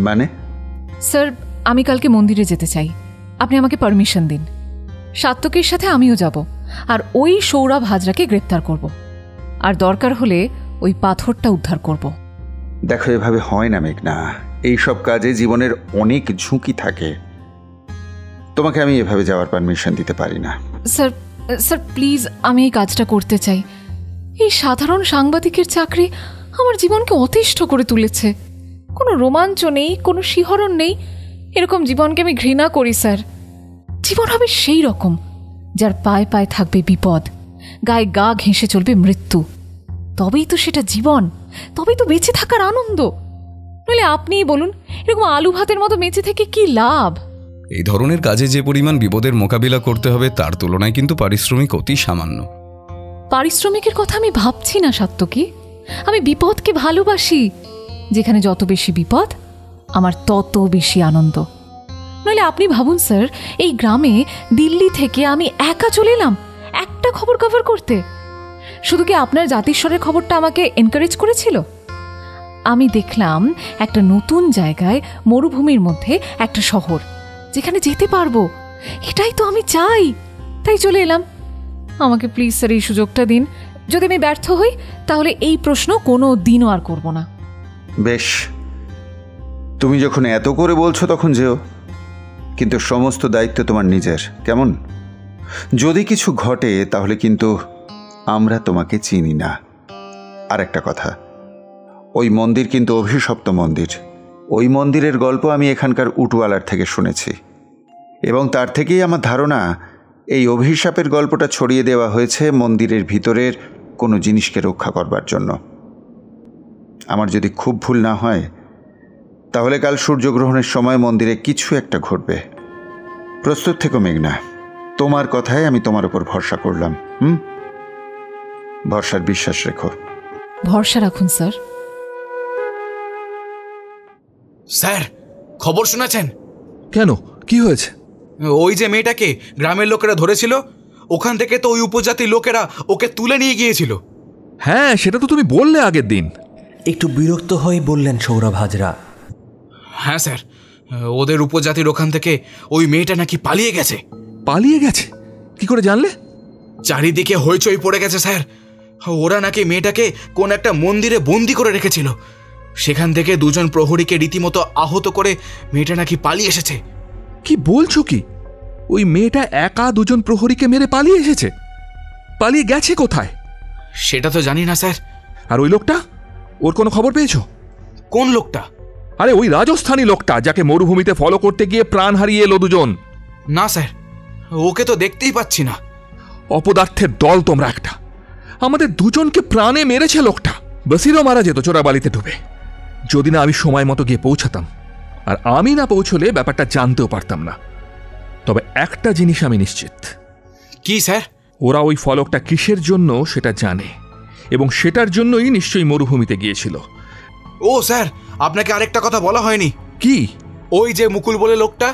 Speaker 2: মানে?
Speaker 8: স্যার, আমি কালকে মন্দিরে যেতে চাই, আপনি আমাকে পারমিশন দিন। সাত্যকীর সাথে আমিও যাব, আর ওই সৌরভ হাজরাকে গ্রেপ্তার করব, আর দরকার হলে ওই পাথরটা উদ্ধার করব।
Speaker 2: দেখো, এভাবে হয় না মেঘনা, এইসব কাজে জীবনের অনেক ঝুঁকি থাকে। তোমাকে আমি এভাবে যাওয়ার পারমিশন দিতে পারি না।
Speaker 8: স্যার স্যার প্লিজ, আমি এই কাজটা করতে চাই। এই সাধারণ সাংবাদিকের চাকরি আমার জীবনকে অতিষ্ঠ করে তুলেছে। কোনো রোমাঞ্চ নেই, কোনো শিহরণ নেই। এরকম জীবনকে আমি ঘৃণা করি স্যার। জীবন হবে সেই রকম যার পায়ে পায়ে থাকবে বিপদ, গায়ে গা ঘেঁষে চলবে মৃত্যু। তবেই তো সেটা জীবন, তবেই তো বেঁচে থাকার আনন্দ। নইলে আপনিই বলুন, এরকম আলু ভাতের মতো বেঁচে থেকে কি লাভ?
Speaker 12: এই ধরনের কাজে যে পরিমাণ বিপদের মোকাবিলা করতে হবে তার তুলনায় কিন্তু পারিশ্রমিক অতি সামান্য।
Speaker 8: পারিশ্রমিকের কথা আমি ভাবছি না সাত্যকী, আমি বিপদকে ভালোবাসি। যেখানে যত বেশি বিপদ, আমার তত বেশি আনন্দ। নইলে আপনি ভাবুন স্যার, এই গ্রামে দিল্লি থেকে আমি একা চলে এলাম একটা খবর কভার করতে। শুধু কি আপনার জাতিস্বরের খবরটা আমাকে এনকারেজ করেছিল? আমি দেখলাম একটা নতুন জায়গায়, মরুভূমির মধ্যে একটা শহর, যেখানে যেতে পারবো। এটাই তো আমি চাই, তাই চলে এলাম। আমাকে প্লিজ স্যার এই সুযোগটা দিন। যদি আমি ব্যর্থ হই তাহলে এই প্রশ্ন কোনো দিনও আর করব না।
Speaker 2: বেশ, তুমি যখন এত করে বলছো তখন যেও, কিন্তু সমস্ত দায়িত্ব তোমার নিজের, কেমন? যদি কিছু ঘটে তাহলে কিন্তু আমরা তোমাকে চিনি না। আর একটা কথা, ওই মন্দির কিন্তু অভিশপ্ত মন্দির। ওই মন্দিরের গল্প আমি এখানকার উটওয়ালার থেকে শুনেছি। এবং তার থেকেই আমার ধারণা এই অভিশাপের গল্পটা ছড়িয়ে দেওয়া হয়েছে মন্দিরের ভিতরের কোনো জিনিসকে রক্ষা করবার জন্য। আমার যদি খুব ভুল না হয় তাহলে কাল সূর্যগ্রহণের সময় মন্দিরে কিছু একটা ঘটবে। প্রস্তুত থেকো মেঘনা, তোমার কথায় আমি তোমার উপর ভরসা করলাম। ভরসার বিশ্বাস রেখো।
Speaker 8: ভরসা রাখুন স্যার।
Speaker 17: স্যার, খবর শুনেছেন?
Speaker 13: কেন, কি হয়েছে?
Speaker 17: ওই যে মেয়েটাকে গ্রামের লোকেরা ধরেছিল, ওখান থেকে তো ওই উপজাতির লোকেরা ওকে তুলে নিয়ে গিয়েছিল।
Speaker 13: হ্যাঁ, সেটা তো তুমি বললে আগের দিন।
Speaker 1: একটু বিরক্ত হয়ে বললেন সৌরভ হাজরা।
Speaker 17: হ্যাঁ স্যার, ওদের উপজাতির ওখান থেকে ওই মেয়েটা নাকি পালিয়ে গেছে।
Speaker 13: পালিয়ে গেছে? কি করে জানলে?
Speaker 17: চারিদিকে হইচই পড়ে গেছে স্যার। ওরা নাকি মেয়েটাকে কোন একটা মন্দিরে বন্দি করে রেখেছিল, সেখান থেকে দুজন প্রহরীকে রীতিমতো আহত করে মেয়েটা নাকি পালিয়ে এসেছে।
Speaker 13: কি বলছো কি? ওই মেয়েটা একা দুজন প্রহরীকে মেরে পালিয়ে এসেছে? পালিয়ে গেছে কোথায়?
Speaker 17: সেটা তো জানি না স্যার।
Speaker 13: আর ওই লোকটা, ওর কোনো খবর পেয়েছো?
Speaker 17: কোন লোকটা?
Speaker 13: আরে ওই রাজস্থানী লোকটা যাকে মরুভূমিতে ফলো করতে গিয়ে প্রাণ হারিয়ে এলো দুজন।
Speaker 17: না স্যার, ওকে তো দেখতেই পাচ্ছি না।
Speaker 13: অপদার্থের দল তোমরা একটা। আমাদের দুজনকে প্রাণে মেরেছে লোকটা। বসিরও মারা যেত চোরাবালিতে ডুবে, যদি না আমি সময় মতো গিয়ে পৌঁছাতাম। আর আমি না পৌঁছলে ব্যাপারটা জানতেও পারতাম না। তবে একটা জিনিস আমি নিশ্চিত।
Speaker 17: কি স্যার?
Speaker 13: ওরা ওই ফলকটা কিসের জন্য সেটা জানে, এবং সেটার জন্যই নিশ্চয়ই মরুভূমিতে গিয়েছিল।
Speaker 17: ও স্যার, আপনাকে আরেকটা কথা বলা হয়নি।
Speaker 13: কি?
Speaker 17: ওই যে মুকুল বলে লোকটা।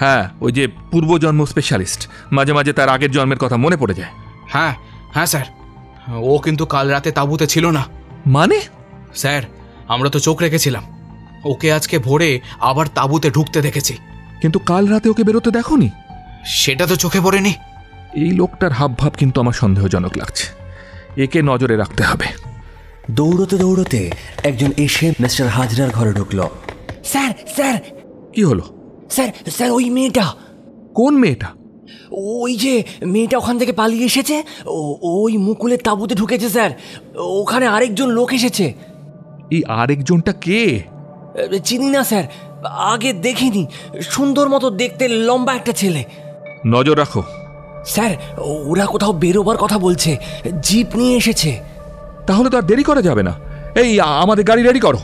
Speaker 13: হ্যাঁ, ওই যে পূর্বজন্ম স্পেশালিস্ট, মাঝে মাঝে তার আগের জন্মের কথা মনে পড়ে যায়।
Speaker 17: হ্যাঁ হ্যাঁ স্যার, ও কিন্তু কাল রাতে তাঁবুতে ছিল না।
Speaker 13: মানে?
Speaker 17: স্যার, আমরা তো চোখ রেখেছিলাম, ওকে আজকে ভোরে আবার তাঁবুতে ঢুকতে দেখেছি।
Speaker 13: কিন্তু কাল রাতে ওকে বেরোতে দেখোনি?
Speaker 17: সেটা তো চোখে পড়েনি।
Speaker 13: এই লোকটার হাবভাব কিন্তু আমার সন্দেহজনক লাগছে। একে নজরে রাখতে হবে।
Speaker 1: দৌড়তে দৌড়তে একজন এসে মিস্টার হাজরার ঘরে ঢুকলো। Sir sir.
Speaker 13: কি হলো?
Speaker 1: স্যার স্যার, ওই মেয়েটা।
Speaker 13: কোন মেয়েটা?
Speaker 1: ওই যে মেয়েটা ওখান থেকে পালিয়ে এসেছে, ওই মুকুলের তাঁবুতে ঢুকেছে স্যার। ওখানে আরেকজন লোক এসেছে।
Speaker 13: এই আরেকজনটা কে?
Speaker 1: চিনি না স্যার, আগে দেখিনি। সুন্দর মতো দেখতে, লম্বা একটা ছেলে।
Speaker 13: নজর রাখো।
Speaker 1: স্যার, ওরা কোথাও বেরোবার কথা বলছে, জিপ নিয়ে এসেছে।
Speaker 13: তাহলে তো আর দেরি করা যাবে না। এই আমাদের গাড়ি রেডি করো,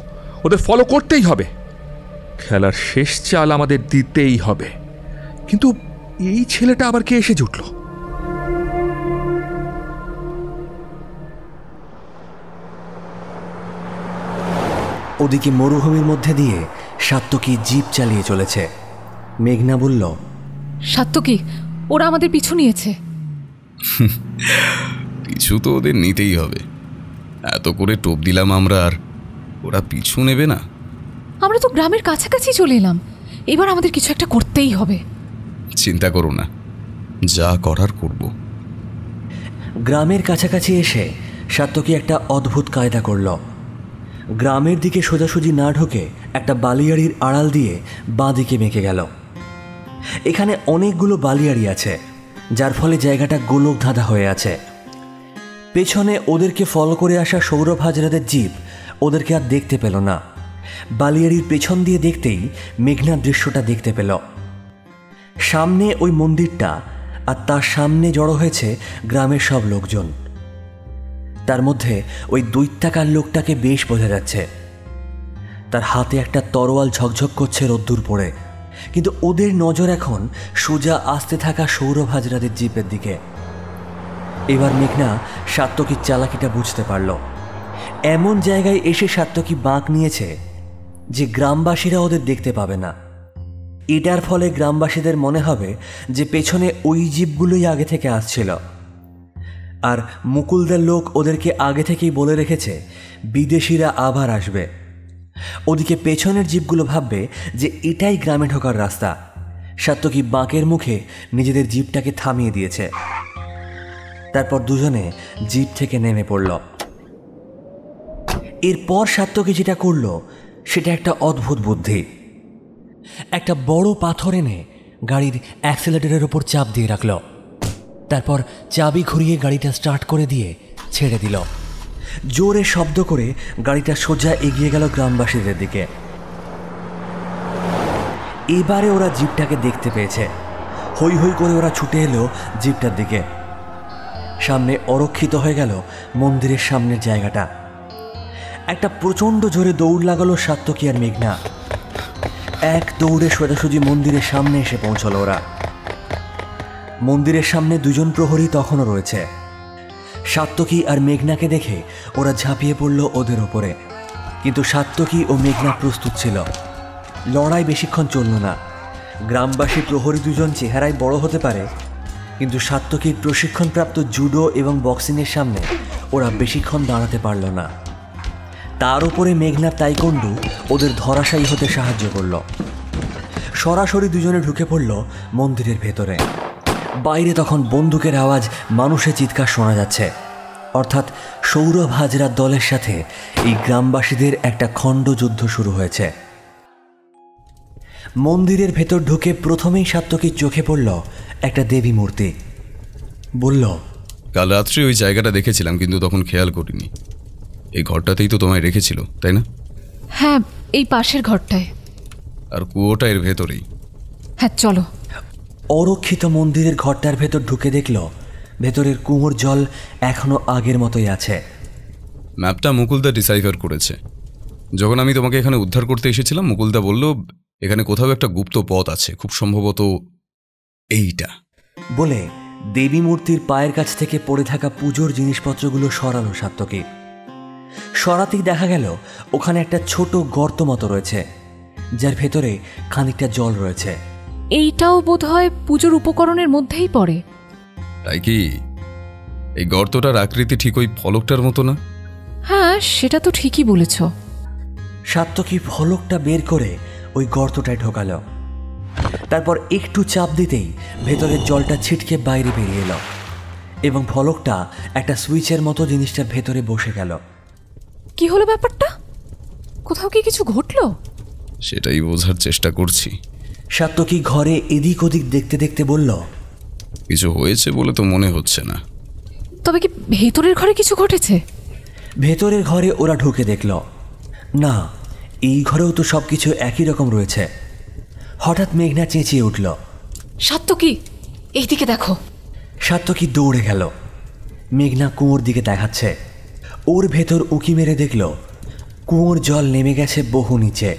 Speaker 13: ওদের ফলো করতেই হবে। খেলার শেষ চাল আমাদের দিতেই হবে। কিন্তু এই ছেলেটা আবার কে এসে জুটল?
Speaker 1: ওদিকে মরুভূমির মধ্যে দিয়ে সাত্তকী জিপ চালিয়ে চলেছে। মেঘনা বলল,
Speaker 8: সাত্তকী, ওরা আমাদের পিছু নিয়েছে।
Speaker 12: পিছু তো ওদের নিতেই হবে। এত করে টোপ দিলাম আমরা, আর ওরা পিছু নেবে না?
Speaker 8: আমরা তো গ্রামের কাছাকাছি চলে এলাম, এবার আমাদের কিছু একটা করতেই হবে।
Speaker 12: চিন্তা করো না, যা করার করব।
Speaker 1: গ্রামের কাছাকাছি এসে সাত্তকী একটা অদ্ভুত কায়দা করল। গ্রামের দিকে সোজাসুজি না ঢোকে একটা বালিয়াড়ির আড়াল দিয়ে বাঁ দিকে বেঁকে গেল। এখানে অনেকগুলো বালিয়াড়ি আছে, যার ফলে জায়গাটা গোলক ধাঁধা হয়ে আছে। পেছনে ওদেরকে ফলো করে আসা সৌরভ হাজরাদের জিপ ওদেরকে আর দেখতে পেল না। বালিয়াড়ির পেছন দিয়ে দেখতেই মেঘনার দৃশ্যটা দেখতে পেল। সামনে ওই মন্দিরটা, আর তার সামনে জড়ো হয়েছে গ্রামের সব লোকজন। তার মধ্যে ওই দৈত্যাকার লোকটাকে বেশ বোঝা যাচ্ছে। তার হাতে একটা তরোয়াল ঝকঝক করছে রোদ্দুর পড়ে। কিন্তু ওদের নজর এখন সোজা আসতে থাকা সৌরভ হাজরাদের জিপের দিকে। এবার মেঘনা সাত্তকীর চালাকিটা বুঝতে পারল। এমন জায়গায় এসে সাত্তকী বাঁক নিয়েছে যে গ্রামবাসীরা ওদের দেখতে পাবে না। এটার ফলে গ্রামবাসীদের মনে হবে যে পেছনে ওই জিপগুলোই আগে থেকে আসছিল। আর মুকুলদের লোক ওদেরকে আগে থেকেই বলে রেখেছে বিদেশিরা আবার আসবে। ওদিকে পেছনের জিপগুলো ভাববে যে এটাই গ্রামে ঢোকার রাস্তা। সাত্তকী বাঁকের মুখে নিজেদের জিপটাকে থামিয়ে দিয়েছে। তারপর দুজনে জিপ থেকে নেমে পড়ল। এরপর সাত্তকী যেটা করল সেটা একটা অদ্ভুত বুদ্ধি। একটা বড় পাথর এনে গাড়ির অ্যাক্সেলেটরের ওপর চাপ দিয়ে রাখল। তারপর চাবি ঘুরিয়ে গাড়িটা স্টার্ট করে দিয়ে ছেড়ে দিল। জোরে শব্দ করে গাড়িটা সোজা এগিয়ে গেল গ্রামবাসীদের দিকে। এবারে ওরা জিপটাকে দেখতে পেয়েছে। হই হই করে ওরা ছুটে এলো জিপটার দিকে। সামনে অরক্ষিত হয়ে গেল মন্দিরের সামনের জায়গাটা। একটা প্রচণ্ড জোরে দৌড় লাগালো সাত্তকী আর মেঘনা। এক দৌড়ে সোজাসুজি মন্দিরের সামনে এসে পৌঁছলো ওরা। মন্দিরের সামনে দুজন প্রহরী তখনও রয়েছে। সাত্তকী আর মেঘনাকে দেখে ওরা ঝাঁপিয়ে পড়ল ওদের ওপরে, কিন্তু সাত্তকী ও মেঘনা প্রস্তুত ছিল। লড়াই বেশিক্ষণ চলল না। গ্রামবাসী প্রহরী দুজন চেহারায় বড় হতে পারে, কিন্তু সাত্তকীর প্রশিক্ষণপ্রাপ্ত জুডো এবং বক্সিংয়ের সামনে ওরা বেশিক্ষণ দাঁড়াতে পারল না। তার উপরে মেঘনার তাইকোন্ডু ওদের ধরাশায়ী হতে সাহায্য করল। সরাসরি দুজনে ঢুকে পড়ল মন্দিরের ভেতরে। বাইরে তখন বন্দুকের আওয়াজ, মানুষের চিৎকার শোনা যাচ্ছে। অর্থাৎ সৌরভ হাজরার দলের সাথে এই গ্রামবাসীদের একটা খণ্ডযুদ্ধ শুরু হয়েছে। মন্দিরের ভেতর ঢুকে প্রথমেই সাত্তকীর চোখে পড়ল একটা দেবী মূর্তি। বলল,
Speaker 12: কাল রাত্রে ওই জায়গাটা দেখেছিলাম, কিন্তু তখন খেয়াল করিনি। এই ঘরটাতেই তো তোমায় রেখেছিল, তাই না?
Speaker 8: হ্যাঁ, এই পাশের ঘরটায়।
Speaker 12: আর কুয়োটা এর ভেতরেই।
Speaker 8: হ্যাঁ, চলো।
Speaker 1: অরক্ষিত মন্দিরের ঘরটার ভেতর ঢুকে দেখল ভেতরের কুয়োর জল এখনো আগের মতোই আছে।
Speaker 12: ম্যাপটা মুকুলদা ডিসাইফার করেছে। যখন আমি তোমাকে এখানে উদ্ধার করতে এসেছিলাম, মুকুলদা বলল এখানে কোথাও একটা গুপ্ত পথ আছে, খুব সম্ভবত এইটা।
Speaker 1: বলে দেবী মূর্তির পায়ের কাছ থেকে পড়ে থাকা পুজোর জিনিসপত্রগুলো সরালো সাত্তকী। সরাতেই দেখা গেল ওখানে একটা ছোট গর্ত মতো রয়েছে, যার ভেতরে খানিকটা জল রয়েছে।
Speaker 8: এইটাও বোধহয় পুজোর উপকরণের মধ্যেই পড়ে।
Speaker 12: তাই কি? এই গর্তটার আকৃতি ঠিক ওই ফলকটার মতো না?
Speaker 8: হ্যাঁ, সেটা তো ঠিকই বলেছ।
Speaker 1: সাত্তকী ফলকটা বের করে ওই গর্তটায় ঢোকালো। তারপর একটু চাপ দিতেই ভেতরের জলটা ছিটকে বাইরে বেরিয়ে এলো এবং ফলকটা একটা সুইচের মতো জিনিসটার ভেতরে বসে গেল।
Speaker 8: কি হলো ব্যাপারটা? কোথাও কি কিছু ঘটলো?
Speaker 12: সেটাই বোঝার চেষ্টা করছি।
Speaker 1: সাত্তকী ঘরে এদিক ওদিক দেখতে দেখতে বলল,
Speaker 12: কিছু হয়েছে বলে তো মনে হচ্ছে না।
Speaker 8: তবে কি ভেতরের ঘরে কিছু ঘটেছে?
Speaker 1: ভেতরের ঘরে ওরা ঢুকে দেখল, না, এই ঘরেও তো সবকিছু একই রকম রয়েছে। হঠাৎ মেঘনা চেঁচিয়ে উঠল,
Speaker 8: সাত্তকী, এইদিকে দেখো।
Speaker 1: সাত্তকী দৌড়ে গেল। মেঘনা কুয়োর দিকে দেখাচ্ছে। ওর ভেতর উঁকি মেরে দেখল কুয়োর জল নেমে গেছে বহু নিচে।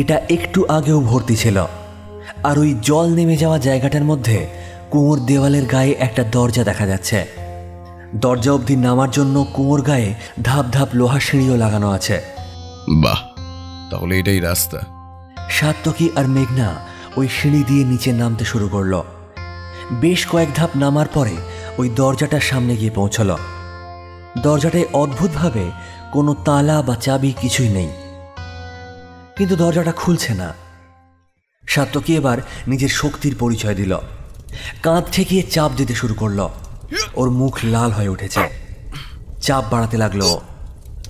Speaker 1: এটা একটু আগেও ভর্তি ছিল। আর ওই জল নেমে যাওয়া জায়গাটার মধ্যে কুয়োর দেওয়ালের গায়ে একটা দরজা দেখা যাচ্ছে। দরজা অবধি নামার জন্য কুয়োর গায়ে ধাপ ধাপ লোহার সিঁড়িও লাগানো আছে।
Speaker 12: বাহ, তাহলে এটাই রাস্তা।
Speaker 1: সাত্তকী আর মেঘনা ওই সিঁড়ি দিয়ে নিচে নামতে শুরু করল। বেশ কয়েক ধাপ নামার পরে ওই দরজাটার সামনে গিয়ে পৌঁছল। দরজাটায় অদ্ভুতভাবে কোনো তালা বা চাবি কিছুই নেই, কিন্তু দরজাটা খুলছে না। সাত্তকী এবার নিজের শক্তির পরিচয় দিল। কাঁধ ঠেকিয়ে চাপ দিতে শুরু করল। ওর মুখ লাল হয়ে উঠেছে। চাপ বাড়াতে লাগলো।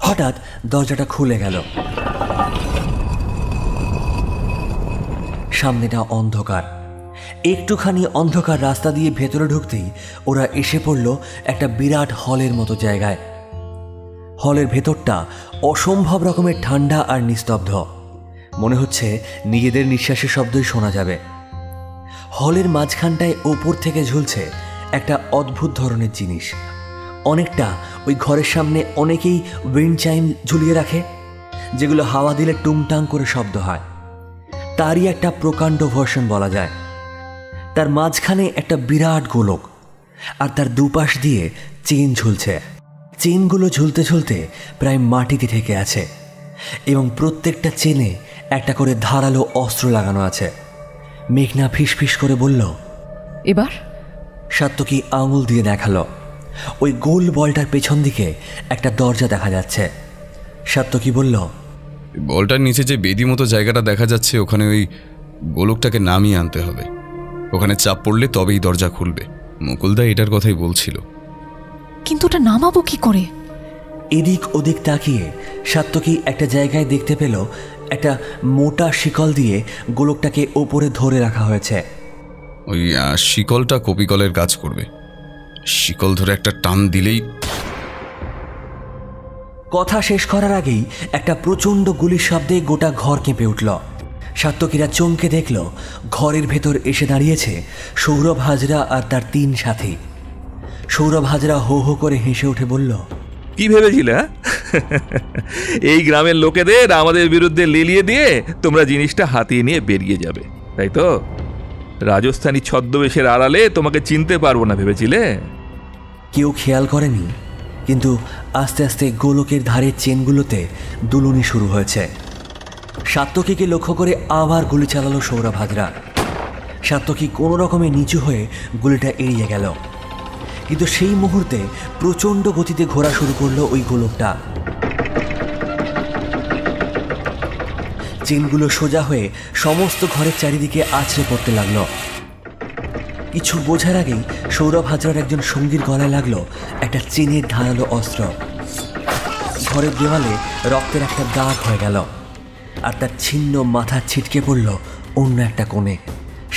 Speaker 1: হঠাৎ দরজাটা খুলে গেল। সামনেটা অন্ধকার। একটুখানি অন্ধকার রাস্তা দিয়ে ভেতরে ঢুকতেই ওরা এসে পড়ল একটা বিরাট হলের মতো জায়গায়। হলের ভেতরটা অসম্ভব রকমের ঠান্ডা আর নিস্তব্ধ। মনে হচ্ছে নিজেদের নিঃশ্বাসের শব্দই শোনা যাবে। হলের মাঝখানটায় ওপর থেকে ঝুলছে একটা অদ্ভুত ধরনের জিনিস। অনেকটা ওই ঘরের সামনে অনেকেই উইন্ড চাইম ঝুলিয়ে রাখে, যেগুলো হাওয়া দিলে টুংটাং করে শব্দ হয়। তারই একটা প্রকাণ্ড ভার্সন বলা যায়। তার মাঝখানে একটা বিরাট গোলক, আর তার দুপাশ দিয়ে চেন ঝুলছে। চেনগুলো ঝুলতে ঝুলতে প্রায় মাটিতে ঠেকে আছে এবং প্রত্যেকটা চেনে একটা করে ধারালো অস্ত্র লাগানো আছে। মেঘনা ফিসফিস করে বলল,
Speaker 8: এবার?
Speaker 1: সাত্তকী আঙুল দিয়ে দেখালো। ওই গোল বলটার পেছন দিকে একটা দরজা দেখা যাচ্ছে। সাত্তকী বলল,
Speaker 12: বলটার নিচে যে বেদি মতো জায়গাটা দেখা যাচ্ছে, ওখানে ওই গোলকটাকে নামিয়ে আনতে হবে। ওখানে চাপ পড়লে তবেই দরজা খুলবে। মুকুলদা এটার কথাই বলছিল।
Speaker 8: কিন্তু ওটা নামাবো কি করে?
Speaker 1: এদিক ওদিক তাকিয়ে সাত্তকী একটা জায়গায় দেখতে পেল একটা মোটা শিকল দিয়ে গোলকটাকে ওপরে ধরে রাখা হয়েছে।
Speaker 12: ওই শিকলটা কপিকলের কাজ করবে। শিকল ধরে একটা টান দিলেই।
Speaker 1: কথা শেষ করার আগেই একটা প্রচণ্ড গুলির শব্দে গোটা ঘর কেঁপে উঠল। সাত্তকীরা চমকে দেখল ঘরের ভেতর এসে দাঁড়িয়েছে সৌরভ হাজরা আর তার 3 সাথী। সৌরভ হাজরা হো হো করে হেসে উঠে বলল,
Speaker 13: কি ভেবেছিলে? এই গ্রামের লোকেদের আমাদের বিরুদ্ধে লেলিয়ে দিয়ে তোমরা জিনিসটা হাতিয়ে নিয়ে বেরিয়ে যাবে, তাই তো? রাজস্থানী ছদ্মবেশের আড়ালে তোমাকে চিনতে পারবো না ভেবেছিলে?
Speaker 1: কেউ খেয়াল করেনি, কিন্তু আস্তে আস্তে গোলকের ধারের চেনগুলোতে দুলুনি শুরু হয়েছে। সাত্তকীকে লক্ষ্য করে আবার গুলি চালালো সৌরভ হাজরা। সাত্তকী কোনো রকমে নিচু হয়ে গুলিটা এড়িয়ে গেল, কিন্তু সেই মুহূর্তে প্রচণ্ড গতিতে ঘোরা শুরু করলো ওই গোলকটা। চেনগুলো সোজা হয়ে সমস্ত ঘরের চারিদিকে আছড়ে পড়তে লাগলো। কিছু বোঝার আগেই সৌরভ হাজরার একজন সঙ্গীর গলায় লাগলো একটা চেনের ধারালো অস্ত্র। ঘরের দেওয়ালে রক্তের একটা দাগ হয়ে গেল, আর তার ছিন্ন মাথা ছিটকে পড়ল অন্য একটা কোণে।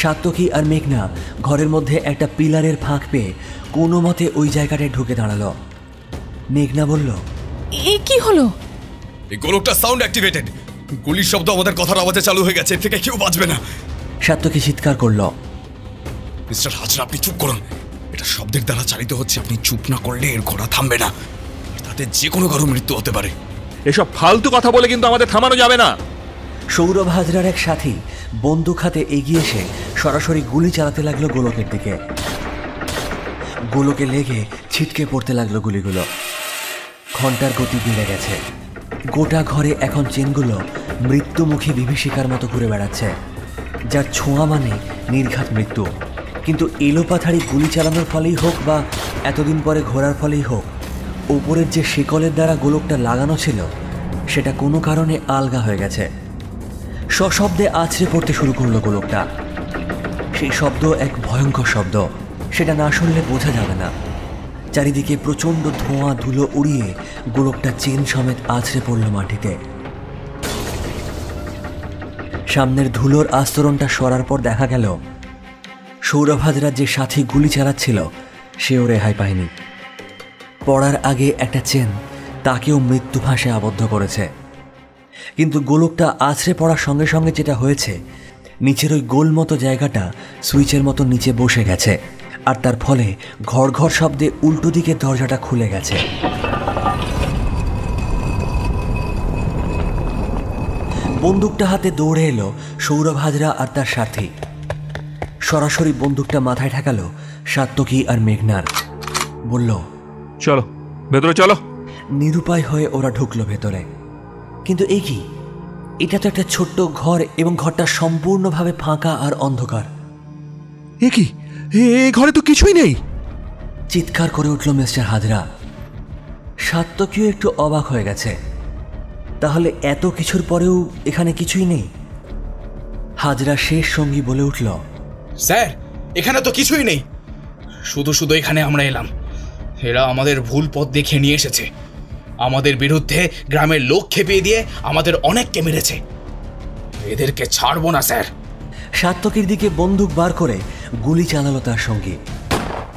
Speaker 1: সাত্তকী আর মেঘনা ঘরের মধ্যে একটা পিলারের ফাঁক পেয়ে কোনো মতে ওই জায়গাটায় ঢুকে দাঁড়ালো। মেঘনা বলল,
Speaker 8: এ কি হলো?
Speaker 12: এই গোলকটা সাউন্ড অ্যাক্টিভেটেড। গুলির শব্দ আমাদের কথার আওয়াজে চালু হয়ে গেছে, এর থেকে কেউ বাঁচবে না।
Speaker 1: সাত্তকী চিৎকার করল,
Speaker 12: মিস্টার হাজরা, আপনি চুপ করুন। এটা শব্দের দ্বারা চালিত হচ্ছে, আপনি চুপ না করলে এর ঘোড়া থামবে না, আর তাতে যে কোনো কারো মৃত্যু হতে পারে।
Speaker 13: এসব ফালতু কথা বলে কিন্তু আমাদের থামানো যাবে না।
Speaker 1: সৌরভ হাজরার এক সাথী বন্দুক হাতে এগিয়ে এসে সরাসরি গুলি চালাতে লাগলো গোলকের দিকে। গোলকে লেগে ছিটকে পড়তে লাগলো গুলিগুলো। ঘন্টার গতি বেড়ে গেছে। গোটা ঘরে এখন চেনগুলো মৃত্যুমুখী বিভীষিকার মতো ঘুরে বেড়াচ্ছে, যার ছোঁয়া মানে নির্ঘাত মৃত্যু। কিন্তু এলোপাথারি গুলি চালানোর ফলেই হোক বা এতদিন পরে ঘোরার ফলেই হোক, ওপরের যে শিকলের দ্বারা গোলকটা লাগানো ছিল সেটা কোনো কারণে আলগা হয়ে গেছে। সশব্দে আছড়ে পড়তে শুরু করলো গোলকটা। সেই শব্দ এক ভয়ঙ্কর শব্দ, সেটা না শুনলে বোঝা যাবে না। চারিদিকে প্রচণ্ড ধোঁয়া ধুলো উড়িয়ে গোলকটা চেন সমেত আছড়ে পড়ল মাটিতে। সামনের ধুলোর আস্তরণটা সরার পর দেখা গেল সৌরভ হাজরার যে সাথী গুলি চালাচ্ছিল সেও রেহাই পায়নি। পড়ার আগে একটা চেন তাকেও মৃত্যু ফাঁসে আবদ্ধ করেছে। কিন্তু গোলকটা আছড়ে পড়ার সঙ্গে সঙ্গে যেটা হয়েছে, নিচের ওই গোল মতো জায়গাটা সুইচের মতো নিচে বসে গেছে, আর তার ফলে ঘর ঘর শব্দে উল্টো দিকে দরজাটা খুলে গেছে। বন্দুকটা হাতে দৌড়ে এলো সৌরভ হাজরা আর তার সাথী। সরাসরি বন্দুকটা মাথায় ঠেকালো সাত্তকী আর মেঘনার। বলল,
Speaker 13: চলো ভেতরে চলো।
Speaker 1: নিরুপায় হয়ে ওরা ঢুকলো ভেতরে। কিন্তু এ কি? এটা তো একটা ছোট্ট ঘর, এবং ঘরটা সম্পূর্ণভাবে ফাঁকা আর অন্ধকার।
Speaker 13: এ কি? এই ঘরে তো কিছুই নেই!
Speaker 1: চিৎকার করে উঠল মিস্টার হাজরা। সাত্তকীও একটু অবাক হয়ে গেছে। তাহলে এত কিছুর পরেও এখানে কিছুই নেই? হাজরা শেষ সঙ্গী বলে উঠল,
Speaker 17: স্যার, এখানে তো কিছুই নেই। শুধু শুধু এখানে আমরা এলাম। এরা আমাদের ভুল পথ দেখে নিয়ে এসেছে। আমাদের বিরুদ্ধে গ্রামের লোক খেপিয়ে দিয়ে আমাদের অনেককে মেরেছে। এদেরকে ছাড়বো না স্যার।
Speaker 1: সাত্তকীর দিকে বন্দুক বার করে গুলি চালালো তার সঙ্গী।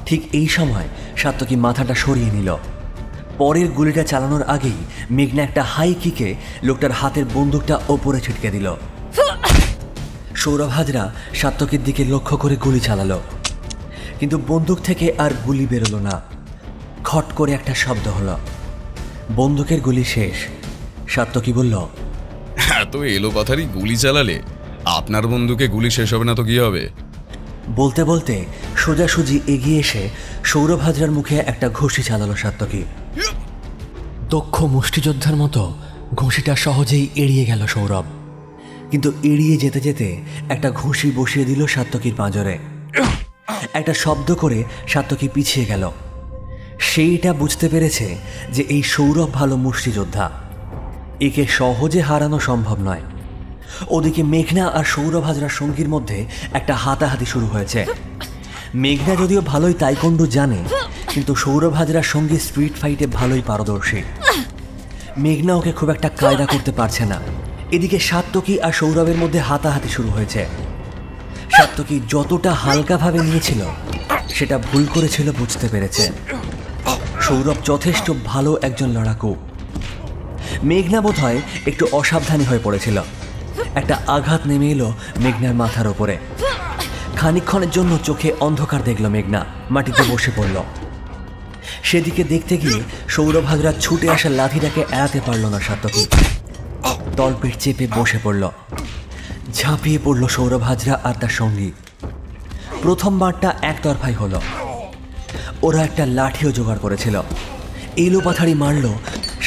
Speaker 1: ঠিক এই সময় সাত্তকী মাথাটা সরিয়ে নিল। পরের গুলিটা চালানোর আগেই মেঘনা একটা হাই কিকে লোকটার হাতের বন্দুকটা ওপরে ছিটকে দিল। সৌরভ হাজরা সাত্তকীর দিকে লক্ষ্য করে গুলি চালালো, কিন্তু বন্দুক থেকে আর গুলি বেরোলো না। খট করে একটা শব্দ হলো। বন্দুকের গুলি শেষ। সাত্তকী বলল,
Speaker 12: এত এলোপাথারি গুলি চালালে আপনার বন্দুকে গুলি শেষ হবে না তো কি হবে?
Speaker 1: বলতে বলতে সোজাসুজি এগিয়ে এসে সৌরভ হাজরার মুখে একটা ঘুষি চালালো সাত্তকী। দক্ষ মুষ্টিযোদ্ধার মতো ঘুষিটা সহজেই এড়িয়ে গেল সৌরভ, কিন্তু এড়িয়ে যেতে যেতে একটা ঘুষি বসিয়ে দিল সাত্তকীর পাঁজরে। একটা শব্দ করে সাত্তকী পিছিয়ে গেল। সেইটা বুঝতে পেরেছে যে এই সৌরভ ভালো মুষ্টিযোদ্ধা, একে সহজে হারানো সম্ভব নয়। ওদিকে মেঘনা আর সৌরভ হাজরার সঙ্গীর মধ্যে একটা হাতাহাতি শুরু হয়েছে। মেঘনা যদিও ভালোই তাইকোন্ডো জানে, কিন্তু সৌরভ হাজরার সঙ্গী স্ট্রিট ফাইটে ভালোই পারদর্শী। মেঘনা ওকে খুব একটা কায়দা করতে পারছে না। এদিকে সাত্তকী আর সৌরভের মধ্যে হাতাহাতি শুরু হয়েছে। সাত্তকী যতটা হালকাভাবে নিয়েছিল সেটা ভুল করেছিল বুঝতে পেরেছে। সৌরভ যথেষ্ট ভালো একজন লড়াকু। মেঘনা বোধহয় একটু অসাবধানী হয়ে পড়েছিল, একটা আঘাত নেমে এলো মেঘনার মাথার ওপরে। খানিকক্ষণের জন্য চোখে অন্ধকার দেখল মেঘনা, মাটিতে বসে পড়ল। সেদিকে দেখতে গিয়ে সৌরভ হাজরা ছুটে আসা লাঠিটাকে এড়াতে পারল না সাত্যকী। তলপেট চেপে বসে পড়ল, ঝাঁপিয়ে পড়ল সৌরভ হাজরা আর তার সঙ্গী। প্রথমবারটা একতরফাই হলো। ওরা একটা লাঠিও জোগাড় করেছিল, এলো পাথাড়ি মারল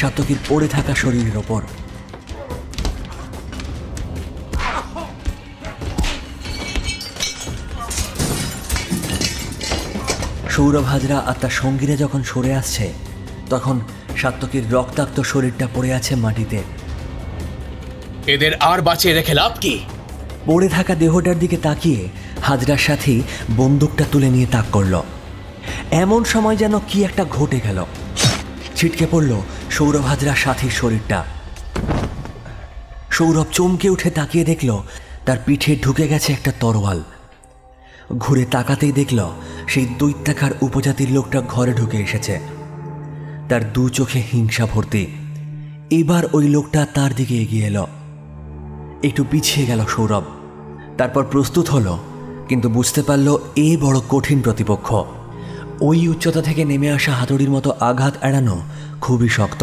Speaker 1: সাত্যকীর পড়ে থাকা শরীরের ওপর। সৌরভ হাজরা আর তার সঙ্গীরা যখন সরে আসছে তখন সাত্যকীর রক্তাক্ত শরীরটা পড়ে আছে মাটিতে।
Speaker 17: এদের আর বাঁচিয়ে রেখে লাভ কি?
Speaker 1: পড়ে থাকা দেহটার দিকে তাকিয়ে হাজরার সাথী বন্দুকটা তুলে নিয়ে তাক করল। এমন সময় যেন কি একটা ঘটে গেল, ছিটকে পড়ল সৌরভ হাজরার সাথীর শরীরটা। সৌরভ চমকে উঠে তাকিয়ে দেখল তার পিঠে ঢুকে গেছে একটা তরোয়াল। ঘুরে তাকাতেই দেখল সেই দৈত্যাকার উপজাতির লোকটা ঘরে ঢুকে এসেছে, তার দু চোখে হিংসা ভর্তি। এবার ওই লোকটা তার দিকে এগিয়ে এলো। একটু পিছিয়ে গেল সৌরভ, তারপর প্রস্তুত হলো, কিন্তু বুঝতে পারল এ বড় কঠিন প্রতিপক্ষ। ওই উচ্চতা থেকে নেমে আসা হাতুড়ির মতো আঘাত এড়ানো খুবই শক্ত।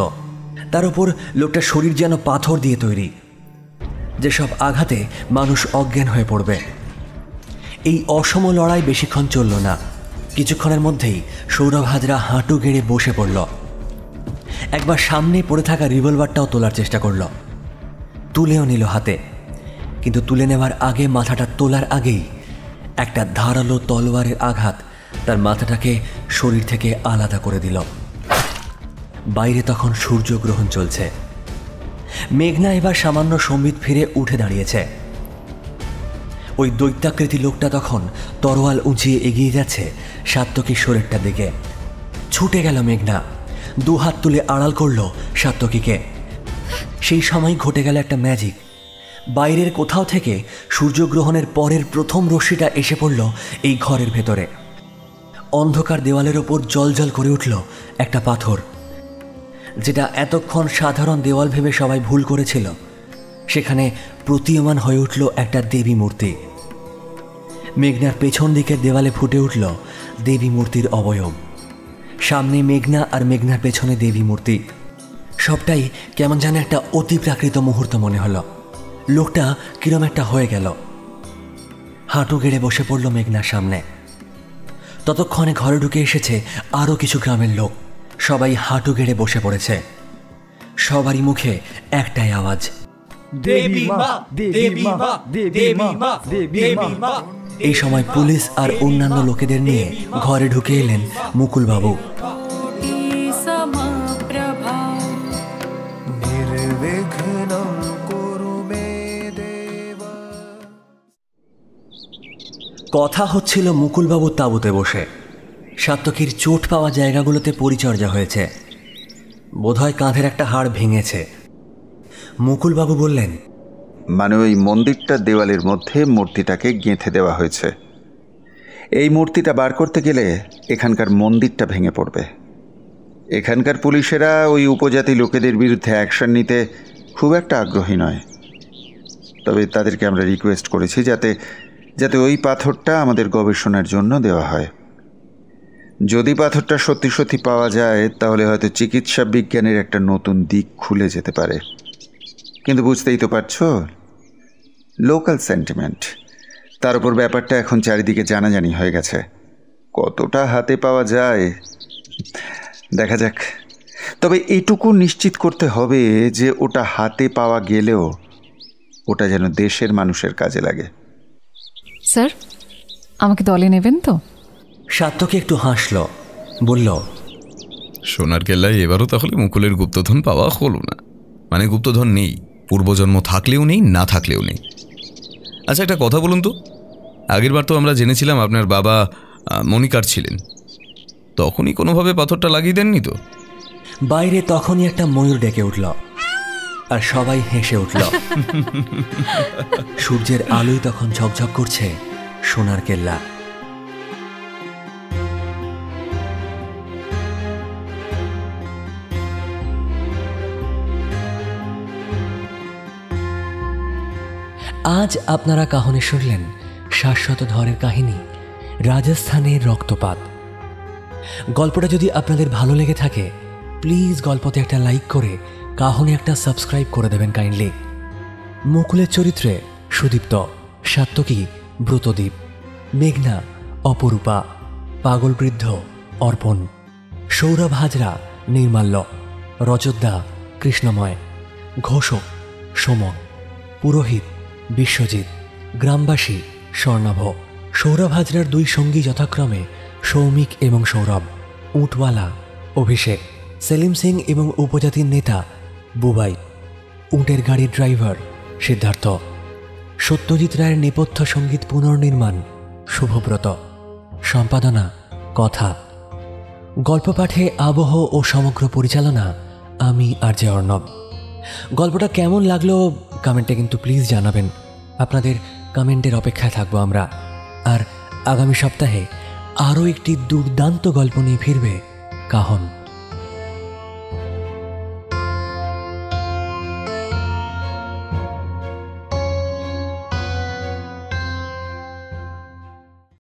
Speaker 1: তার উপর লোকটার শরীর যেন পাথর দিয়ে তৈরি, যেসব আঘাতে মানুষ অজ্ঞান হয়ে পড়বে। এই অসম লড়াই বেশিক্ষণ চলল না। কিছুক্ষণের মধ্যেই সৌরভ হাজরা হাঁটু গেড়ে বসে পড়ল। একবার সামনে পড়ে থাকা রিভলভারটাও তোলার চেষ্টা করল, তুলেও নিল হাতে, কিন্তু তুলে নেওয়ার আগে মাথাটা তোলার আগেই একটা ধারালো তলোয়ারের আঘাত তার মাথাটাকে শরীর থেকে আলাদা করে দিল। বাইরে তখন সূর্যগ্রহণ চলছে। মেঘনা এবার সামান্য সম্বিত ফিরে উঠে দাঁড়িয়েছে। ওই দৈত্যাকৃতি লোকটা তখন তরোয়াল উঁচিয়ে এগিয়ে যাচ্ছে সাত্যকীর শরীরটার দিকে। ছুটে গেল মেঘনা, দুহাত তুলে আড়াল করল সাত্যকীকে। সেই সময় ঘটে গেল একটা ম্যাজিক। বাইরের কোথাও থেকে সূর্যগ্রহণের পরের প্রথম রশ্মিটা এসে পড়ল এই ঘরের ভেতরে। অন্ধকার দেওয়ালের ওপর জ্বলজ্বল করে উঠল একটা পাথর, যেটা এতক্ষণ সাধারণ দেওয়াল ভেবে সবাই ভুল করেছিল। সেখানে প্রতীয়মান হয়ে উঠল একটা দেবী মূর্তি। মেঘনার পেছন দিকের দেওয়ালে ফুটে উঠল দেবী মূর্তির অবয়ব। সামনে মেঘনা আর মেঘনার পেছনে দেবী মূর্তি। সবটাই কেমন যেন একটা অতি প্রাকৃত মুহূর্ত মনে হলো। লোকটা কিরম একটা হয়ে গেল, হাঁটু গেড়ে বসে পড়ল মেঘনার সামনে। ততক্ষণে ঘরে ঢুকে এসেছে আরও কিছু গ্রামের লোক। সবাই হাঁটু গেড়ে বসে পড়েছে। সবারই মুখে একটাই আওয়াজ,
Speaker 20: দেবী মা, দেবী মা, দেবী মা, দেবী মা।
Speaker 1: এই সময় পুলিশ আর অন্যান্য লোকেদের নিয়ে ঘরে ঢুকে এলেন মুকুলবাবু। কথা হচ্ছিল মুকুলবাবুর তাঁবুতে বসে। সাত্যকীর চোট পাওয়া জায়গাগুলোতে পরিচর্যা হয়েছে, বোধহয় কাঁধের একটা হাড় ভেঙেছে। মুকুলবাবু বললেন,
Speaker 2: মানে ওই মন্দিরটার দেওয়ালের মধ্যে মূর্তিটাকে গেঁথে দেওয়া হয়েছে। এই মূর্তিটা বার করতে গেলে এখানকার মন্দিরটা ভেঙে পড়বে। এখানকার পুলিশেরা ওই উপজাতি লোকেদের বিরুদ্ধে অ্যাকশন নিতে খুব একটা আগ্রহী নয়। তবে তাদেরকে আমরা রিকোয়েস্ট করেছি যাতে ওই পাথরটা আমাদের গবেষণার জন্য দেওয়া হয়। যদি পাথরটা সত্যি সত্যি পাওয়া যায় তাহলে হয়তো চিকিৎসা বিজ্ঞানের একটা নতুন দিক খুলে যেতে পারে। কিন্তু বুঝতেই তো পারছো, লোকাল সেন্টিমেন্ট, তার উপর ব্যাপারটা এখন চারিদিকে জানাজানি হয়ে গেছে। কতটা হাতে পাওয়া যায় দেখা যাক। তবে এইটুকু নিশ্চিত করতে হবে যে ওটা হাতে পাওয়া গেলেও ওটা যেন দেশের মানুষের কাজে লাগে।
Speaker 8: স্যার, আমাকে দলে নেবেন তো?
Speaker 1: সাত্যকী একটু হাসল, বলল,
Speaker 12: সোনার কেল্লায় এবারও তাহলে মুকুলের গুপ্তধন পাওয়া হলো না। মানে গুপ্তধন নেই, পূর্বজন্ম থাকলেও নেই, না থাকলেও নেই। আচ্ছা, একটা কথা বলুন তো, আগেরবার তো আমরা জেনেছিলাম আপনার বাবা মণিকার ছিলেন, তখনই কোনোভাবে পাথরটা লাগিয়ে দেননি তো?
Speaker 1: বাইরে তখনই একটা ময়ূর ডেকে উঠল আর সবাই হেসে উঠল। সূর্যের আলোয় তখন ঝকঝক করছে সোনার কেল্লা। আজ আপনারা কাহনে শুনলেন শাশ্বত ধরের কাহিনী রাজস্থানের রক্তপাত। গল্পটা যদি আপনাদের ভালো লেগে থাকে প্লিজ গল্পতে একটা লাইক করে কাহনে একটা সাবস্ক্রাইব করে দেবেন কাইন্ডলি। মুকুলের চরিত্রে সুদীপ্ত, সাত্তকী ব্রতদীপ, মেঘনা অপরূপা, পাগল বৃদ্ধ অর্পণ, সৌরভ হাজরা নির্মাল্য, রজতদা কৃষ্ণময়, ঘোষক সোমক, পুরোহিত বিশ্বজিৎ, গ্রামবাসী স্বর্ণাভ। সৌরভ হাজরার দুই সঙ্গী যথাক্রমে সৌমিক এবং সৌরভ, উটওয়ালা অভিষেক, সেলিম সিং এবং উপজাতির নেতা বুবাই, উটের গাড়ির ড্রাইভার সিদ্ধার্থ। সত্যজিৎ রায়ের নেপথ্য সঙ্গীত পুনর্নির্মাণ শুভব্রত, সম্পাদনা কথা, গল্প পাঠে আবহ ও সমগ্র পরিচালনা আমি RJ অর্ণব। গল্পটা কেমন লাগলো কমেন্টে কিন্তু প্লিজ জানাবেন, আপনাদের কমেন্টের অপেক্ষায় থাকবো আমরা। আর আগামী সপ্তাহে আরও একটি দুর্দান্ত গল্প নিয়ে ফিরবে কাহন।